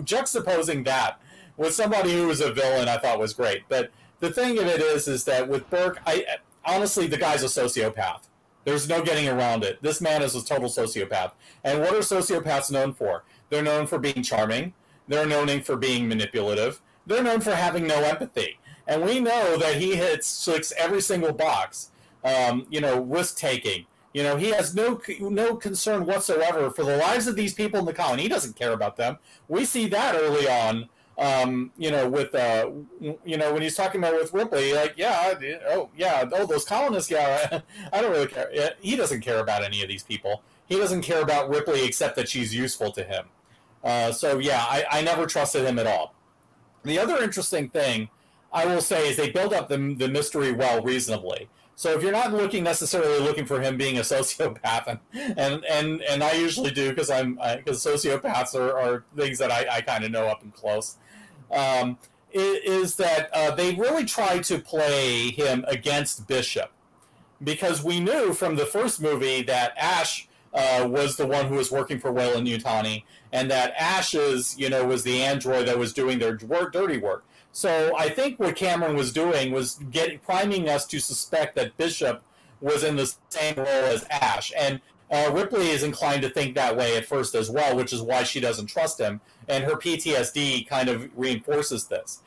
juxtaposing that with somebody who was a villain, I thought was great. But the thing of it is that with Burke, honestly, the guy's a sociopath. There's no getting around it. This man is a total sociopath. And what are sociopaths known for? They're known for being charming. They're known for being manipulative. They're known for having no empathy. And we know that he ticks every single box. Risk-taking. He has no concern whatsoever for the lives of these people in the colony. He doesn't care about them. We see that early on. When he's talking about with Ripley, like, those colonists, I don't really care. He doesn't care about any of these people. He doesn't care about Ripley except that she's useful to him. I never trusted him at all. The other interesting thing I will say is they build up the mystery well reasonably. So if you're not necessarily looking for him being a sociopath, and I usually do because sociopaths are things that I kind of know up and close, is that they really tried to play him against Bishop, because we knew from the first movie that Ash was the one who was working for Weyland-Yutani, and that Ash was the android that was doing their dirty work. So I think what Cameron was doing was priming us to suspect that Bishop was in the same role as Ash. And Ripley is inclined to think that way at first as well, which is why she doesn't trust him. And her PTSD kind of reinforces this.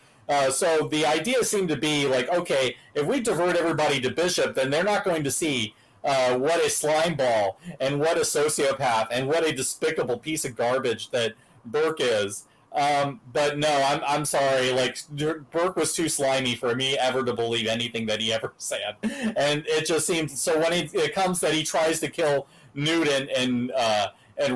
So the idea seemed to be like, okay, if we divert everybody to Bishop, then they're not going to see what a slime ball and what a sociopath and what a despicable piece of garbage that Burke is. But no, I'm sorry. Like, Burke was too slimy for me ever to believe anything that he ever said. And it just seems, so when it comes that he tries to kill Newt and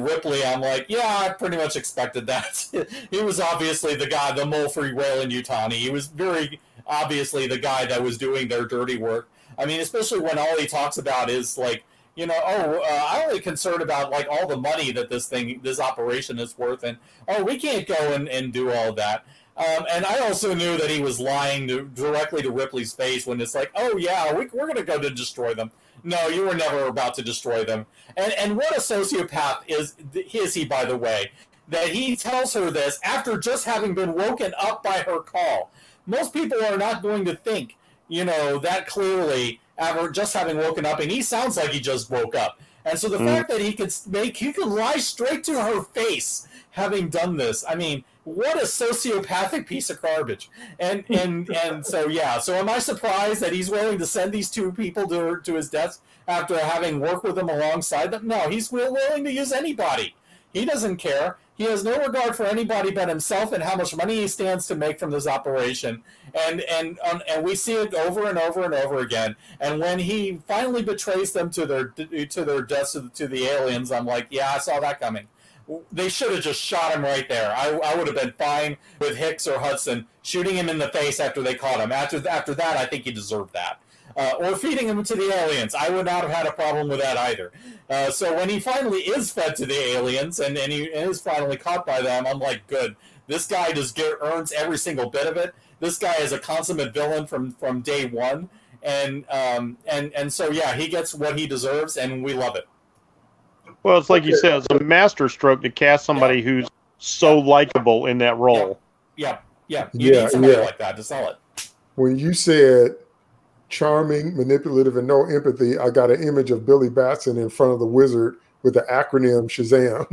Ripley, I'm like, yeah, I pretty much expected that. He was obviously the guy, the mole for Weyland-Yutani. He was very obviously the guy that was doing their dirty work. I mean, especially when all he talks about is like, I'm only concerned about like all the money that this operation is worth, and we can't go and do all that. And I also knew that he was lying directly to Ripley's face when it's like, oh yeah, we're going to go to destroy them. No, you were never about to destroy them. And what a sociopath is he, by the way, that he tells her this after just having been woken up by her call. Most people are not going to think, that clearly after just having woken up, and he sounds like he just woke up. And so the fact that he could lie straight to her face having done this, I mean, what a sociopathic piece of garbage. And so, yeah. So am I surprised that he's willing to send these two people to his death after having worked with them alongside them? No, he's willing to use anybody. He doesn't care. He has no regard for anybody but himself and how much money he stands to make from this operation. And we see it over and over and over again. And when he finally betrays them to their deaths to the aliens, I'm like, yeah, I saw that coming. They should have just shot him right there. I would have been fine with Hicks or Hudson shooting him in the face after they caught him. After that, I think he deserved that. Or feeding him to the aliens. I would not have had a problem with that either. So when he finally is fed to the aliens and he is finally caught by them, I'm like, good. This guy just earns every single bit of it. This guy is a consummate villain from day one. And so, yeah, he gets what he deserves, and we love it. Well, it's like you said, it's a masterstroke to cast somebody who's so likable in that role. Yeah. You need somebody like that to sell it. When you said charming, manipulative, and no empathy, I got an image of Billy Batson in front of the wizard with the acronym Shazam.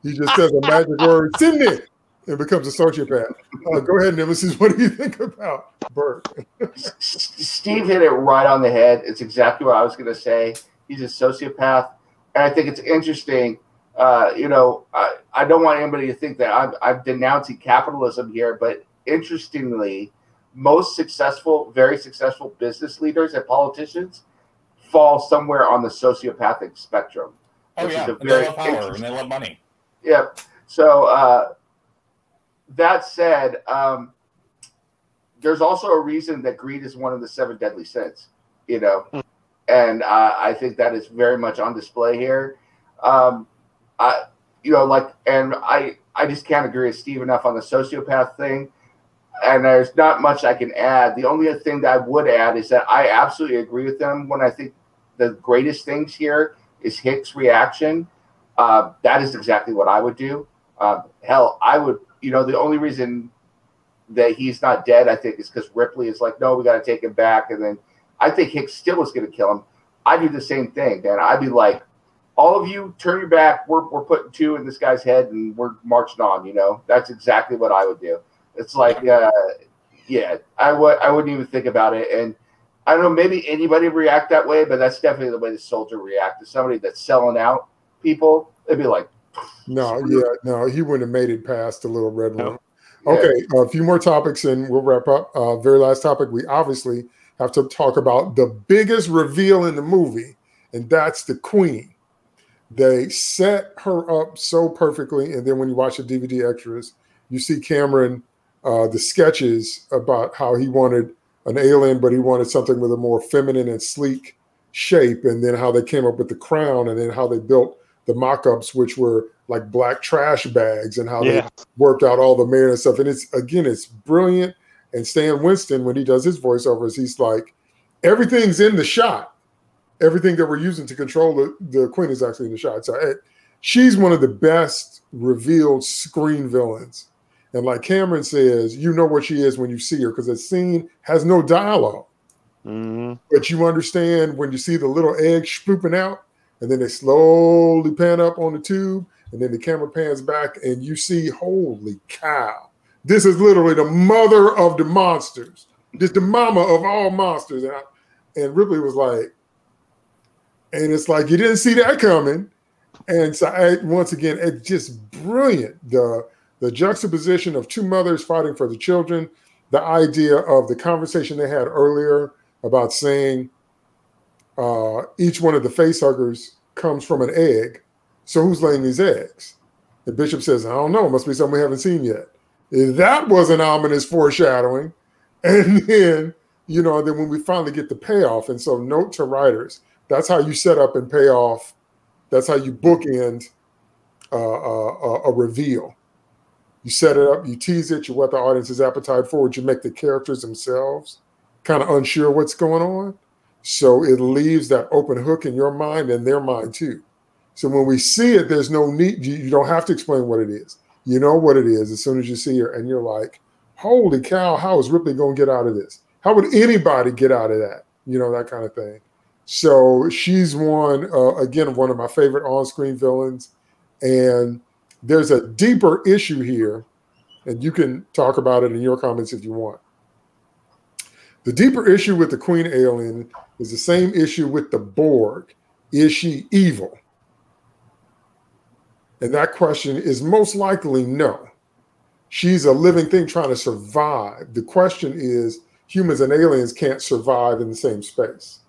He just says a magic word, Sydney, and becomes a sociopath. Go ahead, Nemesis. What do you think about Bert? Steve hit it right on the head. It's exactly what I was going to say. He's a sociopath. And I think it's interesting. I don't want anybody to think that I'm denouncing capitalism here, but interestingly, most successful, very successful business leaders and politicians fall somewhere on the sociopathic spectrum. Oh, yeah. And they love power and they love money. Yeah. So that said, there's also a reason that greed is one of the 7 deadly sins, and I think that is very much on display here. I just can't agree with Steve enough on the sociopath thing. And there's not much I can add. The only thing that I would add is that I absolutely agree with them when I think the greatest things here is Hicks' reaction. That is exactly what I would do. Hell, I would, the only reason that he's not dead, I think, is because Ripley is like, no, we got to take him back. And then I think Hicks still is going to kill him. I'd do the same thing, man. I'd be like, all of you turn your back. We're putting 2 in this guy's head and we're marching on, That's exactly what I would do. It's like, I wouldn't even think about it. And I don't know, maybe anybody would react that way, but that's definitely the way the soldier react to somebody that's selling out people. They'd be like, no, he wouldn't have made it past the little red room. No. Okay, a few more topics and we'll wrap up. Very last topic, we obviously have to talk about the biggest reveal in the movie, and that's the Queen. They set her up so perfectly, and then when you watch the DVD extras, you see Cameron, the sketches about how he wanted an alien, but he wanted something with a more feminine and sleek shape, and then how they came up with the crown, and then how they built the mock-ups, which were like black trash bags, and how they worked out all the mayor and stuff. And it's brilliant. And Stan Winston, when he does his voiceovers, he's like, everything's in the shot. Everything that we're using to control the Queen is actually in the shot. So she's one of the best revealed screen villains. And like Cameron says, you know what she is when you see her, because the scene has no dialogue. Mm-hmm. But you understand when you see the little egg spooping out, and then they slowly pan up on the tube, and then the camera pans back, and you see, holy cow, this is literally the mother of the monsters. This the mama of all monsters. And Ripley was like, and it's like, you didn't see that coming. And so once again, it's just brilliant. The juxtaposition of 2 mothers fighting for the children, the idea of the conversation they had earlier about saying each one of the facehuggers comes from an egg. So who's laying these eggs? The Bishop says, I don't know. It must be something we haven't seen yet. That was an ominous foreshadowing. And then, then when we finally get the payoff, and so note to writers, that's how you set up and pay off. That's how you bookend a reveal. You set it up, you tease it, you whet the audience's appetite for it, you make the characters themselves kind of unsure what's going on. So it leaves that open hook in your mind and their mind too. So when we see it, there's no need, you don't have to explain what it is. You know what it is as soon as you see her, and you're like, holy cow, how is Ripley going to get out of this? How would anybody get out of that? That kind of thing. So she's one of my favorite on-screen villains. And there's a deeper issue here, and you can talk about it in your comments if you want. The deeper issue with the Queen alien is the same issue with the Borg. Is she evil? And that question is most likely no. She's a living thing trying to survive. The question is, humans and aliens can't survive in the same space.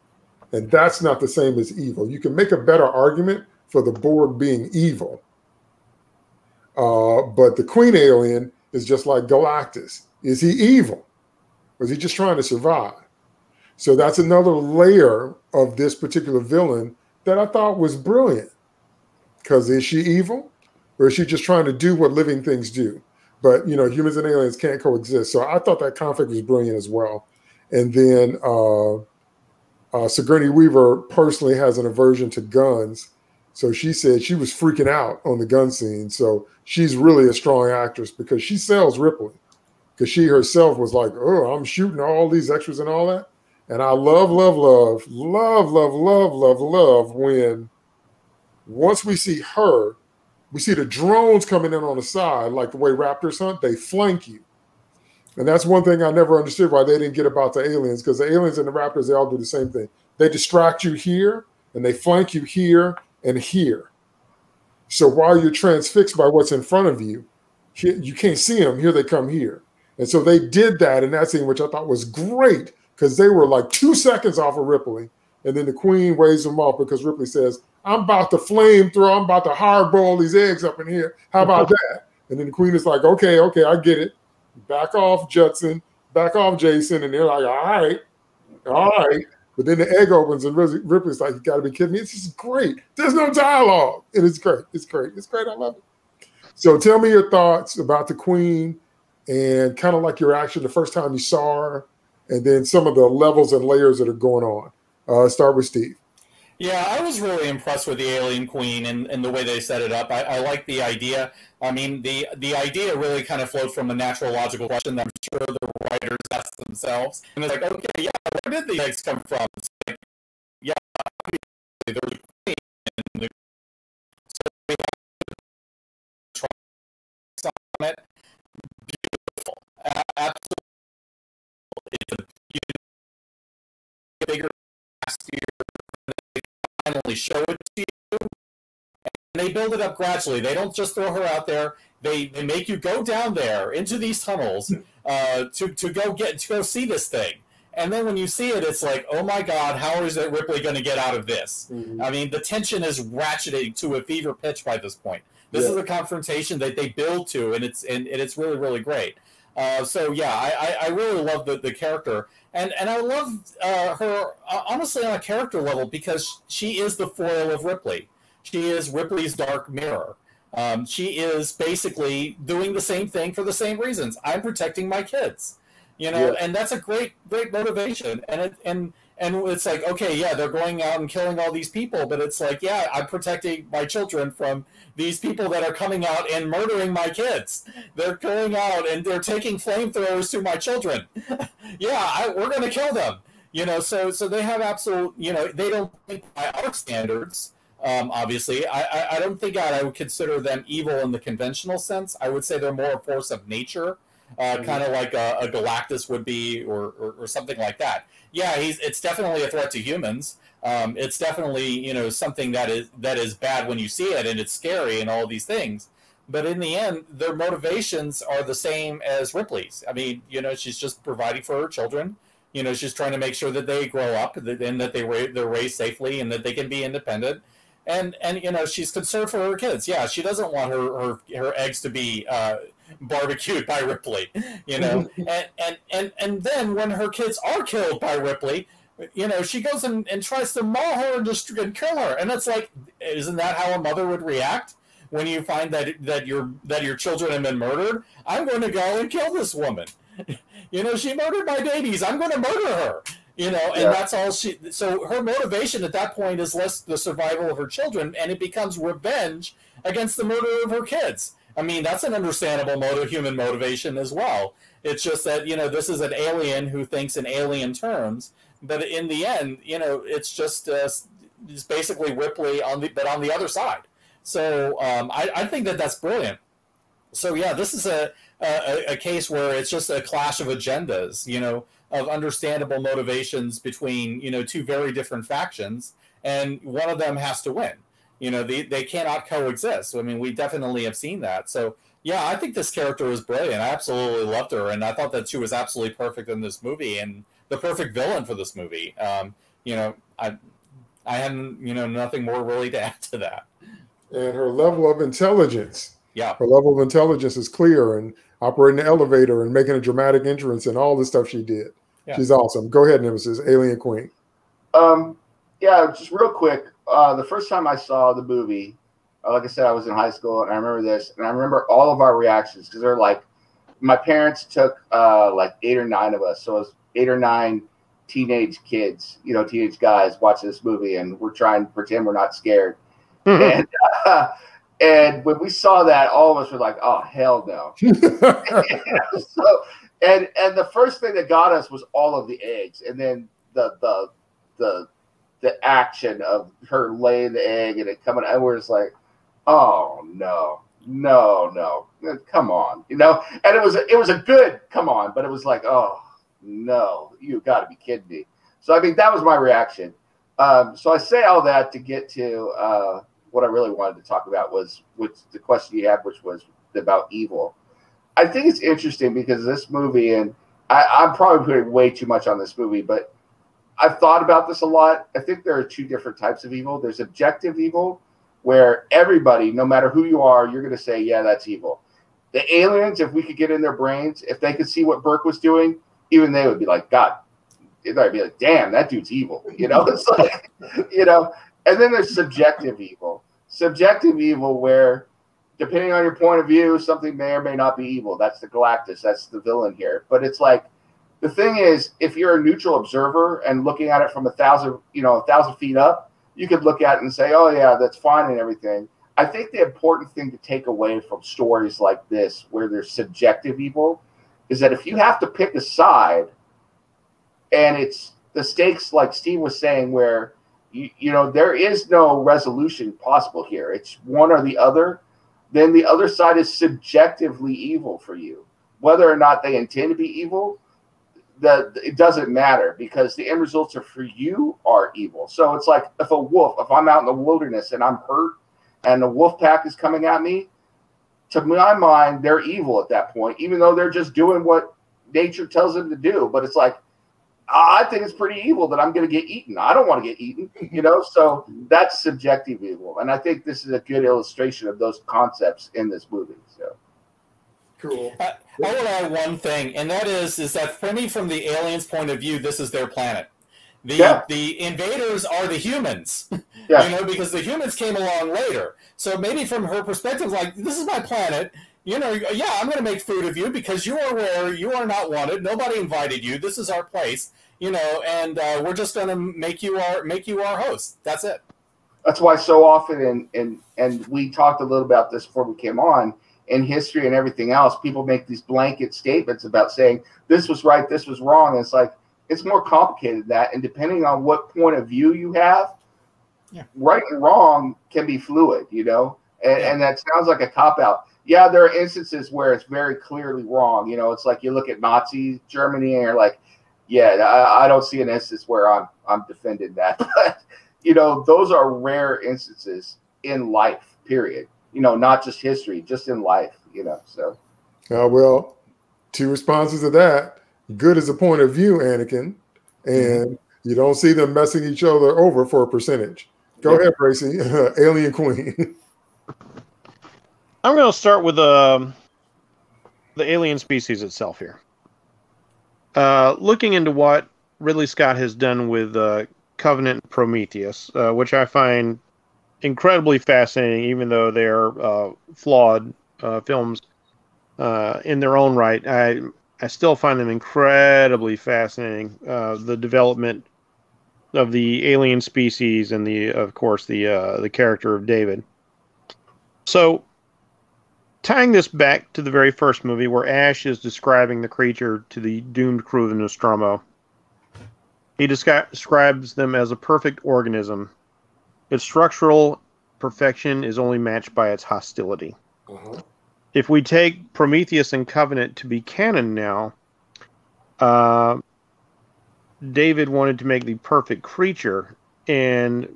And that's not the same as evil. You can make a better argument for the Borg being evil. But the Queen alien is just like Galactus. Is he evil? Or is he just trying to survive? So that's another layer of this particular villain that I thought was brilliant. Because is she evil? Or is she just trying to do what living things do? But, humans and aliens can't coexist. So I thought that conflict was brilliant as well. And then Sigourney Weaver personally has an aversion to guns. So she said she was freaking out on the gun scene. So she's really a strong actress because she sells Ripley. Because she herself was like, oh, I'm shooting all these extras and all that. And I love when once we see her, we see the drones coming in on the side, like the way Raptors hunt, they flank you. And that's one thing I never understood why they didn't get about the aliens, because the aliens and the Raptors, they all do the same thing. They distract you here, and they flank you here and here. So while you're transfixed by what's in front of you, you can't see them. Here they come here. And so they did that in that scene, which I thought was great, because they were like 2 seconds off of Ripley. And then the Queen waves them off because Ripley says, I'm about to flamethrower. I'm about to hardboil these eggs up in here. How about that? And then the Queen is like, okay, I get it. Back off, Judson. Back off, Jason. And they're like, all right. But then the egg opens and Ripley's like, you got to be kidding me. This is great. There's no dialogue. And it's great. It's great. I love it. So tell me your thoughts about the Queen and kind of like your reaction the first time you saw her, and then some of the levels and layers that are going on. Start with Steve. Yeah, I was really impressed with the Alien Queen and the way they set it up. I like the idea. I mean, the idea really kind of flowed from a natural logical question that I'm sure the writers asked themselves. And it's like, okay, yeah, where did the eggs come from? It's like, yeah, obviously there's a queen. And so we have to on it. Beautiful. Absolutely. It's a bigger, nastier, finally show it to you, and they build it up gradually. They don't just throw her out there. They make you go down there into these tunnels to go see this thing. And then when you see it, it's like, oh my God, how is it Ripley going to get out of this? Mm-hmm. I mean, the tension is ratcheting to a fever pitch by this point. This is a confrontation that they build to, and it's really, really great. So yeah, I really love the character, and I love her honestly on a character level because she is the foil of Ripley. She is Ripley's dark mirror. She is basically doing the same thing for the same reasons. I'm protecting my kids, and that's a great motivation. And it's like, okay, yeah, they're going out and killing all these people, but it's like, yeah, I'm protecting my children from these people that are coming out and murdering my kids. They're going out and they're taking flamethrowers to my children. Yeah, we're going to kill them. So they have absolute, they don't think by our standards. Obviously, I don't think I would consider them evil in the conventional sense. I would say they're more a force of nature, kind of like a Galactus would be, or something like that. Yeah, it's definitely a threat to humans. It's definitely something that is bad when you see it, and it's scary and all these things. But in the end, their motivations are the same as Ripley's. I mean, she's just providing for her children. She's trying to make sure that they grow up and that they're raised safely and that they can be independent. And she's concerned for her kids. Yeah, she doesn't want her eggs to be barbecued by Ripley. and then when her kids are killed by Ripley, she goes and tries to maul her and kill her. And it's like, isn't that how a mother would react when you find that your children have been murdered? I'm going to go and kill this woman. She murdered my babies. I'm going to murder her. And that's all so her motivation at that point is less the survival of her children, and it becomes revenge against the murder of her kids. I mean, that's an understandable human motivation as well. It's just that, this is an alien who thinks in alien terms, but in the end, it's just it's basically Ripley but on the other side. So I think that's brilliant. So yeah, this is a case where it's just a clash of agendas, of understandable motivations between, two very different factions, and one of them has to win. They cannot coexist. I mean, we definitely have seen that. So, yeah, I think this character was brilliant. I absolutely loved her, and I thought that she was absolutely perfect in this movie and the perfect villain for this movie. I had nothing more really to add to that. And her level of intelligence. Yeah. Her level of intelligence is clear, and operating the elevator and making a dramatic entrance and all the stuff she did. Yeah. She's awesome. Go ahead, Nemesis, Alien Queen. Yeah, just real quick. The first time I saw the movie, like I said, I was in high school, and I remember this, and I remember all of our reactions because they're like, my parents took like 8 or 9 of us, so it was 8 or 9 teenage kids, teenage guys watching this movie, and we're trying to pretend we're not scared. And when we saw that, all of us were like, "Oh, hell no!" And the first thing that got us was all of the eggs, and then the action of her laying the egg and it coming, and we're just like, "Oh no, come on," And it was a good come on, but it was like, "Oh no, you got to be kidding me." So I mean, that was my reaction. So I say all that to get to what I really wanted to talk about was the question you had, which was about evil. I think it's interesting because this movie, and I'm probably putting way too much on this movie, but I've thought about this a lot. I think there are 2 different types of evil. There's objective evil, where everybody, no matter who you are, you're going to say, yeah, that's evil. The aliens, if we could get in their brains, if they could see what Burke was doing, even they would be like, God, they'd be like, damn, that dude's evil. It's like, and then there's subjective evil. Subjective evil where, depending on your point of view, something may or may not be evil. That's the Galactus. That's the villain here. But it's like, the thing is, if you're a neutral observer and looking at it from 1,000 feet up, you could look at it and say, oh yeah, that's fine and everything. I think the important thing to take away from stories like this, where there's subjective evil, is that if you have to pick a side, and it's the stakes, like Steve was saying, where there is no resolution possible here. It's one or the other. Then the other side is subjectively evil for you. Whether or not they intend to be evil, it doesn't matter, because the end results for you are evil. So it's like if I'm out in the wilderness and I'm hurt and the wolf pack is coming at me, to my mind, they're evil at that point, even though they're just doing what nature tells them to do. But it's like, I think it's pretty evil that I'm going to get eaten. I don't want to get eaten, So that's subjective evil, and I think this is a good illustration of those concepts in this movie. So cool. I want to add one thing, and that is that for me, from the aliens' point of view, this is their planet. The invaders are the humans, because the humans came along later. So maybe from her perspective, like, this is my planet. I'm going to make food of you because you are rare. You are not wanted. Nobody invited you. This is our place, and we're just going to make you our host. That's it. That's why so often, and we talked a little about this before we came on, in history and everything else, people make these blanket statements about saying this was right, this was wrong. And it's like, it's more complicated than that. And depending on what point of view you have, right and wrong can be fluid, and that sounds like a cop-out. Yeah, there are instances where it's very clearly wrong. It's like you look at Nazi Germany and you're like, yeah, I don't see an instance where I'm defending that. But, those are rare instances in life, period. Not just history, just in life, so. Well, 2 responses to that. Good is a point of view, Anakin, and you don't see them messing each other over for a percentage. Go ahead, Bracy, Alien Queen. I'm going to start with the alien species itself here. Looking into what Ridley Scott has done with Covenant and Prometheus, which I find incredibly fascinating, even though they're flawed films in their own right. I still find them incredibly fascinating. The development of the alien species and of course, the character of David. So, tying this back to the very first movie, where Ash is describing the creature to the doomed crew of Nostromo, he describes them as a perfect organism. Its structural perfection is only matched by its hostility. Uh-huh. If we take Prometheus and Covenant to be canon now, David wanted to make the perfect creature, and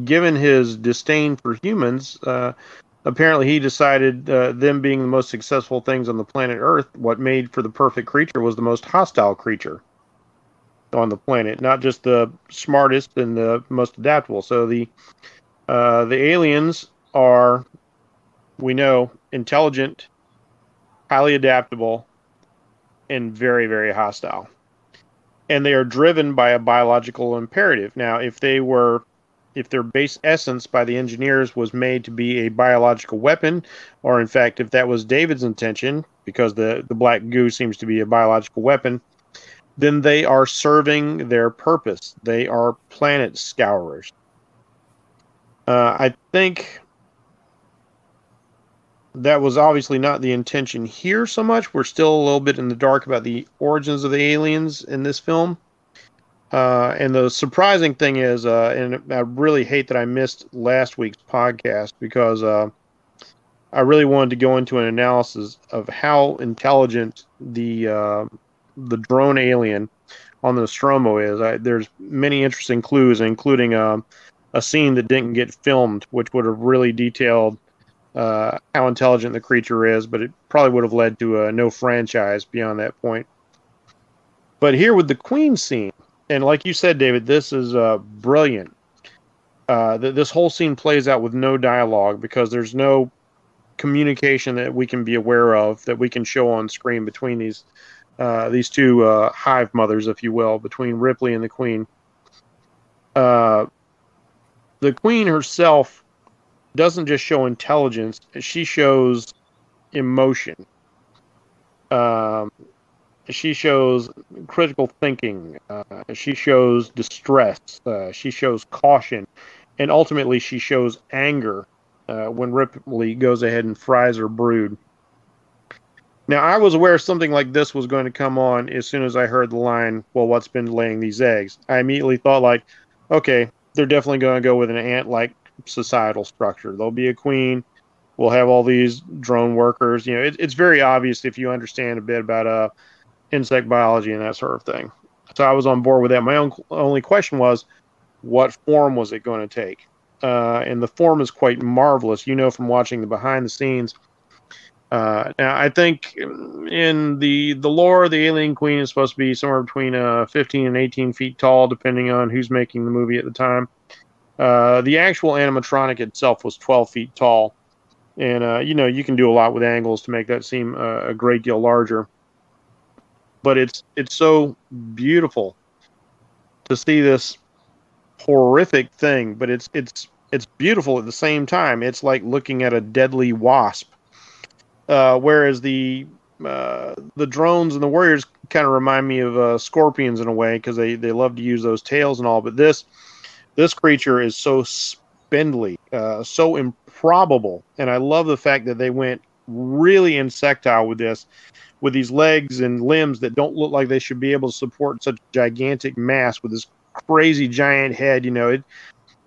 given his disdain for humans, apparently he decided them being the most successful things on the planet Earth, what made for the perfect creature was the most hostile creature on the planet, not just the smartest and the most adaptable. So the aliens are, we know, intelligent, highly adaptable, and very, very hostile. And they are driven by a biological imperative. Now, if their base essence by the engineers was made to be a biological weapon, or in fact, if that was David's intention, because the black goo seems to be a biological weapon, then they are serving their purpose. They are planet scourers. I think that was obviously not the intention here so much. We're still a little bit in the dark about the origins of the aliens in this film. And the surprising thing is, and I really hate that I missed last week's podcast because I really wanted to go into an analysis of how intelligent the drone alien on the Nostromo is. There's many interesting clues, including a scene that didn't get filmed, which would have really detailed how intelligent the creature is, but it probably would have led to no franchise beyond that point. But here with the Queen scene, and like you said, David, this is brilliant. This whole scene plays out with no dialogue because there's no communication that we can be aware of that we can show on screen between these two hive mothers, if you will, between Ripley and the Queen. The Queen herself doesn't just show intelligence; she shows emotion. She shows critical thinking. She shows distress. She shows caution, and ultimately, she shows anger when Ripley goes ahead and fries her brood. Now, I was aware something like this was going to come on as soon as I heard the line, "Well, what's been laying these eggs?" I immediately thought, like, okay, they're definitely going to go with an ant-like societal structure. There'll be a queen. We'll have all these drone workers. You know, it's very obvious if you understand a bit about insect biology and that sort of thing. So I was on board with that. My only question was, what form was it going to take? And the form is quite marvelous. You know from watching the behind the scenes. Now, I think in the lore, the alien queen is supposed to be somewhere between 15 and 18 feet tall, depending on who's making the movie at the time. The actual animatronic itself was 12 feet tall. And, you can do a lot with angles to make that seem a great deal larger. But it's so beautiful to see this horrific thing, but it's beautiful at the same time. It's like looking at a deadly wasp. Whereas the drones and the warriors kind of remind me of scorpions in a way because they love to use those tails and all. But this creature is so spindly, so improbable, and I love the fact that they went really insectile with this, with these legs and limbs that don't look like they should be able to support such gigantic mass with this crazy giant head.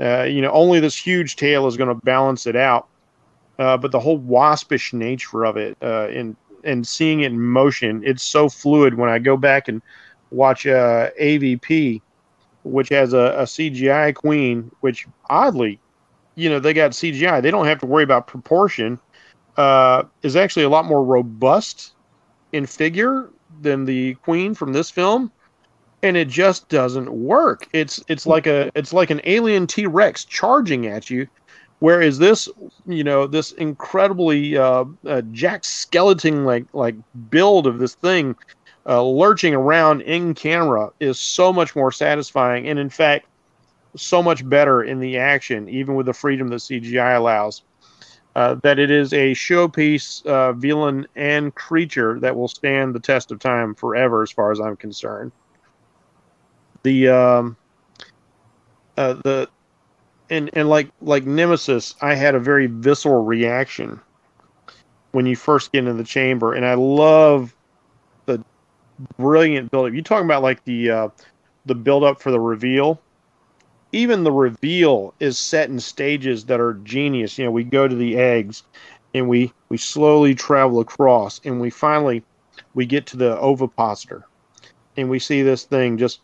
Only this huge tail is going to balance it out. But the whole waspish nature of it, and seeing it in motion, it's so fluid. When I go back and watch AVP, which has a CGI queen, which oddly, they got CGI. They don't have to worry about proportion. Is actually a lot more robust in figure than the queen from this film, and it just doesn't work. It's like an alien T-Rex charging at you. Whereas this, this incredibly Jack Skeleton like build of this thing lurching around in camera is so much more satisfying, and in fact, so much better in the action, even with the freedom that CGI allows. That it is a showpiece villain and creature that will stand the test of time forever, as far as I'm concerned. And like Nemesis, I had a very visceral reaction when you first get into the chamber, and I love the brilliant build-up. You talking about like the build-up for the reveal? Even the reveal is set in stages that are genius. We go to the eggs, and we slowly travel across, and we get to the ovipositor, and we see this thing just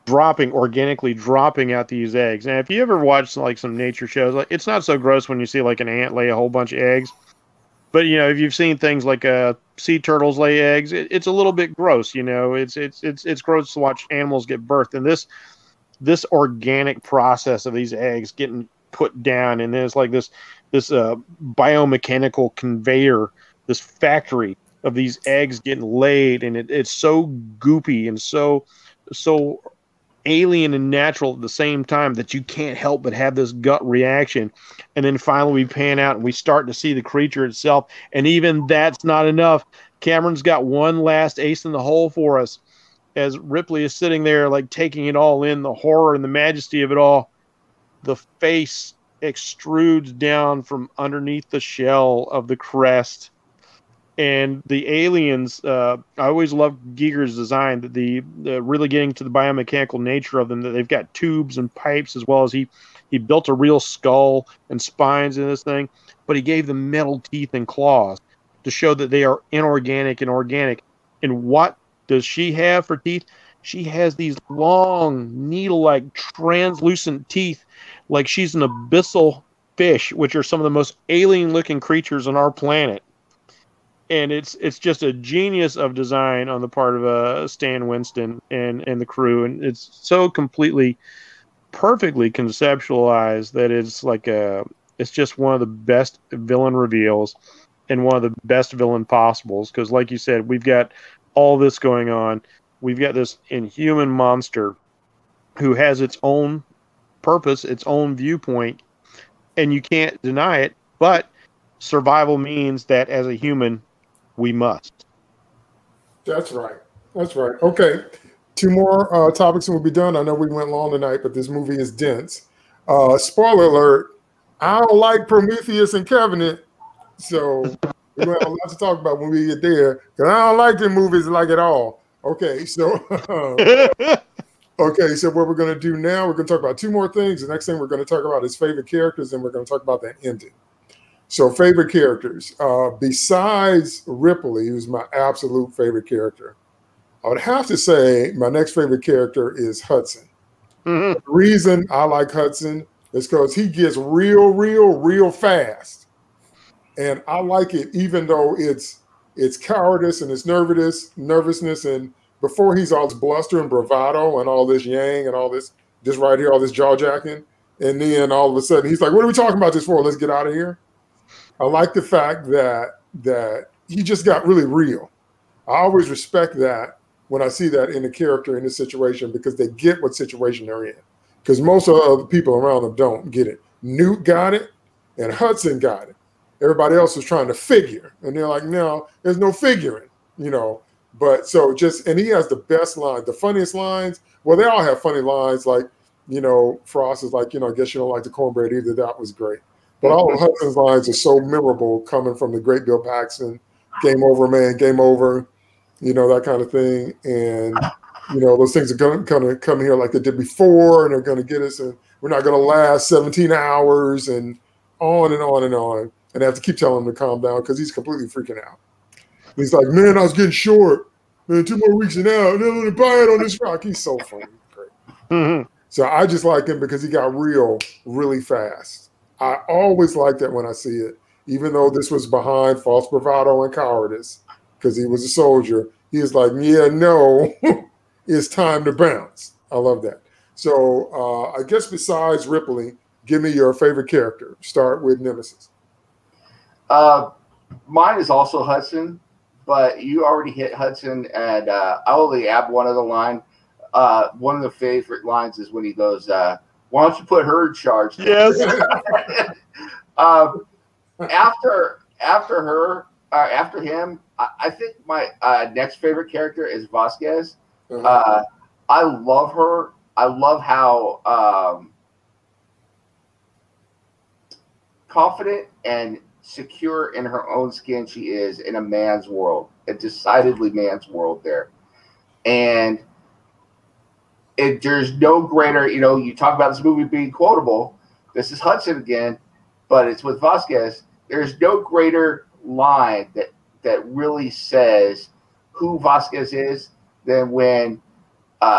organically dropping out these eggs. And if you ever watch like some nature shows, like it's not so gross when you see like an ant lay a whole bunch of eggs. But if you've seen things like sea turtles lay eggs, it's a little bit gross. It's gross to watch animals get birthed, and this organic process of these eggs getting put down, and then it's like this biomechanical conveyor, this factory of these eggs getting laid, and it's so goopy and so alien and natural at the same time that you can't help but have this gut reaction. And then finally we pan out and we start to see the creature itself, and even that's not enough. Cameron's got one last ace in the hole for us as Ripley is sitting there like taking it all in, the horror and the majesty of it all. The face extrudes down from underneath the shell of the crest. And the aliens, I always loved Giger's design, that the really getting to the biomechanical nature of them, that they've got tubes and pipes, as well as he built a real skull and spines in this thing, but he gave them metal teeth and claws to show that they are inorganic and organic. And what does she have for teeth? She has these long, needle-like, translucent teeth, like she's an abyssal fish, which are some of the most alien-looking creatures on our planet. And it's just a genius of design on the part of Stan Winston and the crew, and it's so completely, perfectly conceptualized that it's just one of the best villain reveals and one of the best villain possibles. Because, like you said, we've got all this going on. We've got this inhuman monster who has its own purpose, its own viewpoint, and you can't deny it. But survival means that as a human, we must. That's right. That's right. Okay. 2 more topics and we'll be done. I know we went long tonight, but this movie is dense. Spoiler alert, I don't like Prometheus and Covenant. So we're going to have a lot to talk about when we get there, because I don't like the movies like at all. Okay. So, okay. So what we're going to do now, we're going to talk about 2 more things. The next thing we're going to talk about is favorite characters, and we're going to talk about that ending. So favorite characters, besides Ripley, who's my absolute favorite character, I would have to say my next favorite character is Hudson. Mm-hmm. The reason I like Hudson is because he gets real fast. And I like it even though it's cowardice and it's nervousness. And before he's all this bluster and bravado and all this yang and all this right here, all this jaw jacking. And then all of a sudden he's like, what are we talking about this for? Let's get out of here. I like the fact that he just got really real. I always respect that when I see that in a character in this situation, because they get what situation they're in. Because most of the people around them don't get it. Newt got it, and Hudson got it. Everybody else was trying to figure, and they're like, no, there's no figuring, But and he has the best line, the funniest lines. Well, they all have funny lines. Like, Frost is like, I guess you don't like the cornbread either. That was great. But all of Hudson's lines are so memorable, coming from the great Bill Paxton, game over, man, game over, that kind of thing. And, those things are going to come here like they did before, and they're going to get us, and we're not going to last 17 hours, and on and on and on. And I have to keep telling him to calm down because he's completely freaking out. He's like, man, I was getting short. Man, 2 more weeks and out, and then I'm going to buy it on this rock. He's so funny. Great. Mm-hmm. So I just like him because he got real really fast. I always like that when I see it, even though this was behind false bravado and cowardice, because he was a soldier. He was like, yeah, no, it's time to bounce. I love that. So I guess besides Ripley, give me your favorite character. Start with Nemesis. Mine is also Hudson, but you already hit Hudson, and I'll only add one other line. One of the favorite lines is when he goes, why don't you put her in charge? Yes. After him, I think my next favorite character is Vasquez. Mm-hmm. I love her. I love how confident and secure in her own skin she is in a man's world, a decidedly man's world there. And there's no greater, you talk about this movie being quotable. This is Hudson again, but it's with Vasquez. There's no greater line that really says who Vasquez is than when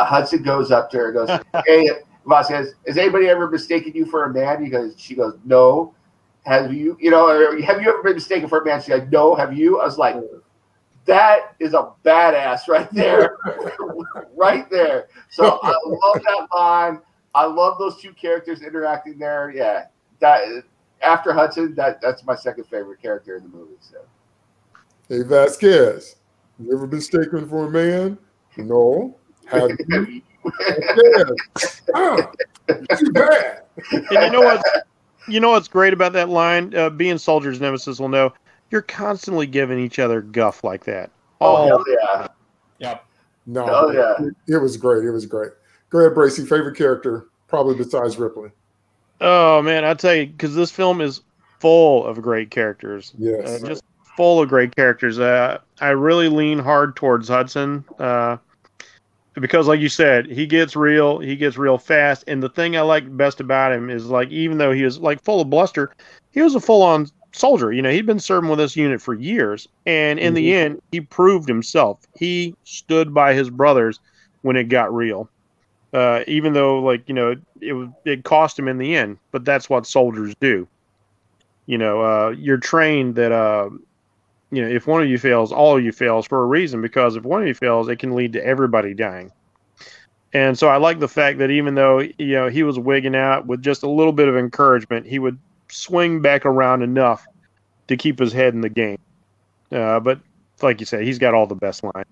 Hudson goes up to her and goes, hey, Voss says, has anybody ever mistaken you for a man? She goes, no. Have you, or have you ever been mistaken for a man? She's like, no, have you? I was like, that is a badass right there. Right there. So I love that line. I love those two characters interacting there. Yeah. That after Hudson, that's my second favorite character in the movie. So Hey Vasquez, you ever been mistaken for a man? No. Have you? Too bad. And you know what's great about that line? Being Soldier's nemesis will know you're constantly giving each other guff like that. Oh yeah. Yep. No. Oh yeah. It was great. It was great. Go ahead, Bracy. Favorite character, probably besides Ripley. Oh man, I tell you, because this film is full of great characters. Yes. Just full of great characters. I really lean hard towards Hudson. Because like you said, he gets real fast. And the thing I like best about him is, like, even though he was like full of bluster, he was a full-on soldier. He'd been serving with this unit for years. And in the end, he proved himself. He stood by his brothers when it got real. Even though, it cost him in the end. But that's what soldiers do. You're trained that, if one of you fails, all of you fails for a reason, because if one of you fails, it can lead to everybody dying. And so I like the fact that even though, he was wigging out, with just a little bit of encouragement, he would swing back around enough to keep his head in the game. But like you said, he's got all the best lines.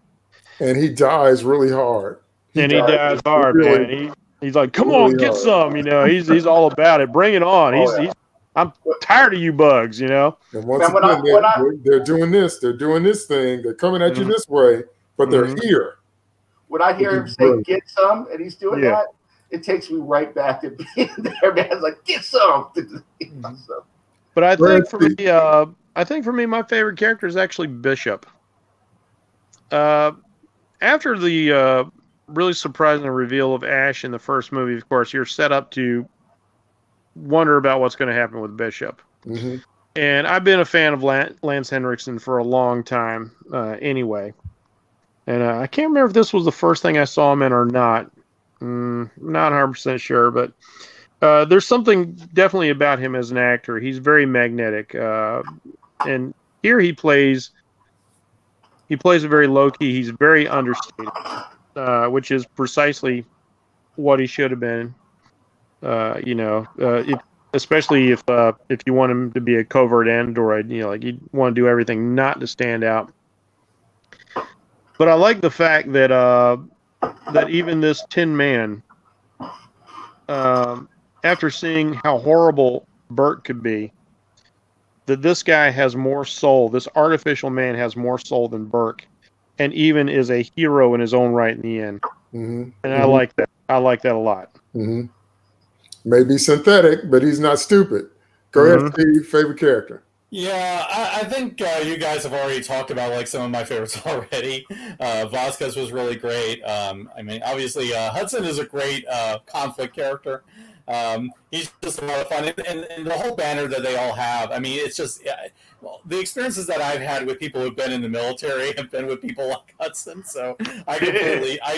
And he dies really hard. He dies hard, really, man. He's like, come on, get some. He's all about it. Bring it on. I'm tired of you bugs, And once again, they're doing this. They're doing this thing. They're coming at you this way, but they're here. When I hear him say, get some, and he's doing that, it takes me right back to being there, man. It's like, get some. But I think for me, my favorite character is actually Bishop. After the really surprising reveal of Ash in the first movie, of course, you're set up to wonder about what's going to happen with Bishop. Mm-hmm. And I've been a fan of Lance Henriksen for a long time anyway. And I can't remember if this was the first thing I saw him in or not. Not 100% sure, but there's something definitely about him as an actor. He's very magnetic. And here he plays it very low-key. He's very understated, which is precisely what he should have been. Especially if you want him to be a covert android, you want to do everything not to stand out. But I like the fact that that even this Tin Man, after seeing how horrible Burt could be, that this guy has more soul. This artificial man has more soul than Burke, and even is a hero in his own right in the end. Mm-hmm. And I like that. I like that a lot. Mm-hmm. Maybe synthetic, but he's not stupid. Go ahead, Steve. Favorite character? Yeah, I think you guys have already talked about some of my favorites already. Vasquez was really great. Obviously, Hudson is a great conflict character. He's just a lot of fun, and the whole banner that they all have. It's just the experiences that I've had with people who've been in the military have been with people like Hudson. So I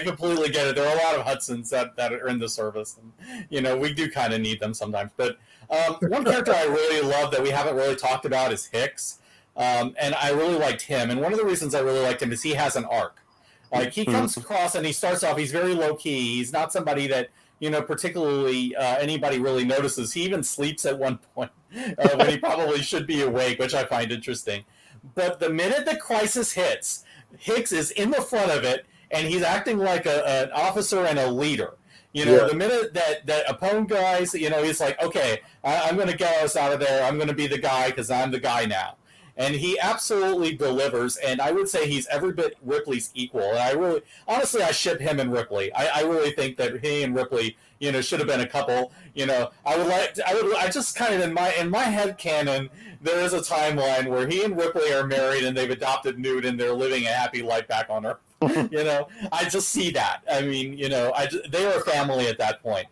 completely get it. There are a lot of Hudsons that are in the service, and we do kind of need them sometimes. But one character I really love that we haven't really talked about is Hicks, and I really liked him. And one of the reasons I really liked him is he has an arc. He comes across and he starts off. He's very low key. He's not somebody that particularly anybody really notices. He even sleeps at one point when he probably should be awake, which I find interesting. But the minute the crisis hits, Hicks is in the front of it, and he's acting like an officer and a leader. The minute that opponent guys, he's like, okay, I'm going to get us out of there. I'm going to be the guy because I'm the guy now. And he absolutely delivers, and I would say he's every bit Ripley's equal. And I ship him and Ripley. I really think that he and Ripley, should have been a couple. I just kind of in my head canon, there is a timeline where he and Ripley are married and they've adopted Newt and they're living a happy life back on Earth. I just see that. They were a family at that point.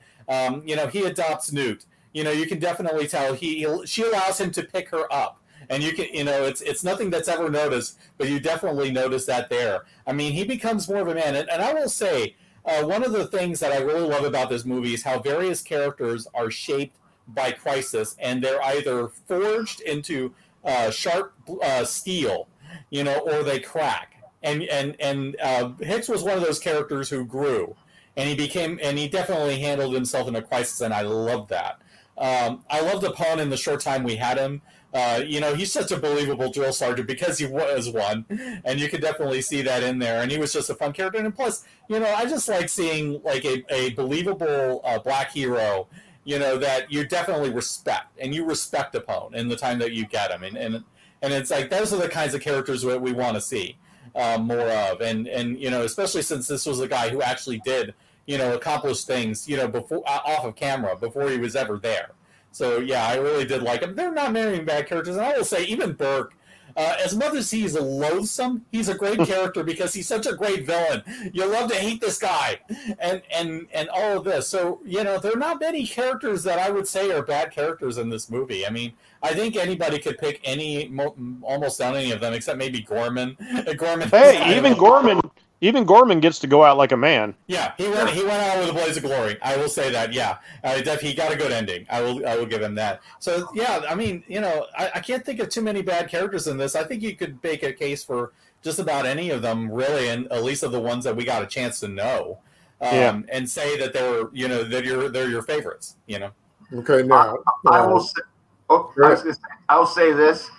He adopts Newt. You can definitely tell she allows him to pick her up. And you can, it's nothing that's ever noticed, but you definitely notice that there. He becomes more of a man. And I will say, one of the things that I really love about this movie is how various characters are shaped by crisis, and they're either forged into sharp steel, or they crack. And Hicks was one of those characters who grew, and he definitely handled himself in a crisis, and I love that. I loved Apone in the short time we had him. He's such a believable drill sergeant because he was one, and you could definitely see that in there. And he was just a fun character. And plus, I just like seeing like a believable black hero, that you definitely respect, and you respect Apone in the time that you get him. And it's like those are the kinds of characters that we want to see more of. And especially since this was a guy who actually did accomplish things before off of camera before he was ever there. So, yeah, I really did like him. They're not many bad characters. And I will say, even Burke, as much as he's loathsome, he's a great character because he's such a great villain. You love to hate this guy and all of this. So, there are not many characters that I would say are bad characters in this movie. I mean, I think anybody could pick almost on any of them except maybe Gorman. Hey, even Gorman gets to go out like a man. Yeah, he went out with a blaze of glory. I will say that. Yeah, he got a good ending. I will give him that. So yeah, I mean, I can't think of too many bad characters in this. I think you could make a case for just about any of them, really, and at least of the ones that we got a chance to know, and say that they're they're your favorites. Okay, now I will say. I will say this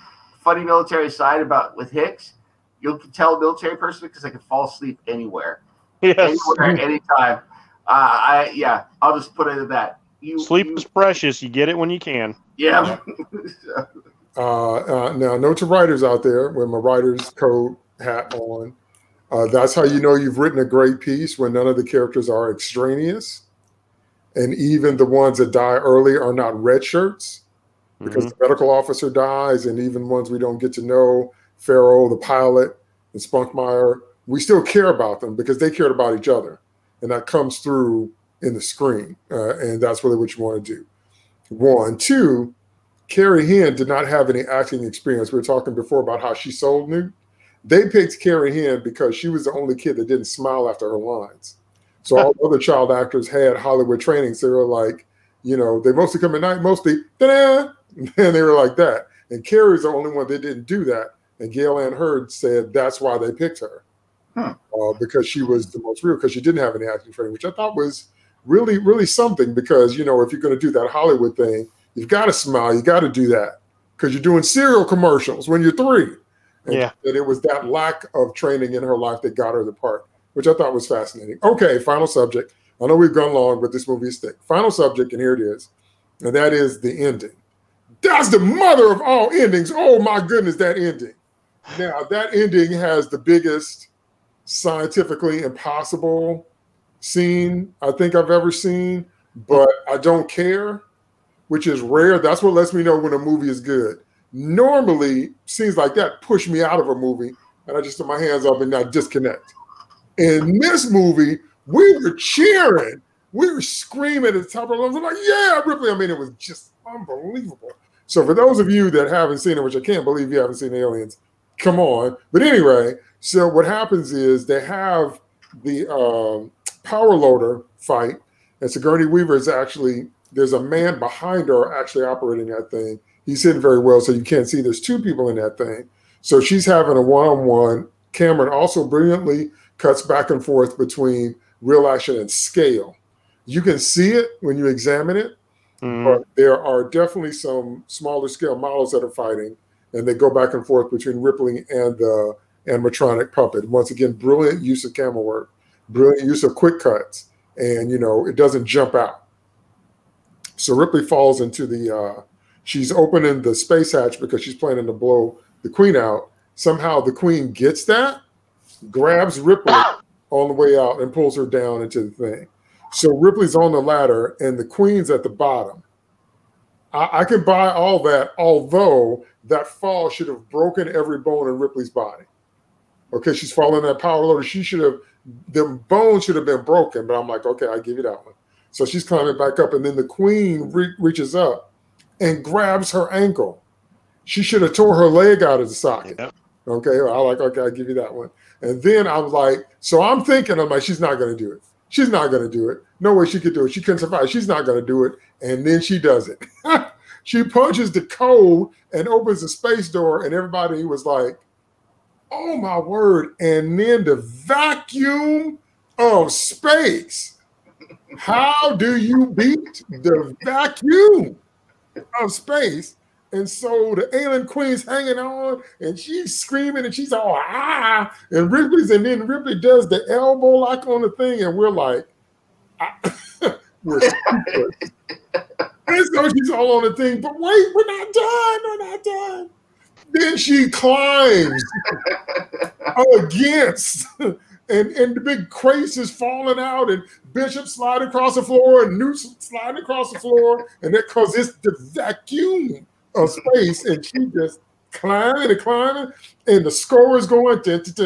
funny military side with Hicks. You can tell a military person because they can fall asleep anywhere. Yes. Anywhere, anytime. I'll just put it at that. Sleep is precious. You get it when you can. Yeah. Now, note to writers out there with my writer's code hat on. That's how you know you've written a great piece, when none of the characters are extraneous. And even the ones that die early are not red shirts, because the medical officer dies, and even ones we don't get to know, Farrell, the pilot, and Spunkmeyer, we still care about them because they cared about each other. And that comes through in the screen. And that's really what you want to do. 1. 2, Carrie Henn did not have any acting experience. We were talking before about how she sold Newt. They picked Carrie Henn because she was the only kid that didn't smile after her lines. So all the other child actors had Hollywood training. So they were like, they mostly come at night, mostly, ta-da! And they were like that. And Carrie's the only one that didn't do that. And Gail Ann Hurd said that's why they picked her, because she was the most real, because she didn't have any acting training, which I thought was really, really something. Because, if you're going to do that Hollywood thing, you've got to smile. You got to do that because you're doing cereal commercials when you're 3. And it was that lack of training in her life that got her the part, which I thought was fascinating. Okay, final subject. I know we've gone long, but this movie is thick. Final subject, and here it is. And that is the ending. That's the mother of all endings. Oh, my goodness, that ending. Now, that ending has the biggest scientifically impossible scene I think I've ever seen, but I don't care, which is rare. That's what lets me know when a movie is good. Normally, scenes like that push me out of a movie, and I just put my hands up and I disconnect. In this movie, we were cheering. We were screaming at the top of our lungs. I'm like, yeah, Ripley. I mean, it was just unbelievable. So for those of you that haven't seen it, which I can't believe you haven't seen Aliens, come on. But anyway, so what happens is they have the power loader fight, and Sigourney Weaver is actually, there's a man behind her actually operating that thing. He's hidden very well, so you can't see there's 2 people in that thing. So she's having a one-on-one. Cameron also brilliantly cuts back and forth between real action and scale. You can see it when you examine it, but there are definitely some smaller scale models that are fighting, and they go back and forth between Ripley and the animatronic puppet. Once again, brilliant use of camera work, brilliant use of quick cuts, and it doesn't jump out. So Ripley falls into the, she's opening the space hatch because she's planning to blow the Queen out. Somehow the Queen gets that, grabs Ripley on the way out, and pulls her down into the thing. So Ripley's on the ladder, and the Queen's at the bottom. I can buy all that, although that fall should have broken every bone in Ripley's body. Okay, she's falling that power loader. The bone should have been broken, but I'm like, okay, I give you that one. So she's climbing back up, and then the Queen reaches up and grabs her ankle. She should have tore her leg out of the socket. Yep. Okay, I give you that one. And then I'm like, so I'm like, she's not going to do it. She's not going to do it. No way she could do it. She couldn't survive. She's not going to do it. And then she does it. She punches the code and opens the space door, and everybody was like, oh my word. And then the vacuum of space. How do you beat the vacuum of space? And so the alien queen's hanging on, and she's screaming, and she's all and then Ripley does the elbow lock on the thing, and we're like, we're stupid. And so she's all on the thing, but wait, we're not done. Then she climbs against, and the big crates is falling out, and Bishop sliding across the floor, and Newt sliding across the floor, and that because it's the vacuum of space, and she just climbing, and the score is going, and it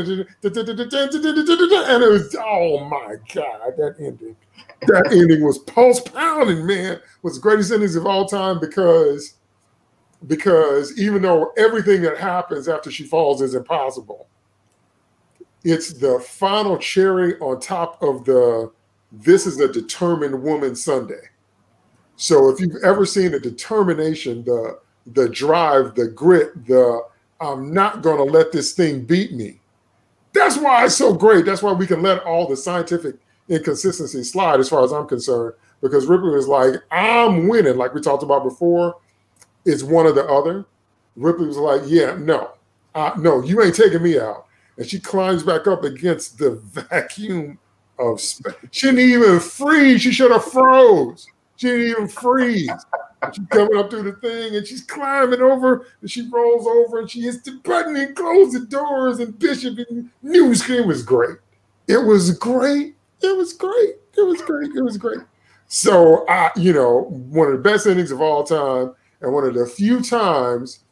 was, oh my God, that ending was pulse pounding, man. It was the greatest endings of all time because even though everything that happens after she falls is impossible, it's the final cherry on top of this is a determined woman Sunday. So if you've ever seen the determination, the drive, the grit, I'm not going to let this thing beat me. That's why it's so great. That's why we can let all the scientific inconsistency slide as far as I'm concerned, because Ripley was like, I'm winning, like we talked about before. It's one or the other. Ripley was like, yeah, no, you ain't taking me out. And she climbs back up against the vacuum of space. She didn't even freeze. She should have froze. She didn't even freeze. She's coming up through the thing, and she's climbing over, and she rolls over, and she hits the button and closes the doors, and Bishop and Newt scream. It was great. It was great. It was great. It was great. It was great. So, one of the best endings of all time, and one of the few times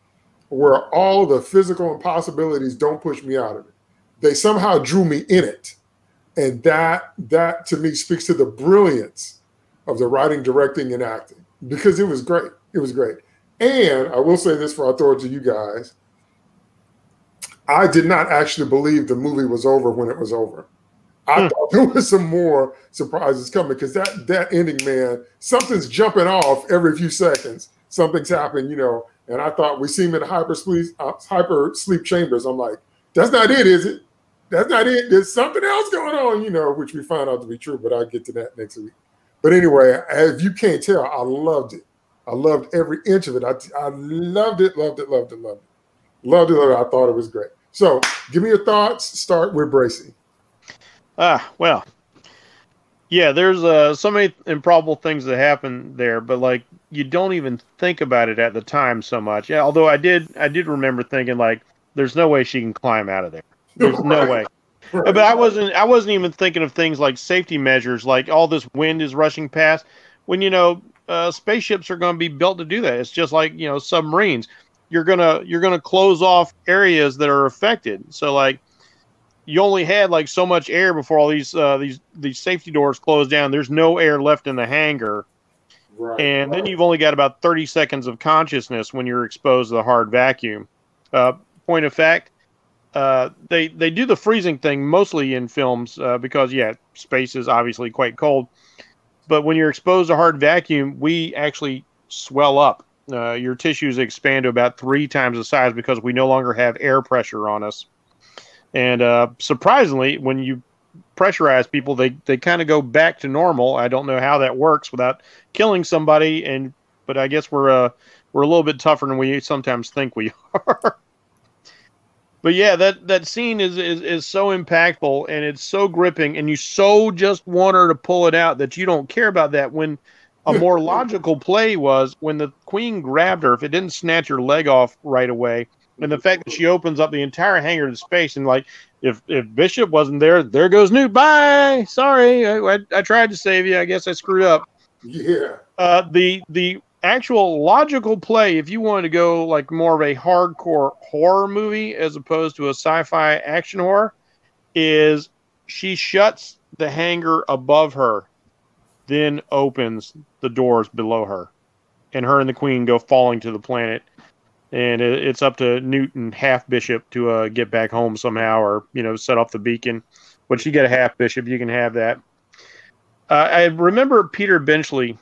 where all the physical impossibilities don't push me out of it. They somehow drew me in it. And that to me speaks to the brilliance of the writing, directing, and acting, because it was great. It was great. And I will say this before I throw it to you guys. I did not actually believe the movie was over when it was over. I thought there was some more surprises coming, because that ending, man, something's jumping off every few seconds. Something's happened, and I thought we see him in the hyper sleep chambers. I'm like, that's not it, is it? That's not it. There's something else going on, which we find out to be true, but I'll get to that next week. But anyway, if you can't tell, I loved it. I loved every inch of it. I loved it. I thought it was great. So give me your thoughts. Start with Bracy. Well, yeah, there's so many improbable things that happen there, but you don't even think about it at the time so much. Yeah, although I did remember thinking there's no way she can climb out of there. There's no way. Right. But I wasn't even thinking of things like safety measures, like all this wind is rushing past. When spaceships are going to be built to do that. It's just like submarines. You're gonna close off areas that are affected. So you only had so much air before all these safety doors closed down. There's no air left in the hangar. Right. And then you've only got about 30 seconds of consciousness when you're exposed to the hard vacuum. Point of fact, they do the freezing thing mostly in films because, space is obviously quite cold. But when you're exposed to hard vacuum, we actually swell up. Your tissues expand to about 3 times the size because we no longer have air pressure on us. And surprisingly, when you pressurize people, they kind of go back to normal. I don't know how that works without killing somebody, but I guess we're a little bit tougher than we sometimes think we are. But yeah, that scene is so impactful, and it's so gripping, and you so just want her to pull it out that you don't care about that. When a more logical play was when the queen grabbed her, if it didn't snatch her leg off right away, and the fact that she opens up the entire hangar to space, and if Bishop wasn't there goes Newt. Bye. Sorry, I tried to save you. I guess I screwed up. Yeah. The actual logical play, if you wanted to go more of a hardcore horror movie as opposed to a sci-fi action horror, is she shuts the hangar above her, then opens the doors below her, and her and the queen go falling to the planet. And it's up to Newt and half Bishop to get back home somehow, or set off the beacon. But you get a half Bishop, you can have that. I remember Peter Benchley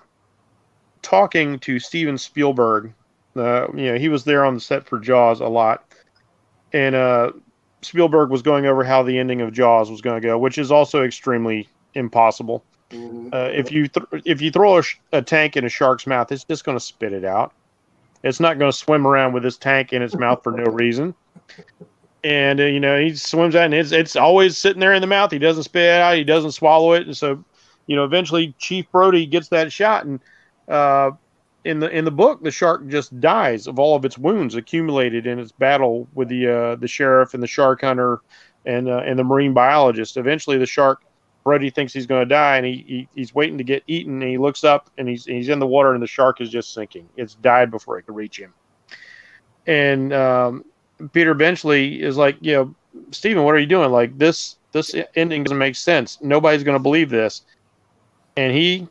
talking to Steven Spielberg. He was there on the set for Jaws a lot, and Spielberg was going over how the ending of Jaws was going to go, which is also extremely impossible. If you throw a tank in a shark's mouth, it's just going to spit it out. It's not going to swim around with this tank in its mouth for no reason. And he swims out, and it's always sitting there in the mouth. He doesn't spit it out. He doesn't swallow it, and so eventually Chief Brody gets that shot, and in the book, the shark just dies of all of its wounds accumulated in its battle with the sheriff and the shark hunter and the marine biologist. Eventually, the shark, Brody thinks he's going to die, and he's waiting to get eaten. And he looks up, and he's in the water, and the shark is just sinking. It's died before it could reach him. And Peter Benchley is like, Steven, what are you doing? Like this ending doesn't make sense. Nobody's going to believe this. And he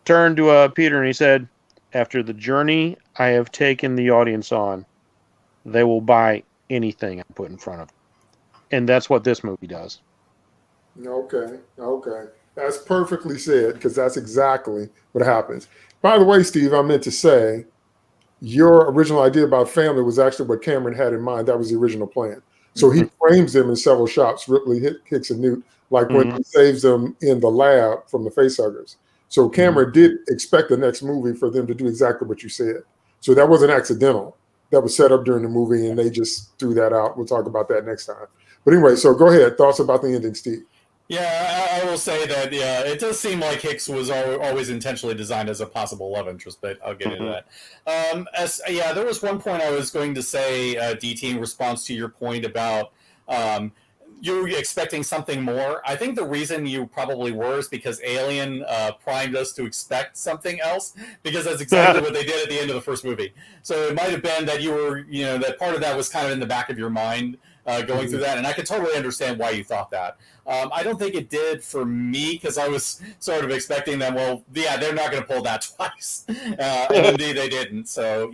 turned to Peter and he said, after the journey I have taken the audience on, they will buy anything I put in front of them. And that's what this movie does. Okay. That's perfectly said, because that's exactly what happens. By the way, Steve, I meant to say, your original idea about family was actually what Cameron had in mind. That was the original plan. So he frames them in several shots, Ripley, Hicks, and Newt, like when he saves them in the lab from the facehuggers. So Cameron did expect the next movie for them to do exactly what you said. So that wasn't accidental. That was set up during the movie, and they just threw that out. We'll talk about that next time. But anyway, so go ahead. Thoughts about the ending, Steve? Yeah, I will say that, it does seem like Hicks was always intentionally designed as a possible love interest, but I'll get into that. There was one point I was going to say, DT, in response to your point about you expecting something more. I think the reason you probably were is because Alien primed us to expect something else, because that's exactly what they did at the end of the first movie. So it might have been that you were, that part of that was kind of in the back of your mind going through that, and I could totally understand why you thought that. I don't think it did for me, because I was sort of expecting them, they're not going to pull that twice. And indeed they didn't. So,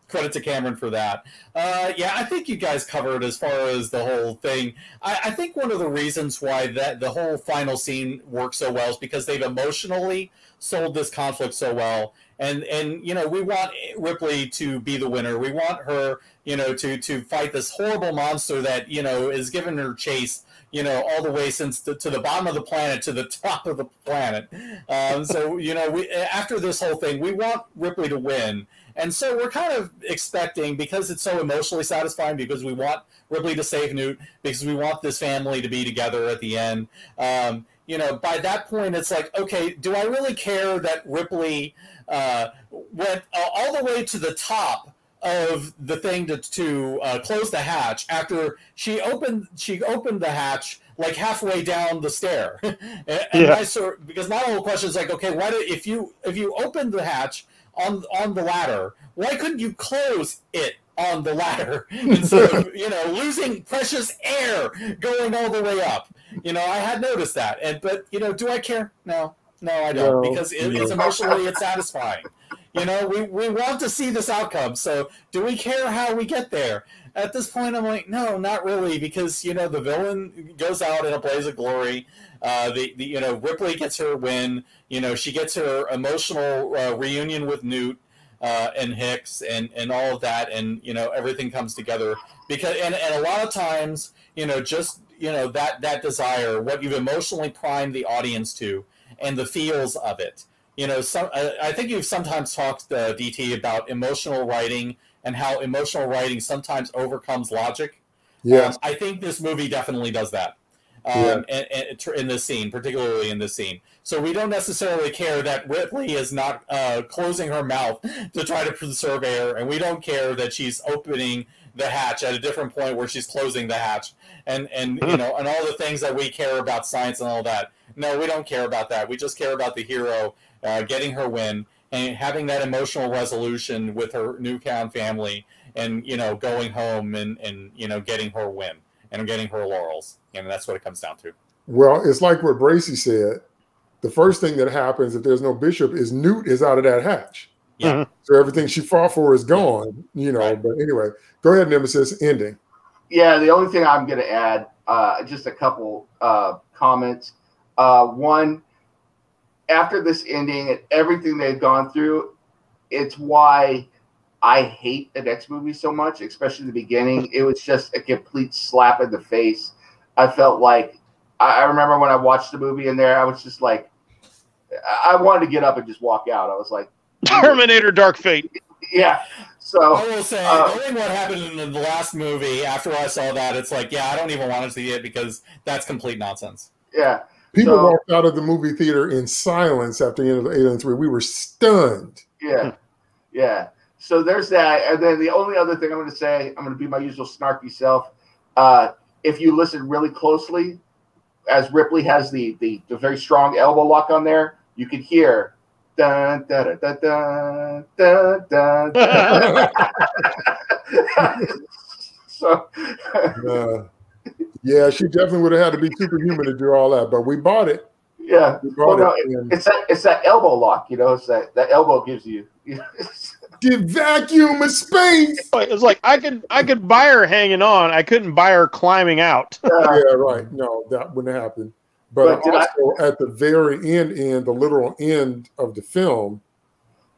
credit to Cameron for that. I think you guys covered as far as the whole thing. I think one of the reasons why the whole final scene works so well is because they've emotionally sold this conflict so well. And we want Ripley to be the winner. We want her, to fight this horrible monster that, is giving her chase, all the way to the bottom of the planet to the top of the planet. After this whole thing, we want Ripley to win. And so we're kind of expecting, because it's so emotionally satisfying, because we want Ripley to save Newt, because we want this family to be together at the end. By that point, it's like, okay, do I really care that Ripley went all the way to the top of the thing to close the hatch after she opened the hatch like halfway down the stair? Because my whole question is like, okay, if you opened the hatch on the ladder, why couldn't you close it on the ladder instead of losing precious air going all the way up? I had noticed that, but do I care? No, I don't, because it's emotionally it's satisfying. We want to see this outcome, so do we care how we get there? At this point, I'm like, no, not really, because the villain goes out in a blaze of glory. Ripley gets her win. She gets her emotional reunion with Newt and Hicks and all of that, and everything comes together because and a lot of times that desire, what you've emotionally primed the audience to, and the feels of it. I think you've sometimes talked, DT, about emotional writing and how emotional writing sometimes overcomes logic. Yes. I think this movie definitely does that. And in this scene, particularly in this scene. So we don't necessarily care that Ripley is not closing her mouth to try to preserve air, and we don't care that she's opening the hatch at a different point where she's closing the hatch, and and all the things that we care about, science and all that. No, we don't care about that. We just care about the hero getting her win and having that emotional resolution with her newfound family, and going home and getting her win and getting her laurels. And that's what it comes down to. Well, it's like what Bracy said. The first thing that happens if there's no bishop is Newt is out of that hatch. Yeah. So everything she fought for is gone, Right. But anyway, go ahead, Nemesis, ending. Yeah, the only thing I'm going to add, just a couple comments. One, after this ending and everything they've gone through, it's why I hate the next movie so much, especially the beginning. It was just a complete slap in the face. I felt like, I remember when I watched the movie in there, I was just like, I wanted to get up and just walk out. I was like, Terminator Dark Fate. Yeah. So I will say, knowing what happened in the last movie, after I saw that, it's like, yeah, I don't even want to see it because that's complete nonsense. Yeah. People walked out of the movie theater in silence after the end of the Alien 3. We were stunned. Yeah. Yeah. So there's that. And then the only other thing I'm going to say, I'm going to be my usual snarky self. If you listen really closely, as Ripley has the very strong elbow lock on there, you can hear dun, dun, dun, dun, dun, dun, dun. So yeah, she definitely would have had to be superhuman to do all that, but we bought it. Yeah. It's that elbow lock, it's that elbow gives you the vacuum of space. It's like I could buy her hanging on. I couldn't buy her climbing out. Yeah, right. No, that wouldn't happen. But also at the very end, the literal end of the film,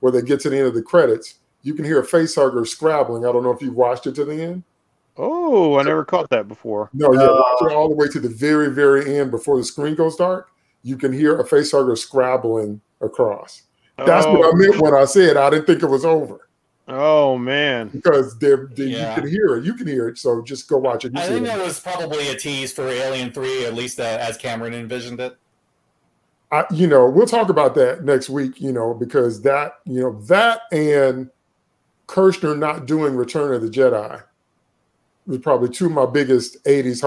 where they get to the end of the credits, you can hear a facehugger scrabbling. I don't know if you've watched it to the end. Oh, I never caught that before. No, yeah, watch it all the way to the very, very end before the screen goes dark. You can hear a facehugger scrabbling across. That's what I meant when I said I didn't think it was over. Oh, man. Because you can hear it. You can hear it. So just go watch it. I think that was probably a tease for Alien 3, at least as Cameron envisioned it. We'll talk about that next week, because that and Kirshner not doing Return of the Jedi was probably two of my biggest 80s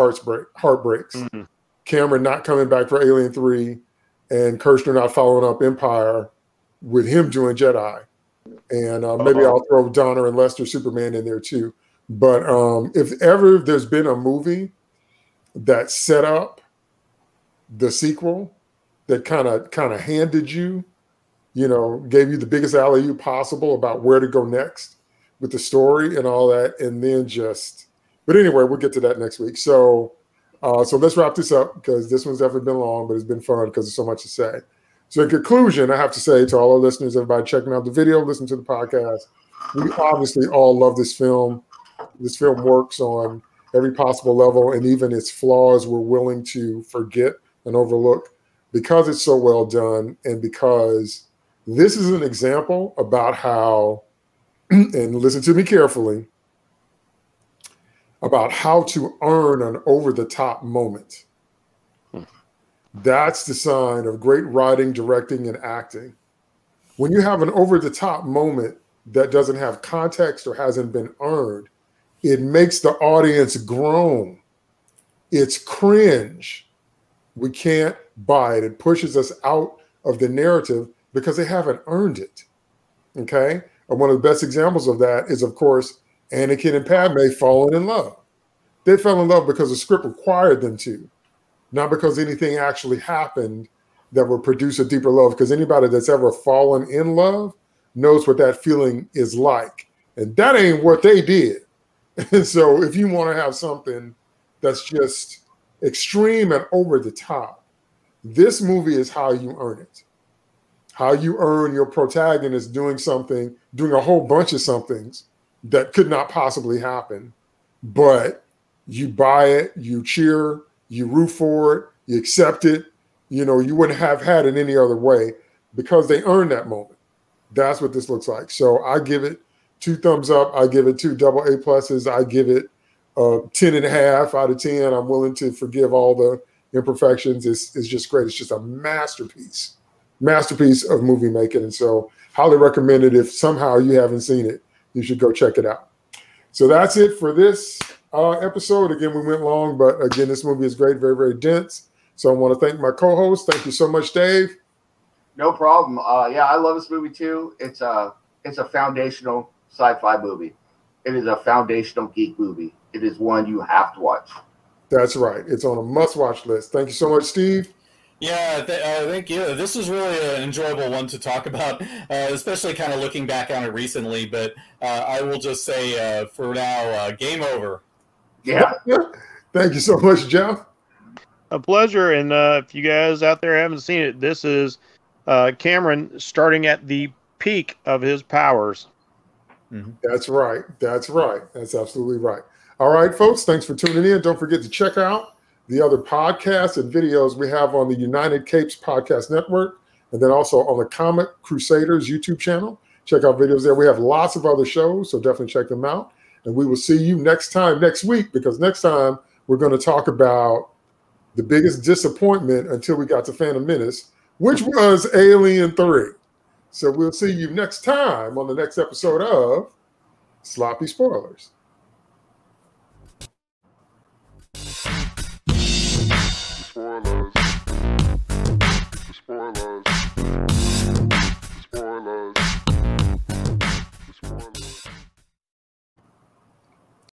heartbreaks. Mm-hmm. Cameron not coming back for Alien 3 and Kirshner not following up Empire with him doing Jedi. And maybe I'll throw Donner and Lester Superman in there too. But if ever there's been a movie that set up the sequel, that kind of handed you, gave you the biggest alley-oop possible about where to go next with the story and all that, and then but anyway, we'll get to that next week. So let's wrap this up because this one's definitely been long, but it's been fun because there's so much to say. So in conclusion, I have to say to all our listeners, everybody checking out the video, listening to the podcast, we obviously all love this film. This film works on every possible level, and even its flaws we're willing to forget and overlook because it's so well done, and because this is an example about how, and listen to me carefully, about how to earn an over-the-top moment. That's the sign of great writing, directing, and acting. When you have an over-the-top moment that doesn't have context or hasn't been earned, it makes the audience groan. It's cringe. We can't buy it. It pushes us out of the narrative because they haven't earned it. Okay? And one of the best examples of that is, of course, Anakin and Padme falling in love. They fell in love because the script required them to, not because anything actually happened that would produce a deeper love. Because anybody that's ever fallen in love knows what that feeling is like. And that ain't what they did. And so if you want to have something that's just extreme and over the top, this movie is how you earn it. How you earn your protagonist doing a whole bunch of somethings that could not possibly happen, but you buy it, you cheer, you root for it, you accept it. You wouldn't have had it any other way because they earned that moment. That's what this looks like. So I give it 2 thumbs up. I give it 2 double A pluses. I give it 10.5 out of 10. I'm willing to forgive all the imperfections. It's just great. It's just a masterpiece of movie making. And so highly recommend it. If somehow you haven't seen it, you should go check it out. So that's it for this episode. Again, we went long, but again, this movie is great, very, very dense. So I want to thank my co-host. Thank you so much, Dave. No problem. I love this movie too. It's a foundational sci-fi movie. It is a foundational geek movie. It is one you have to watch. That's right. It's on a must-watch list. Thank you so much, Steve. Yeah, thank you. This was really an enjoyable one to talk about, especially kind of looking back on it recently. But I will just say for now, game over. Yeah. Thank you so much, Jeff. A pleasure. And if you guys out there haven't seen it, this is Cameron starting at the peak of his powers. Mm-hmm. That's right. That's right. That's absolutely right. All right, folks, thanks for tuning in. Don't forget to check out the other podcasts and videos we have on the United Capes Podcast Network, and then also on the Comic Crusaders YouTube channel. Check out videos there. We have lots of other shows, so definitely check them out. And we will see you next week, because next time we're going to talk about the biggest disappointment until we got to Phantom Menace, which was Alien 3. So we'll see you next time on the next episode of Sloppy Spoilers.